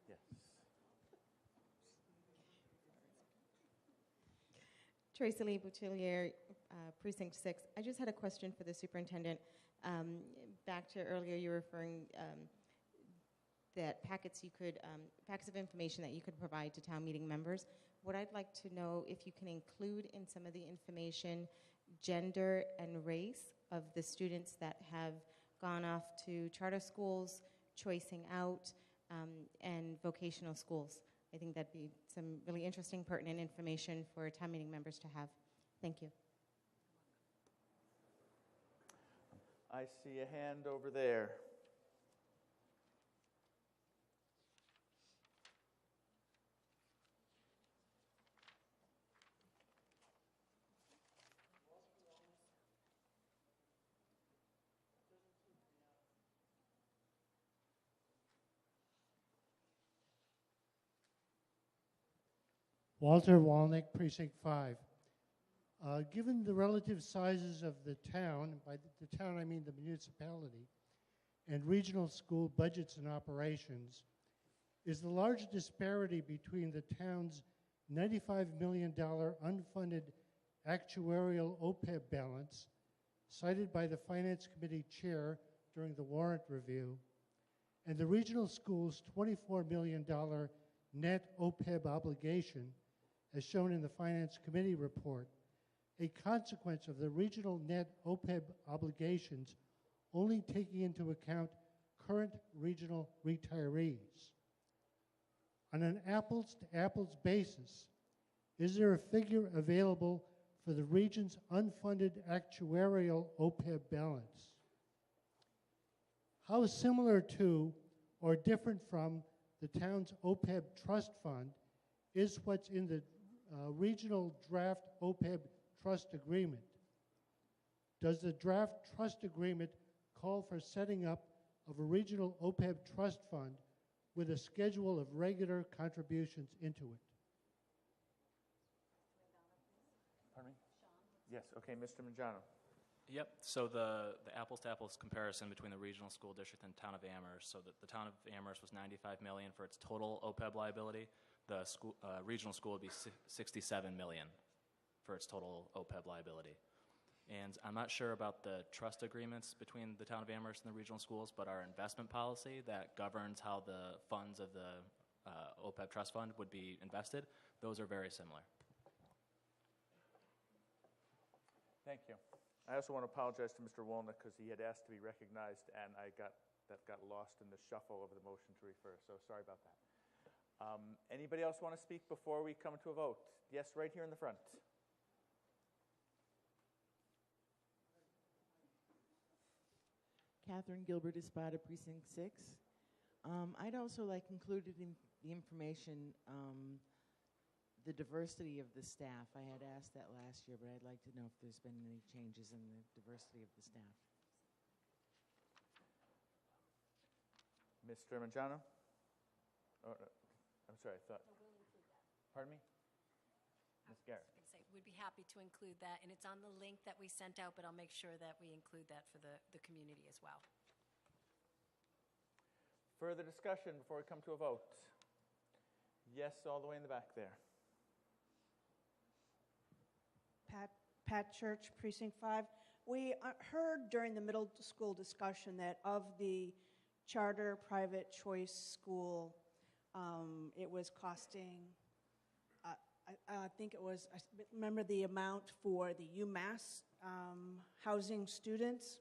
Yes. Tracy Lee Boutillier, Precinct 6. I just had a question for the superintendent. Back to earlier, you were referring that packets of information that you could provide to town meeting members. What I'd like to know if you can include in some of the information gender and race of the students that have gone off to charter schools, choicing out, and vocational schools. I think that'd be some really interesting, pertinent information for town meeting members to have. Thank you. I see a hand over there. Walter Walnick, Precinct 5. Given the relative sizes of the town, by the town I mean the municipality, and regional school budgets and operations, is the large disparity between the town's $95 million unfunded actuarial OPEB balance, cited by the Finance Committee chair during the warrant review, and the regional school's $24 million net OPEB obligation, as shown in the Finance Committee report, a consequence of the regional net OPEB obligations only taking into account current regional retirees. On an apples-to-apples basis, is there a figure available for the region's unfunded actuarial OPEB balance? How similar to or different from the town's OPEB trust fund is what's in the regional draft OPEB trust agreement? Does the draft trust agreement call for setting up of a regional OPEB trust fund with a schedule of regular contributions into it? Pardon me? Yes, okay, Mr. Mangiano. Yep, so the apples-to-apples comparison between the regional school district and town of Amherst, so that the town of Amherst was $95 million for its total OPEB liability. The regional school would be $67 million for its total OPEB liability. And I'm not sure about the trust agreements between the town of Amherst and the regional schools, but our investment policy that governs how the funds of the OPEB trust fund would be invested, those are very similar. Thank you. I also want to apologize to Mr. Walnick because he had asked to be recognized, and that got lost in the shuffle of the motion to refer, so sorry about that. Anybody else want to speak before we come to a vote? Yes, right here in the front. Catherine Gilbert Espada, Precinct 6. I'd also like included in the information the diversity of the staff. I had asked that last year, but I'd like to know if there's been any changes in the diversity of the staff. Mr. Mangiano? Oh, no. I'm sorry, I thought. No, we'll include that. Pardon me? Ms. Garrett. I was going to say, we'd be happy to include that, and it's on the link that we sent out, but I'll make sure that we include that for the community as well. Further discussion before we come to a vote? Yes, all the way in the back there. Pat Church, Precinct 5. We heard during the middle school discussion that of the charter private choice school, it was costing, I think it was, I remember the amount for the UMass housing students,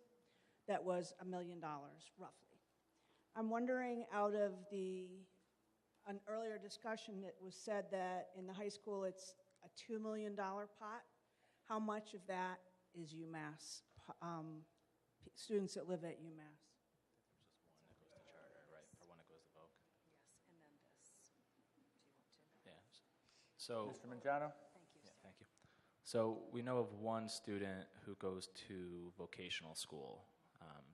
that was $1 million, roughly. I'm wondering, out of an earlier discussion, it was said that in the high school it's a $2 million pot. How much of that is UMass, students that live at UMass? So, Mr. Mangiano? Yeah, thank you. So we know of one student who goes to vocational school.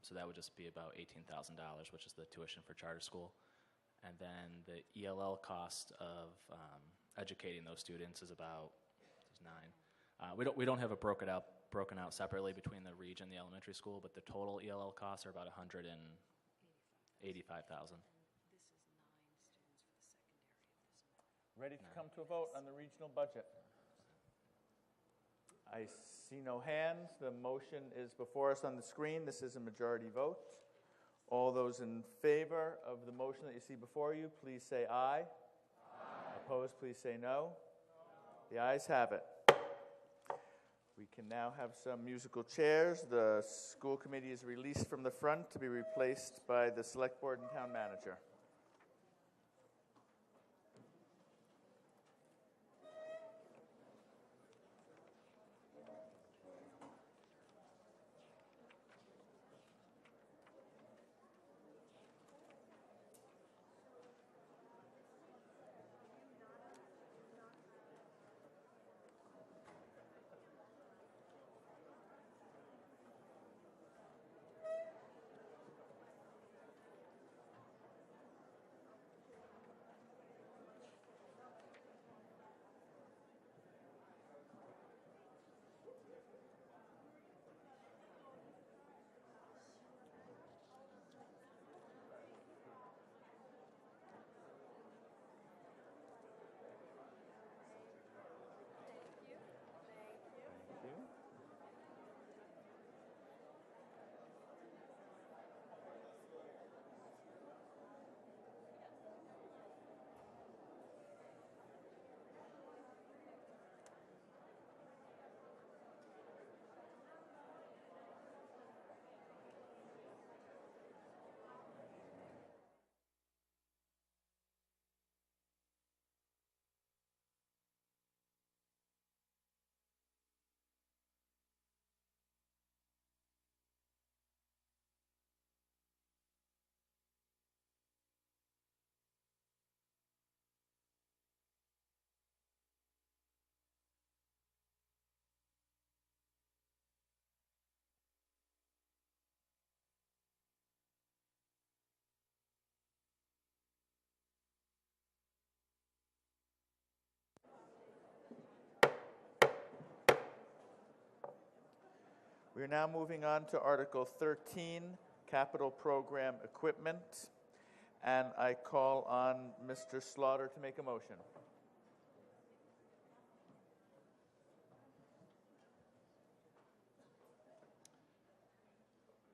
So that would just be about $18,000, which is the tuition for charter school. And then the ELL cost of educating those students is about $9. We don't have it broken out separately between the region and the elementary school, but the total ELL costs are about $185,000. Ready to come to a vote on the regional budget? I see no hands. The motion is before us on the screen. This is a majority vote. All those in favor of the motion that you see before you, please say aye. Aye. Opposed, please say no. The ayes have it. We can now have some musical chairs. The school committee is released from the front to be replaced by the select board and town manager. We are now moving on to Article 13, Capital Program Equipment, and I call on Mr. Slaughter to make a motion.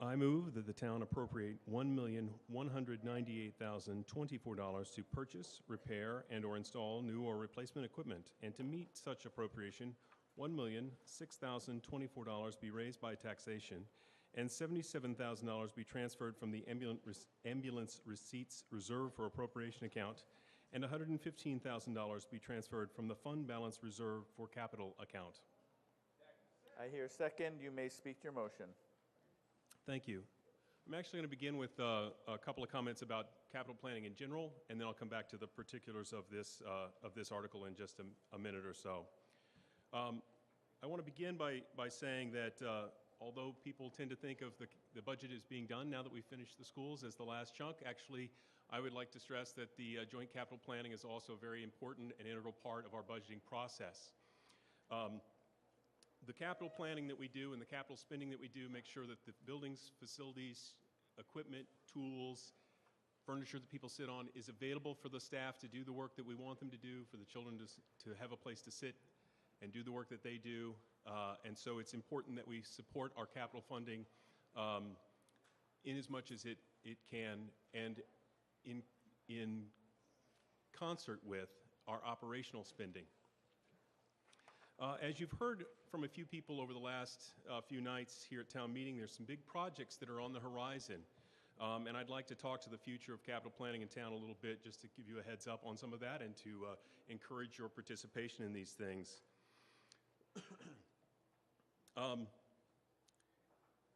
I move that the town appropriate $1,198,024 to purchase, repair, and/or install new or replacement equipment, and to meet such appropriation, $1,006,024 be raised by taxation, and $77,000 be transferred from the ambulance receipts reserve for appropriation account, and $115,000 be transferred from the fund balance reserve for capital account. I hear a second. You may speak to your motion. Thank you. I'm actually going to begin with a couple of comments about capital planning in general, and then I'll come back to the particulars of this article in just a minute or so. I want to begin by saying that although people tend to think of the budget as being done now that we've finished the schools as the last chunk, actually I would like to stress that the joint capital planning is also a very important and integral part of our budgeting process. The capital planning that we do and the capital spending that we do make sure that the buildings, facilities, equipment, tools, furniture that people sit on is available for the staff to do the work that we want them to do, for the children to have a place to sit and do the work that they do. And so it's important that we support our capital funding in as much as it can, and in concert with our operational spending. As you've heard from a few people over the last few nights here at town meeting, there's some big projects that are on the horizon. And I'd like to talk to the future of capital planning in town a little bit, just to give you a heads up on some of that and to encourage your participation in these things.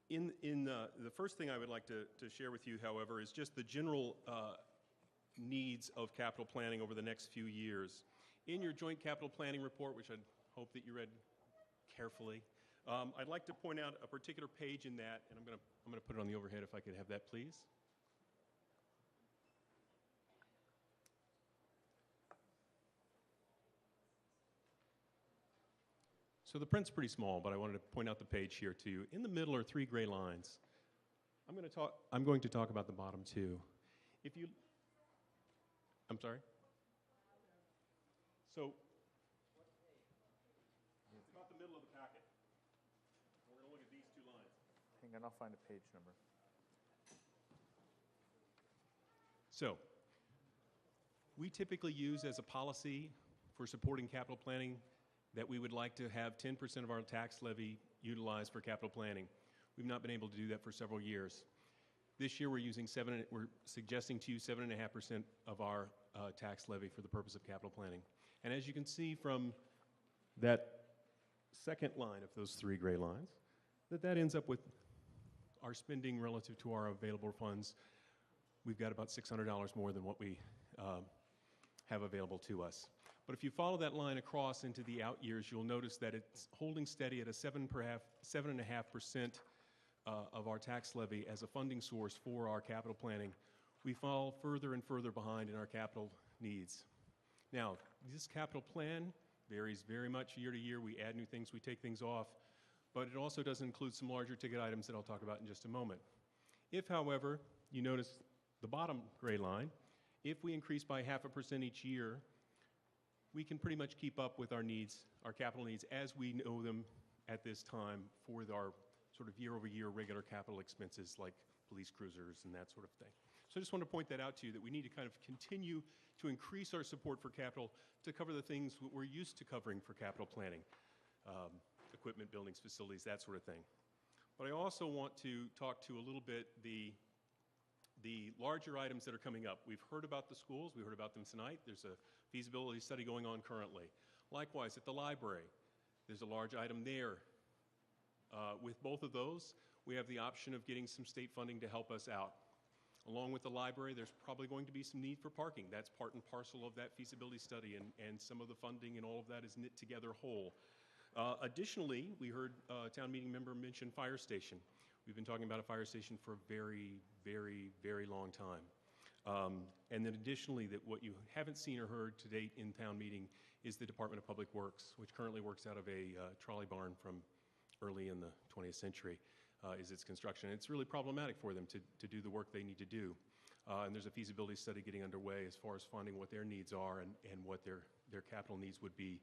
The first thing I would like to share with you, however, is just the general needs of capital planning over the next few years. In your joint capital planning report, which I hope that you read carefully, I'd like to point out a particular page in that, and I'm going to put it on the overhead if I could have that, please. So the print's pretty small, but I wanted to point out the page here to you. In the middle are 3 gray lines. I'm going to talk about the bottom 2. I'm sorry? So it's about the middle of the packet. We're going to look at these 2 lines. Hang on, I'll find a page number. So we typically use as a policy for supporting capital planning that we would like to have 10% of our tax levy utilized for capital planning. We've not been able to do that for several years. This year we're suggesting to you 7.5% of our tax levy for the purpose of capital planning. And as you can see from that second line of those 3 gray lines, that ends up with our spending relative to our available funds. We've got about $600 more than what we have available to us. But if you follow that line across into the out years, you'll notice that it's holding steady at a 7.5% of our tax levy as a funding source for our capital planning. We fall further and further behind in our capital needs. Now, this capital plan varies very much year to year. We add new things, we take things off, but it also does include some larger ticket items that I'll talk about in just a moment. If, however, you notice the bottom gray line, if we increase by 0.5% each year, we can pretty much keep up with our needs, our capital needs, as we know them at this time for our sort of year-over-year regular capital expenses like police cruisers and that sort of thing. So I just want to point that out to you, that we need to kind of continue to increase our support for capital to cover the things that we're used to covering for capital planning, equipment, buildings, facilities, that sort of thing. But I also want to talk to a little bit the larger items that are coming up. We've heard about the schools. We heard about them tonight. There's a feasibility study going on currently. Likewise, at the library, there's a large item there. With both of those, we have the option of getting some state funding to help us out. Along with the library, there's probably going to be some need for parking. That's part and parcel of that feasibility study, and some of the funding and all of that is knit together whole. Additionally, we heard a town meeting member mention fire station. We've been talking about a fire station for a very, very, very long time. And then additionally, that what you haven't seen or heard to date in town meeting is the Department of Public Works, which currently works out of a trolley barn from early in the 20th century, is its construction. And it's really problematic for them to do the work they need to do. And there's a feasibility study getting underway as far as finding what their needs are and what their capital needs would be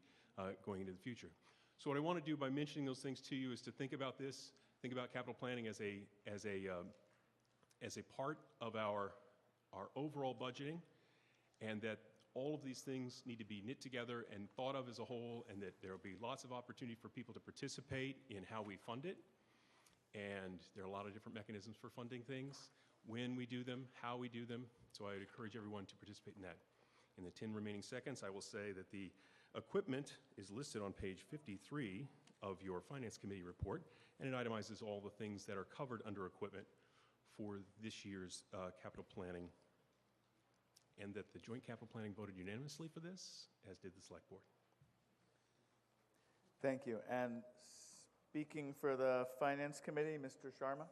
going into the future. So what I want to do by mentioning those things to you is to think about this, think about capital planning as a part of our overall budgeting, and that all of these things need to be knit together and thought of as a whole, and that there will be lots of opportunity for people to participate in how we fund it. And there are a lot of different mechanisms for funding things, when we do them, how we do them. So I would encourage everyone to participate in that. In the 10 remaining seconds, I will say that the equipment is listed on page 53 of your Finance Committee report, and it itemizes all the things that are covered under equipment for this year's capital planning, and that the Joint Capital Planning voted unanimously for this, as did the Select Board. Thank you. And speaking for the Finance Committee, Mr. Sharma.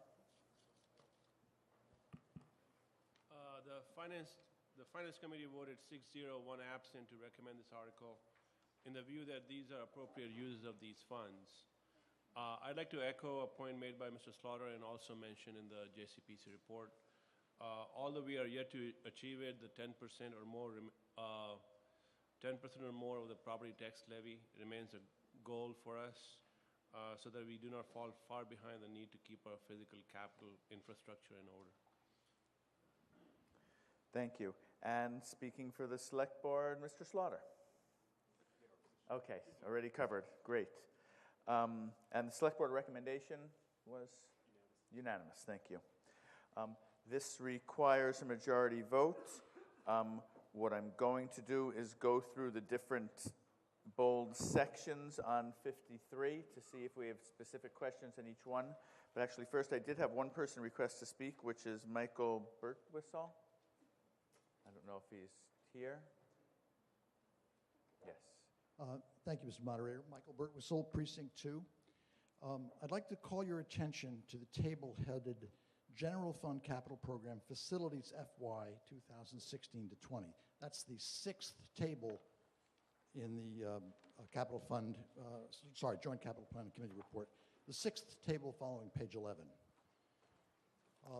The Finance Committee voted 6-0, 1 absent to recommend this article in the view that these are appropriate uses of these funds. I'd like to echo a point made by Mr. Slaughter and also mentioned in the JCPC report. Although we are yet to achieve it, the 10% or more, 10% or more of the property tax levy remains a goal for us, so that we do not fall far behind the need to keep our physical capital infrastructure in order. Thank you. And speaking for the Select Board, Mr. Slaughter. Okay, already covered. Great. And the select board recommendation was unanimous. Thank you. This requires a majority vote. What I'm going to do is go through the different bold sections on 53 to see if we have specific questions in each one. But actually, first, I did have one person request to speak, which is Michael Birtwistle. I don't know if he's here. Yes. Thank you, Mr. Moderator. Michael Birtwistle, Precinct 2. I'd like to call your attention to the table headed General Fund Capital Program Facilities FY 2016 to 20. That's the sixth table in the Capital Fund, Joint Capital Planning Committee report. The sixth table following page 11.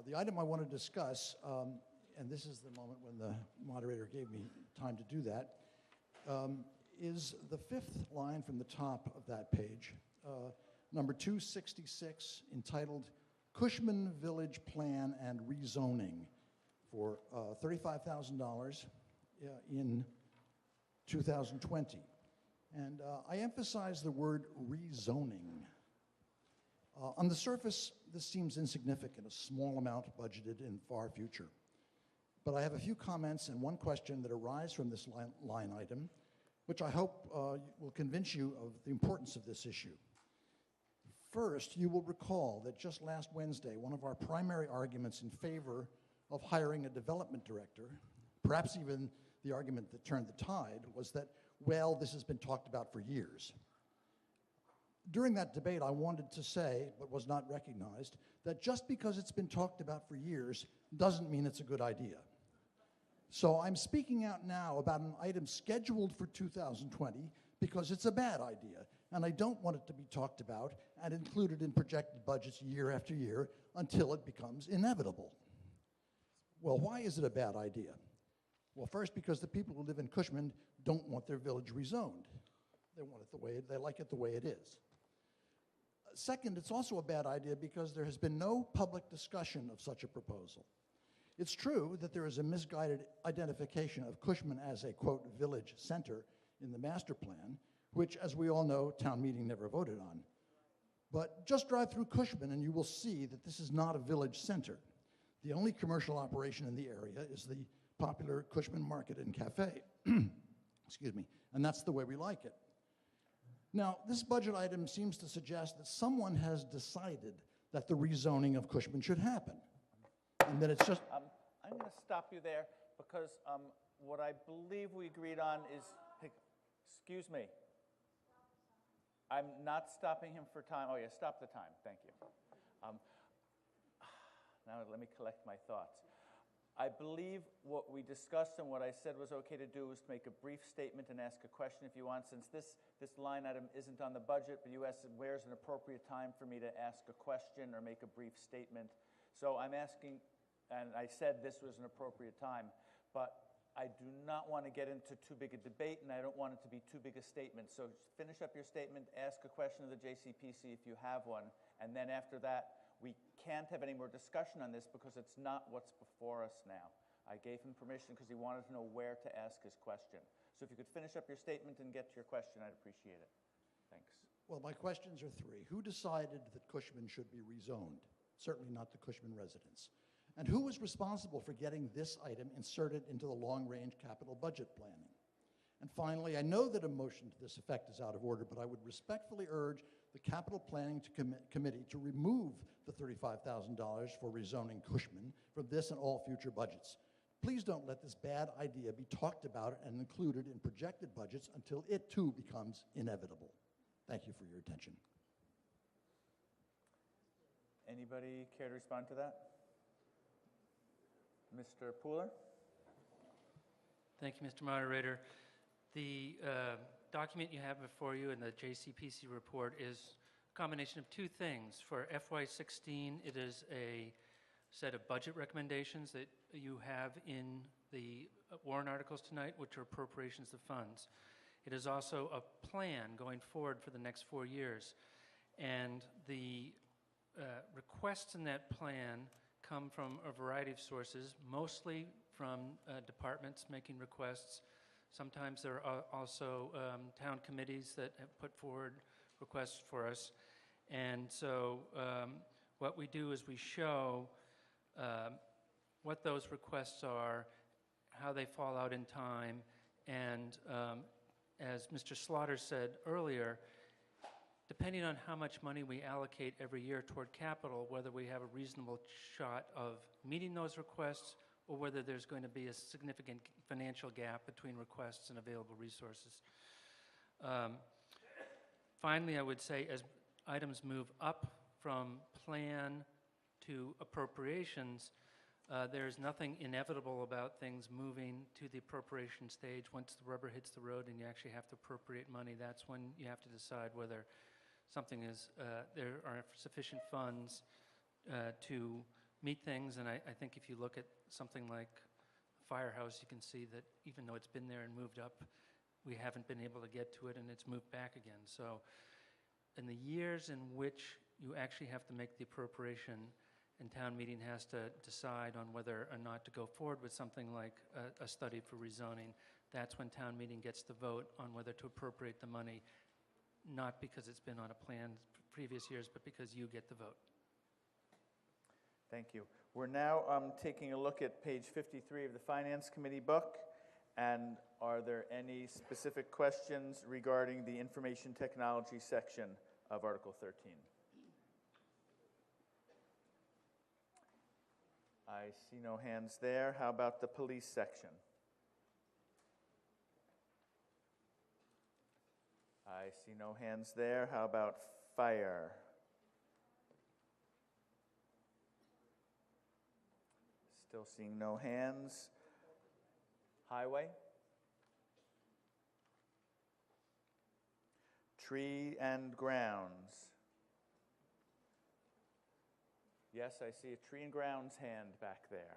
The item I want to discuss, and this is the moment when the moderator gave me time to do that, is the fifth line from the top of that page, number 266, entitled Cushman Village Plan and Rezoning for $35,000 in 2020. And I emphasize the word rezoning. On the surface, this seems insignificant, a small amount budgeted in far future. But I have a few comments and one question that arise from this line item, which I hope will convince you of the importance of this issue. First, you will recall that just last Wednesday, one of our primary arguments in favor of hiring a development director, perhaps even the argument that turned the tide, was that, well, this has been talked about for years. During that debate, I wanted to say, but was not recognized, that just because it's been talked about for years doesn't mean it's a good idea. So I'm speaking out now about an item scheduled for 2020 because it's a bad idea, and I don't want it to be talked about and included in projected budgets year after year until it becomes inevitable. Well, why is it a bad idea? Well, first, because the people who live in Cushman don't want their village rezoned. They want it the way they like it the way it is. Second, it's also a bad idea because there has been no public discussion of such a proposal. It's true that there is a misguided identification of Cushman as a, quote, village center in the master plan, which, as we all know, town meeting never voted on. But just drive through Cushman and you will see that this is not a village center. The only commercial operation in the area is the popular Cushman Market and Cafe. Excuse me. And that's the way we like it. Now, this budget item seems to suggest that someone has decided that the rezoning of Cushman should happen. And that it's just... I'm going to stop you there because what I believe we agreed on is... Excuse me. I'm not stopping him for time. Oh, yeah, stop the time. Thank you. Now let me collect my thoughts. I believe what we discussed and what I said was okay to do was to make a brief statement and ask a question if you want. Since this line item isn't on the budget, but you asked where's an appropriate time for me to ask a question or make a brief statement. So I'm asking, and I said this was an appropriate time, but I do not want to get into too big a debate, and I don't want it to be too big a statement. So finish up your statement, ask a question of the JCPC if you have one, and then after that, we can't have any more discussion on this because it's not what's before us now. I gave him permission because he wanted to know where to ask his question. So if you could finish up your statement and get to your question, I'd appreciate it. Thanks. Well, my questions are three. Who decided that Cushman should be rezoned? Certainly not the Cushman residents. And who was responsible for getting this item inserted into the long-range capital budget planning? And finally, I know that a motion to this effect is out of order, but I would respectfully urge the Capital Planning Committee to remove the $35,000 for rezoning Cushman from this and all future budgets. Please don't let this bad idea be talked about and included in projected budgets until it too becomes inevitable. Thank you for your attention. Anybody care to respond to that? Mr. Pooler? Thank you, Mr. Moderator. The document you have before you in the JCPC report is a combination of two things. For FY16, it is a set of budget recommendations that you have in the warrant articles tonight, which are appropriations of funds. It is also a plan going forward for the next 4 years. And the requests in that plan come from a variety of sources, mostly from departments making requests, Sometimes there are also town committees that have put forward requests for us. And so what we do is we show what those requests are, how they fall out in time, and as Mr. Slaughter said earlier, depending on how much money we allocate every year toward capital, whether we have a reasonable shot of meeting those requests or whether there's going to be a significant financial gap between requests and available resources. Finally, I would say as items move up from plan to appropriations, there's nothing inevitable about things moving to the appropriation stage. Once the rubber hits the road and you actually have to appropriate money, that's when you have to decide whether something is, there are sufficient funds to meet things. And I think if you look at something like Firehouse, you can see that even though it's been there and moved up, we haven't been able to get to it and it's moved back again. So in the years in which you actually have to make the appropriation, and town meeting has to decide on whether or not to go forward with something like a study for rezoning, that's when town meeting gets to vote on whether to appropriate the money, not because it's been on a plan previous years, but because you get the vote. Thank you. We're now taking a look at page 53 of the Finance Committee book. And are there any specific questions regarding the information technology section of Article 13? I see no hands there. How about the police section? I see no hands there. How about fire? Still seeing no hands. Highway? Tree and grounds? Yes, I see a tree and grounds hand back there.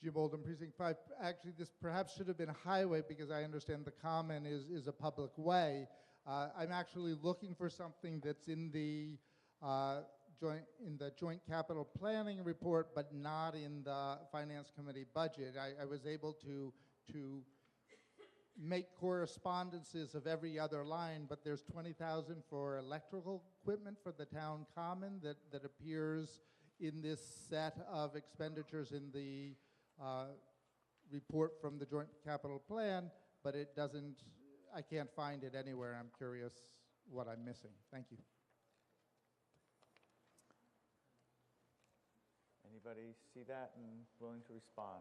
Jim Oldham, Precinct 5. Actually, this perhaps should have been highway because I understand the common is a public way. I'm actually looking for something that's in the joint capital planning report, but not in the Finance Committee budget. I was able to make correspondences of every other line, but there's $20,000 for electrical equipment for the town common that appears in this set of expenditures in the report from the joint capital plan, but it doesn't, I can't find it anywhere. I'm curious what I'm missing. Thank you. Anybody see that and willing to respond?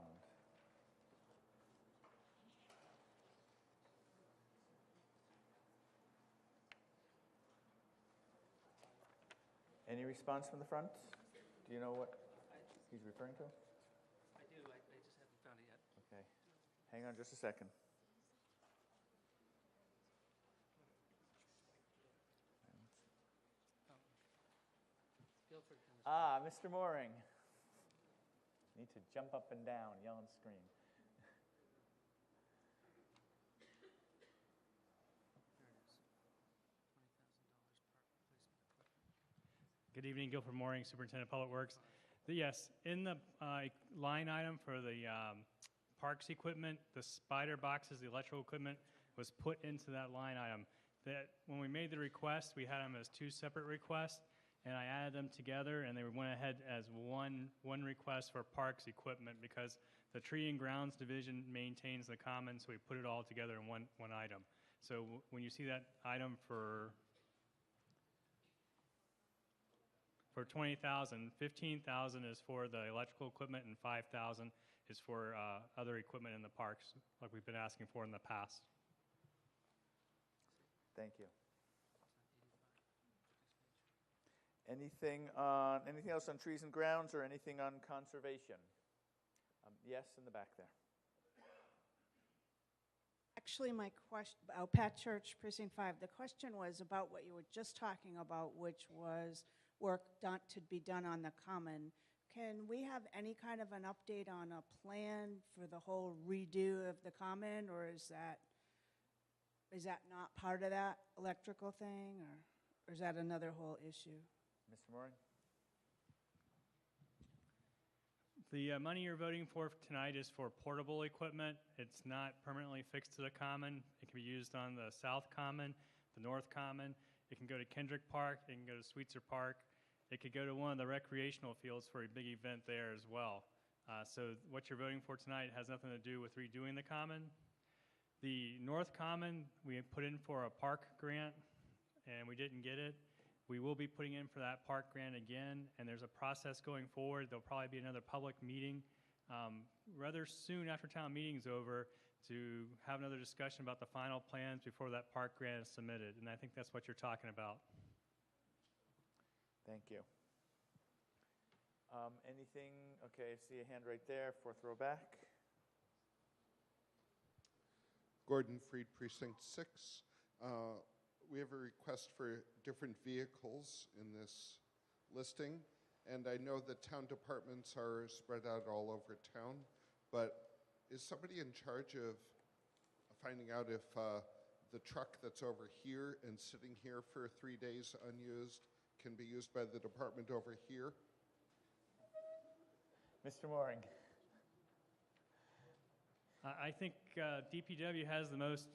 Any response from the front? Do you know what he's referring to? I do. I just haven't found it yet. Okay. Hang on just a second. Mr. Mooring. Need to jump up and down, yell and scream. Good evening, Guilford Mooring, Superintendent of Public Works. Yes, in the line item for the parks equipment, the spider boxes, the electrical equipment was put into that line item. That when we made the request, we had them as two separate requests, and I added them together, and they went ahead as one request for parks equipment because the Tree and Grounds Division maintains the commons, so we put it all together in one item. So when you see that item for $20,000, $15,000 is for the electrical equipment and $5,000 is for other equipment in the parks, like we've been asking for in the past. Thank you. Anything else on trees and grounds or anything on conservation? Yes, in the back there. Actually, my question, Pat Church, Precinct 5, the question was about what you were just talking about, which was work to be done on the common. Can we have any kind of an update on a plan for the whole redo of the common, or is that not part of that electrical thing, or is that another whole issue? Mr. Mooring? The money you're voting for tonight is for portable equipment. It's not permanently fixed to the common. It can be used on the South Common, the North Common. It can go to Kendrick Park. It can go to Sweetser Park. It could go to one of the recreational fields for a big event there as well. So what you're voting for tonight has nothing to do with redoing the common. The North Common, we put in for a park grant, and we didn't get it. We will be putting in for that park grant again, and there's a process going forward. There'll probably be another public meeting rather soon after town meeting's over to have another discussion about the final plans before that park grant is submitted, and I think that's what you're talking about. Thank you. Anything? Okay, I see a hand right there, fourth row back. Gordon Freed, Precinct 6. We have a request for different vehicles in this listing, and I know that town departments are spread out all over town, but is somebody in charge of finding out if the truck that's over here and sitting here for 3 days unused can be used by the department over here? Mr. Mooring. I think DPW has the most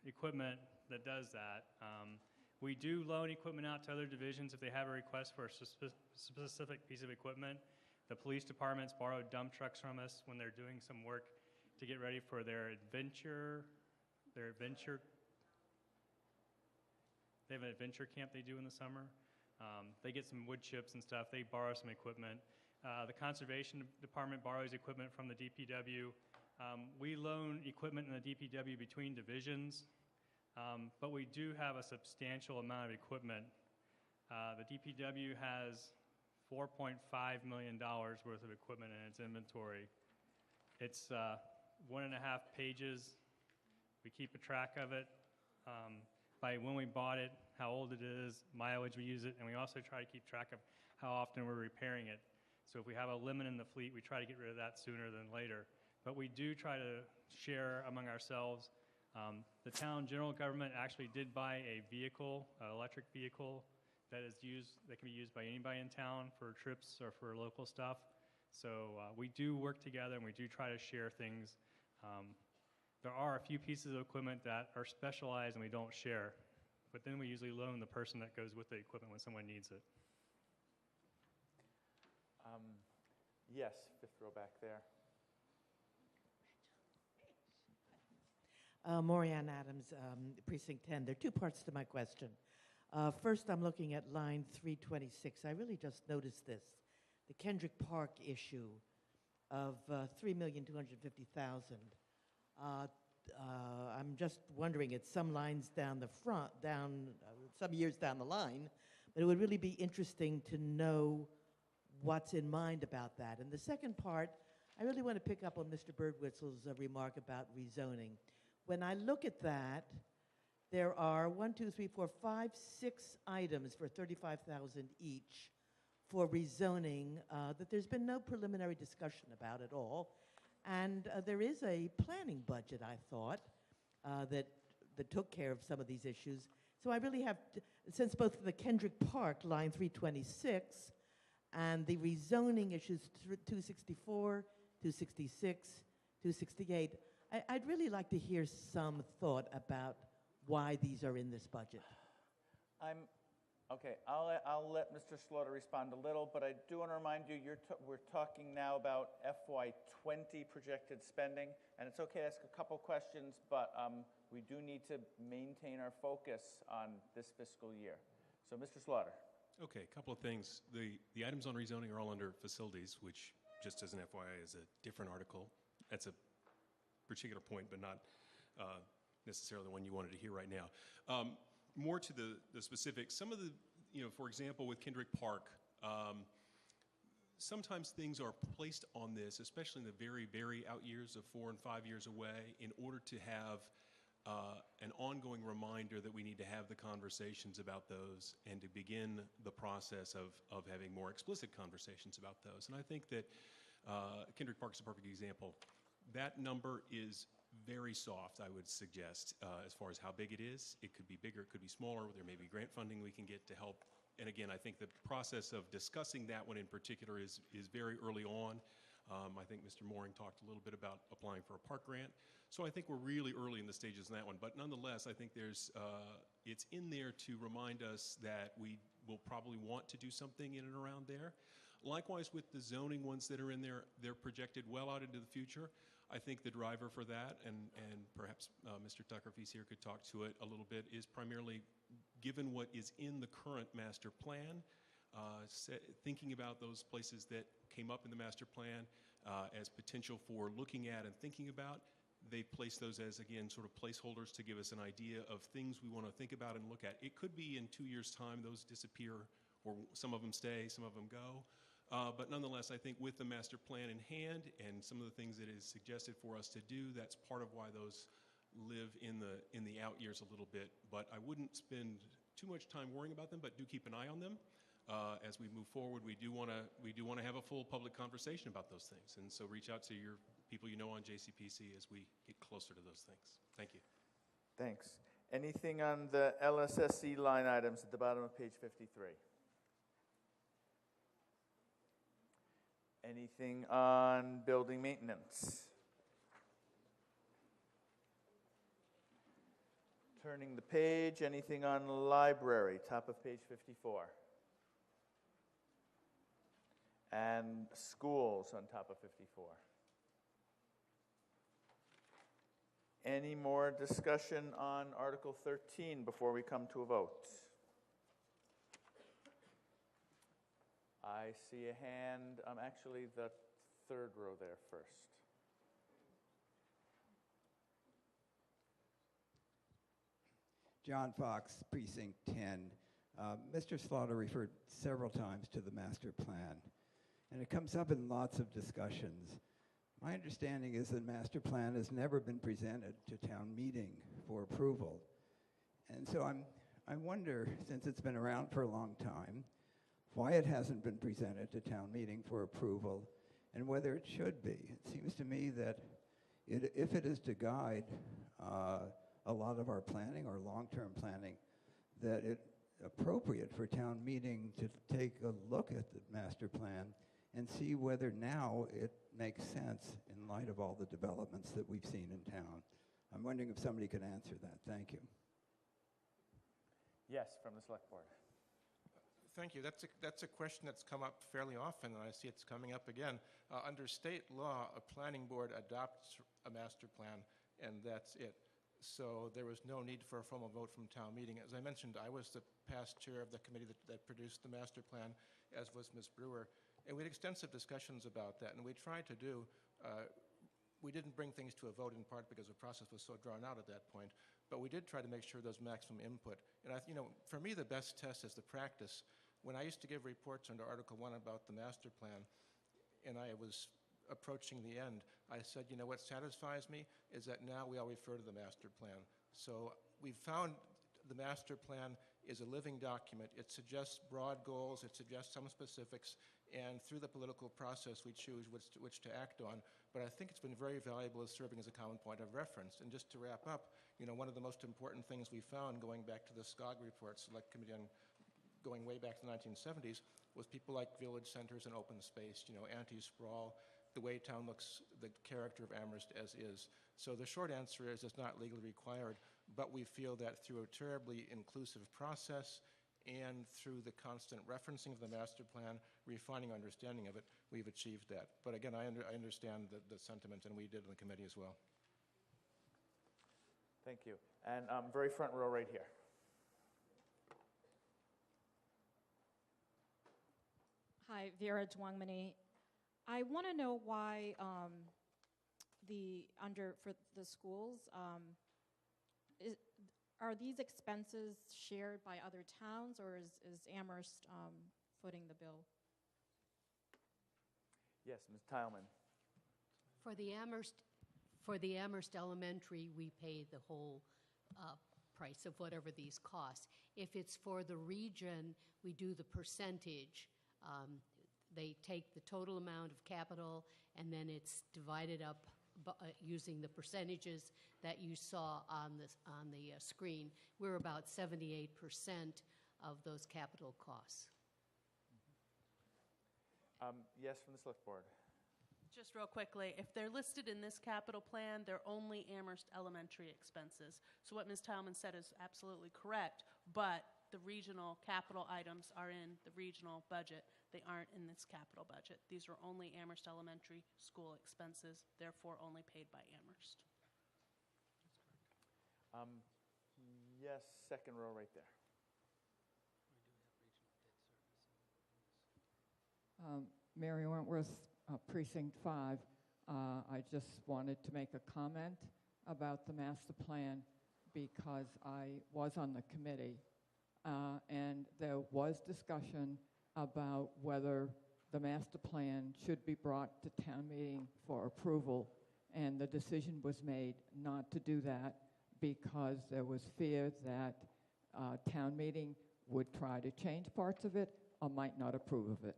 equipment that does that. We do loan equipment out to other divisions if they have a request for a specific piece of equipment. The police departments borrow dump trucks from us when they're doing some work to get ready for their adventure. They have an adventure camp they do in the summer. They get some wood chips and stuff. They borrow some equipment. The conservation department borrows equipment from the DPW. We loan equipment in the DPW between divisions, but we do have a substantial amount of equipment. The DPW has $4.5 million worth of equipment in its inventory. It's 1.5 pages. We keep a track of it by when we bought it, how old it is, mileage we use it, and we also try to keep track of how often we're repairing it. So if we have a limit in the fleet, we try to get rid of that sooner than later. But we do try to share among ourselves. The town general government actually did buy a vehicle, an electric vehicle that can be used by anybody in town for trips or for local stuff. So we do work together and we do try to share things. There are a few pieces of equipment that are specialized and we don't share, but then we usually loan the person that goes with the equipment when someone needs it. Yes, fifth row back there. Morianne Adams, Precinct 10. There are two parts to my question. First, I'm looking at line 326. I really just noticed this. The Kendrick Park issue of $3,250,000. I'm just wondering, it's some lines down the front, some years down the line, but it would really be interesting to know what's in mind about that. And the second part, I really want to pick up on Mr. Birdwhistle's remark about rezoning. When I look at that, there are 6 items for $35,000 each for rezoning that there's been no preliminary discussion about at all. And there is a planning budget, I thought, that took care of some of these issues. So I really have, since both the Kendrick Park, line 326, and the rezoning issues 264, 266, 268, I'd really like to hear some thought about why these are in this budget. Okay, I'll let Mr. Slaughter respond a little, but I do want to remind you, we're talking now about FY20 projected spending, and it's okay to ask a couple questions, but we do need to maintain our focus on this fiscal year. So, Mr. Slaughter. Okay, a couple of things. The items on rezoning are all under facilities, which, just as an FYI, is a different article. That's a particular point, but not necessarily the one you wanted to hear right now. More to the specifics, some of the, for example, with Kendrick Park, sometimes things are placed on this, especially in the very, very out years of 4 and 5 years away, in order to have an ongoing reminder that we need to have the conversations about those and to begin the process of having more explicit conversations about those. And I think that Kendrick Park is a perfect example. That number is very soft, I would suggest, as far as how big it is. It could be bigger, it could be smaller. There may be grant funding we can get to help. And again, I think the process of discussing that one in particular is very early on. I think Mr. Mooring talked a little bit about applying for a park grant. So I think we're really early in the stages in that one. But nonetheless, I think it's in there to remind us that we will probably want to do something in and around there. Likewise with the zoning ones that are in there, they're projected well out into the future. I think the driver for that, and perhaps Mr. Tucker, if he's here, could talk to it a little bit, is primarily given what is in the current master plan, thinking about those places that came up in the master plan as potential for looking at and thinking about. They've placed those as, again, sort of placeholders to give us an idea of things we want to think about and look at. It could be in 2 years' time those disappear, or some of them stay, some of them go. But nonetheless, I think with the master plan in hand and some of the things that is suggested for us to do, that's part of why those live in the out years a little bit. But I wouldn't spend too much time worrying about them, but do keep an eye on them. As we move forward, we do want to have a full public conversation about those things. And so reach out to your people you know on JCPC as we get closer to those things. Thank you. Thanks. Anything on the LSSC line items at the bottom of page 53? Anything on building maintenance? Turning the page, anything on library, top of page 54? And schools on top of 54. Any more discussion on Article 13 before we come to a vote? I see a hand, actually the third row there first. John Fox, Precinct 10. Mr. Slaughter referred several times to the master plan, and it comes up in lots of discussions. My understanding is the master plan has never been presented to town meeting for approval. And so I wonder, since it's been around for a long time, why it hasn't been presented to town meeting for approval, and whether it should be. It seems to me that if it is to guide a lot of our planning or long-term planning, that it's appropriate for town meeting to take a look at the master plan and see whether now it makes sense in light of all the developments that we've seen in town. I'm wondering if somebody could answer that. Thank you. Yes, from the select board. Thank you. That's a question that's come up fairly often, and I see it's coming up again. Under state law, a planning board adopts a master plan, and that's it. So there was no need for a formal vote from town meeting. As I mentioned, I was the past chair of the committee that produced the master plan, as was Ms. Brewer. And we had extensive discussions about that, and we tried to do, we didn't bring things to a vote in part because the process was so drawn out at that point, but we did try to make sure there was maximum input. And for me, the best test is the practice. When I used to give reports under Article 1 about the master plan, and I was approaching the end, I said, what satisfies me is that now we all refer to the master plan. So we've found the master plan is a living document. It suggests broad goals, it suggests some specifics, and through the political process we choose which to act on. But I think it's been very valuable as serving as a common point of reference. And just to wrap up, one of the most important things we found going back to the SCOG report, Select Committee on going way back to the 1970s, was people like village centers and open space, anti-sprawl, the way town looks, the character of Amherst as is. So the short answer is it's not legally required, but we feel that through a terribly inclusive process and through the constant referencing of the master plan, refining our understanding of it, we've achieved that. But again, I understand the sentiment, and we did in the committee as well. Thank you. And very front row right here. Hi, Vera Dwangmani. I want to know why for the schools, are these expenses shared by other towns, or is Amherst footing the bill? Yes, Ms. Tileman. For the Amherst Elementary, we pay the whole price of whatever these cost. If it's for the region, we do the percentage. They take the total amount of capital, and then it's divided up using the percentages that you saw on the screen. We're about 78% of those capital costs. Yes, from the select board. Just real quickly, if they're listed in this capital plan, they're only Amherst Elementary expenses. So what Ms. Talman said is absolutely correct, but the regional capital items are in the regional budget. They aren't in this capital budget. These are only Amherst Elementary School expenses, therefore only paid by Amherst. Yes, second row right there. Mary Wentworth, Precinct 5. I just wanted to make a comment about the master plan because I was on the committee and there was discussion about whether the master plan should be brought to town meeting for approval, and the decision was made not to do that because there was fear that town meeting would try to change parts of it or might not approve of it.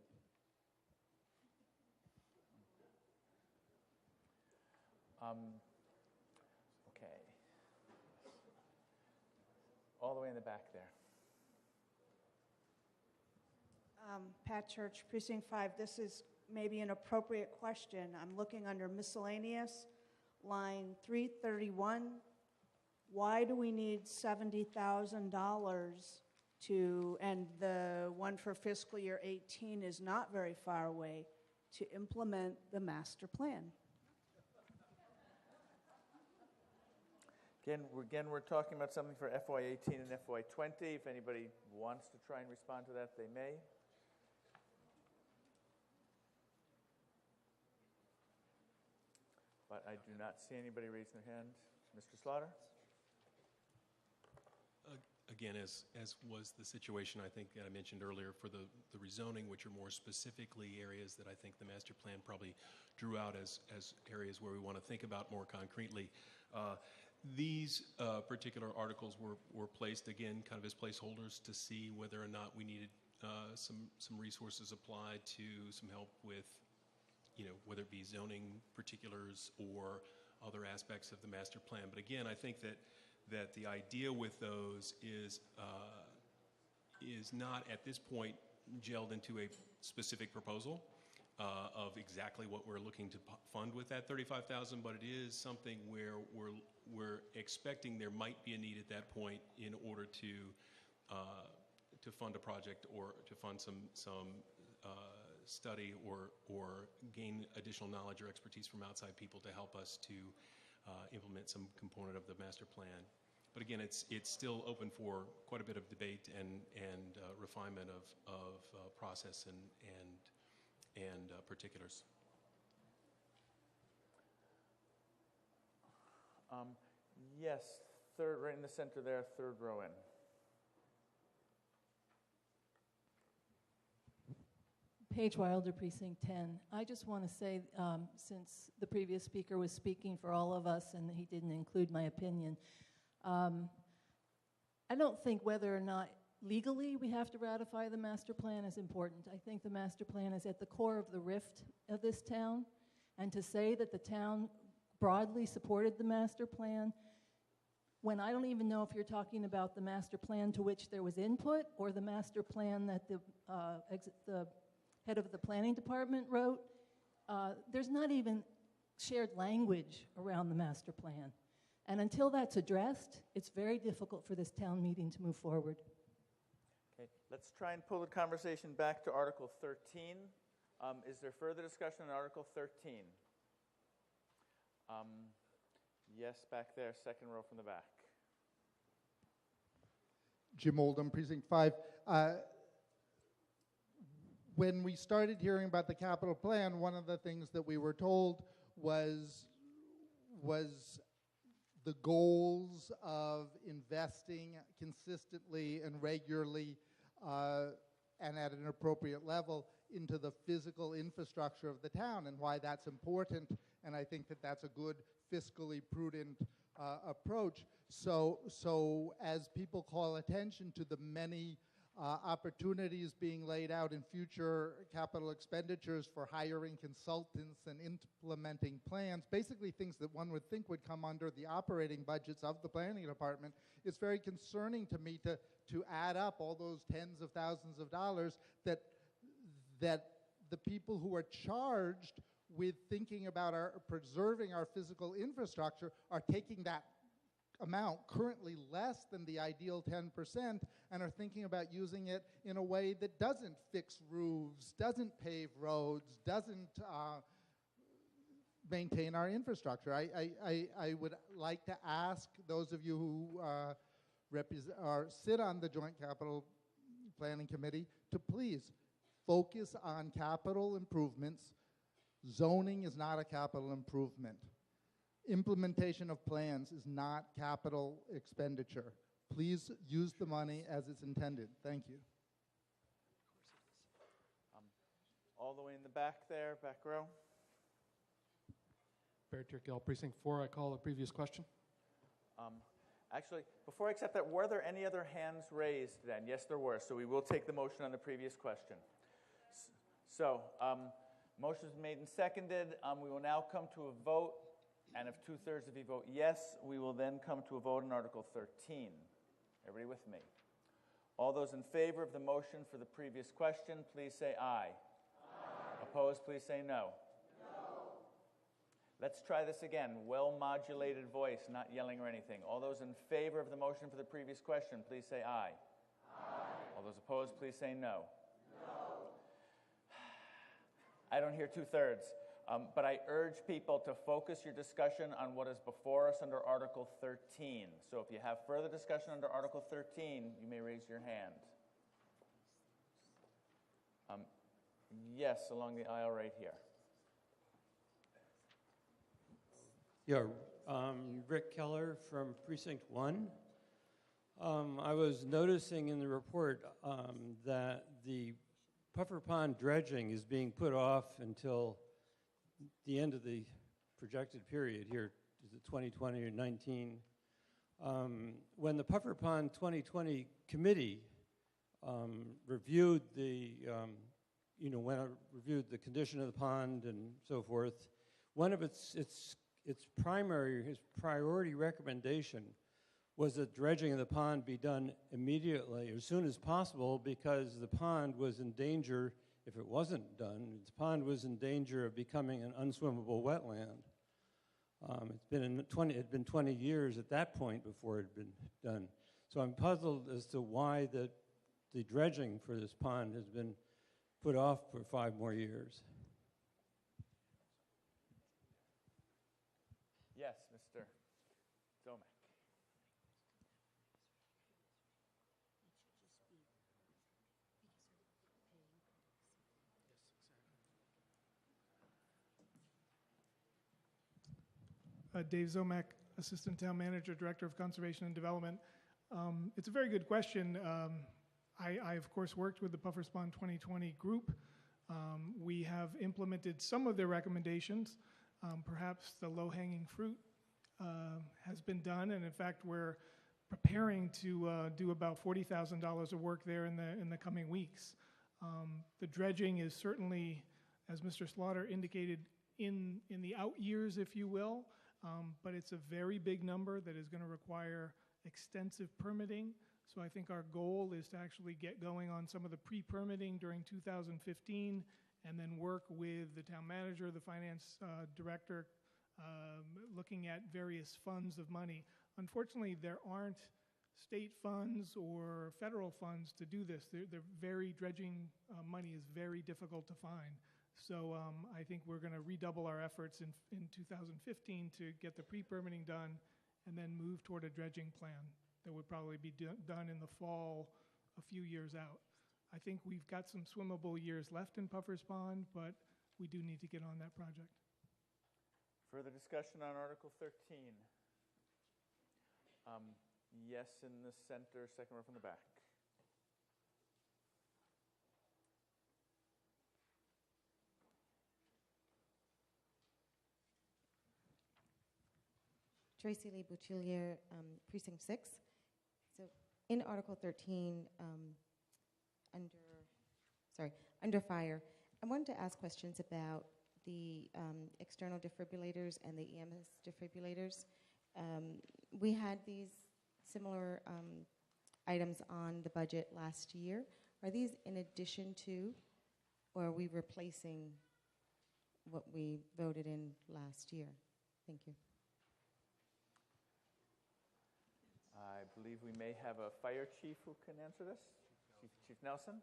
Okay. All the way in the back there. Pat Church, Precinct 5. This is maybe an appropriate question. I'm looking under miscellaneous, line 331. Why do we need $70,000 to, and the one for fiscal year 18 is not very far away, to implement the master plan? Again, we're talking about something for FY18 and FY20. If anybody wants to try and respond to that, they may. But I do not see anybody raising their hand. Mr. Slaughter? Again, as was the situation, I think, that I mentioned earlier for the rezoning, which are more specifically areas that I think the master plan probably drew out as areas where we want to think about more concretely. These particular articles were placed, again, kind of as placeholders to see whether or not we needed some resources applied to some help with, whether it be zoning particulars or other aspects of the master plan. But again, I think that the idea with those is not at this point gelled into a specific proposal of exactly what we're looking to fund with that $35,000, but it is something where we're expecting there might be a need at that point in order to fund a project or to fund some study or gain additional knowledge or expertise from outside people to help us to implement some component of the master plan. But again, it's still open for quite a bit of debate and refinement of process and particulars. Yes, third, right in the center there, third row in. Paige Wilder, Precinct 10. I just want to say, since the previous speaker was speaking for all of us and he didn't include my opinion, I don't think whether or not legally we have to ratify the master plan is important. I think the master plan is at the core of the rift of this town, and to say that the town broadly supported the master plan, when I don't even know if you're talking about the master plan to which there was input or the master plan that the head of the planning department wrote, there's not even shared language around the master plan. And until that's addressed, it's very difficult for this town meeting to move forward. Okay, let's try and pull the conversation back to Article 13. Is there further discussion on Article 13? Yes, back there, second row from the back. Jim Oldham, Precinct 5. When we started hearing about the capital plan, one of the things that we were told was the goals of investing consistently and regularly and at an appropriate level into the physical infrastructure of the town and why that's important. And I think that that's a good fiscally prudent approach. So as people call attention to the many opportunities being laid out in future capital expenditures for hiring consultants and implementing plans, basically things that one would think would come under the operating budgets of the planning department, it's very concerning to me to add up all those tens of thousands of dollars that the people who are charged with thinking about preserving our physical infrastructure, are taking that amount, currently less than the ideal 10%, and are thinking about using it in a way that doesn't fix roofs, doesn't pave roads, doesn't maintain our infrastructure. I would like to ask those of you who sit on the Joint Capital Planning Committee to please focus on capital improvements. Zoning is not a capital improvement. Implementation of plans is not capital expenditure. Please use the money as it's intended. Thank you. All the way in the back there, back row. Barry Turkell, Precinct 4. I call the previous question. Actually, before I accept that, were there any other hands raised then? Yes, there were. So we will take the motion on the previous question. So, motion's made and seconded. We will now come to a vote. And if 2/3 of you vote yes, we will then come to a vote on Article 13. Everybody with me? All those in favor of the motion for the previous question, please say aye. Aye. Opposed, please say no. No. Let's try this again. Well-modulated voice, not yelling or anything. All those in favor of the motion for the previous question, please say aye. Aye. All those opposed, please say no. No. I don't hear 2/3. But I urge people to focus your discussion on what is before us under Article 13. So if you have further discussion under Article 13, you may raise your hand. Yes, along the aisle right here. Yeah, Rick Keller from Precinct 1. I was noticing in the report that the Puffer Pond dredging is being put off until the end of the projected period here. Is it 2020 or 19? When the Puffer Pond 2020 committee reviewed reviewed the condition of the pond and so forth, one of its priority recommendation was that dredging of the pond be done immediately, as soon as possible, because the pond was in danger. If it wasn't done, the pond was in danger of becoming an unswimmable wetland. It had been 20 years at that point before it had been done. So I'm puzzled as to why the dredging for this pond has been put off for 5 more years. Yes, Mr. Zomek. Dave Zomek, Assistant Town Manager, Director of Conservation and Development. It's a very good question. I, of course, worked with the Puffer Pond 2020 group. We have implemented some of their recommendations. Perhaps the low-hanging fruit has been done, and in fact, we're preparing to do about $40,000 of work there in the coming weeks. The dredging is certainly, as Mr. Slaughter indicated, in the out years, if you will. But it's a very big number that is going to require extensive permitting. So I think our goal is to actually get going on some of the pre-permitting during 2015 and then work with the town manager, the finance director, looking at various funds of money. Unfortunately, there aren't state funds or federal funds to do this. Dredging money is very difficult to find. So I think we're going to redouble our efforts in 2015 to get the pre-permitting done and then move toward a dredging plan that would probably be done in the fall a few years out. I think we've got some swimmable years left in Puffer's Pond, but we do need to get on that project. Further discussion on Article 13? Yes, in the center, second row from the back. Tracy Lee Bouchillier, Precinct 6. So in Article 13, under fire, I wanted to ask questions about the external defibrillators and the EMS defibrillators. We had these similar items on the budget last year. Are these in addition to, or are we replacing what we voted in last year. Thank you. I believe we may have a fire chief who can answer this. Chief Nelson?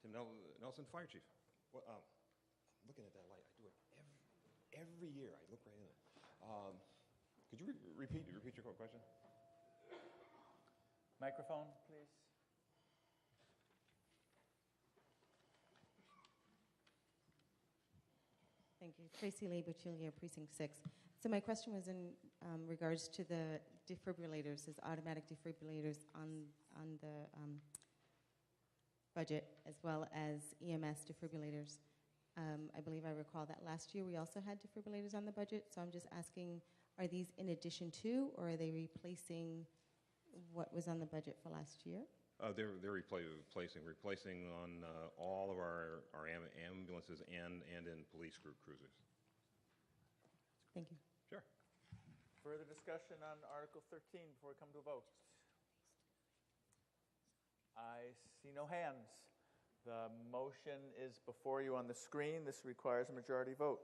Tim Nelson, Fire Chief. Well, looking at that light, I do it every year. I look right in it. Could you repeat your question? Microphone, please. Thank you. Tracy Lee, Bachelier, Precinct 6. So my question was in regards to the defibrillators, as automatic defibrillators on the budget, as well as EMS defibrillators. I believe I recall that last year we also had defibrillators on the budget, so I'm just asking, are these in addition to, or are they replacing what was on the budget for last year? They're replacing on all of our ambulances and in police cruisers. Thank you. Sure. Further discussion on Article 13 before we come to a vote? I see no hands. The motion is before you on the screen. This requires a majority vote.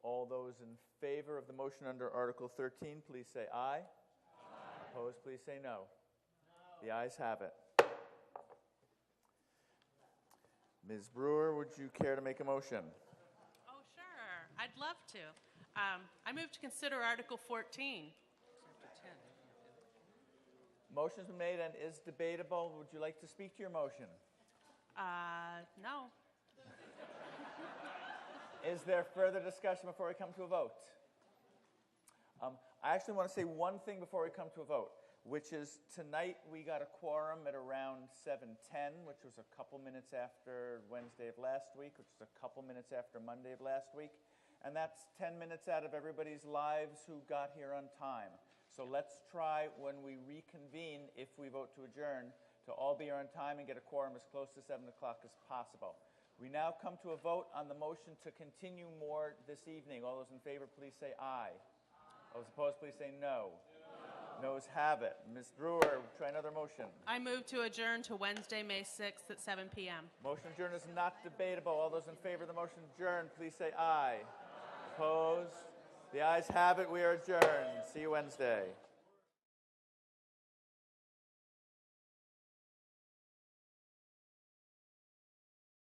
All those in favor of the motion under Article 13, please say aye. Aye. Opposed, please say no. The ayes have it. Ms. Brewer, would you care to make a motion? Oh, sure. I'd love to. I move to consider Article 14. Motion's been made and is debatable. Would you like to speak to your motion? No. Is there further discussion before we come to a vote? I actually want to say one thing before we come to a vote, which is tonight we got a quorum at around 7:10, which was a couple minutes after Wednesday of last week, which was a couple minutes after Monday of last week. And that's 10 minutes out of everybody's lives who got here on time. So let's try when we reconvene, if we vote to adjourn, to all be here on time and get a quorum as close to 7 o'clock as possible. We now come to a vote on the motion to continue more this evening. All those in favor, please say aye. All those opposed, please say no. Noes have it. Ms. Brewer, try another motion. I move to adjourn to Wednesday, May 6th at 7 p.m. Motion adjourned is not debatable. All those in favor of the motion adjourned, please say aye. Opposed? The ayes have it. We are adjourned. See you Wednesday.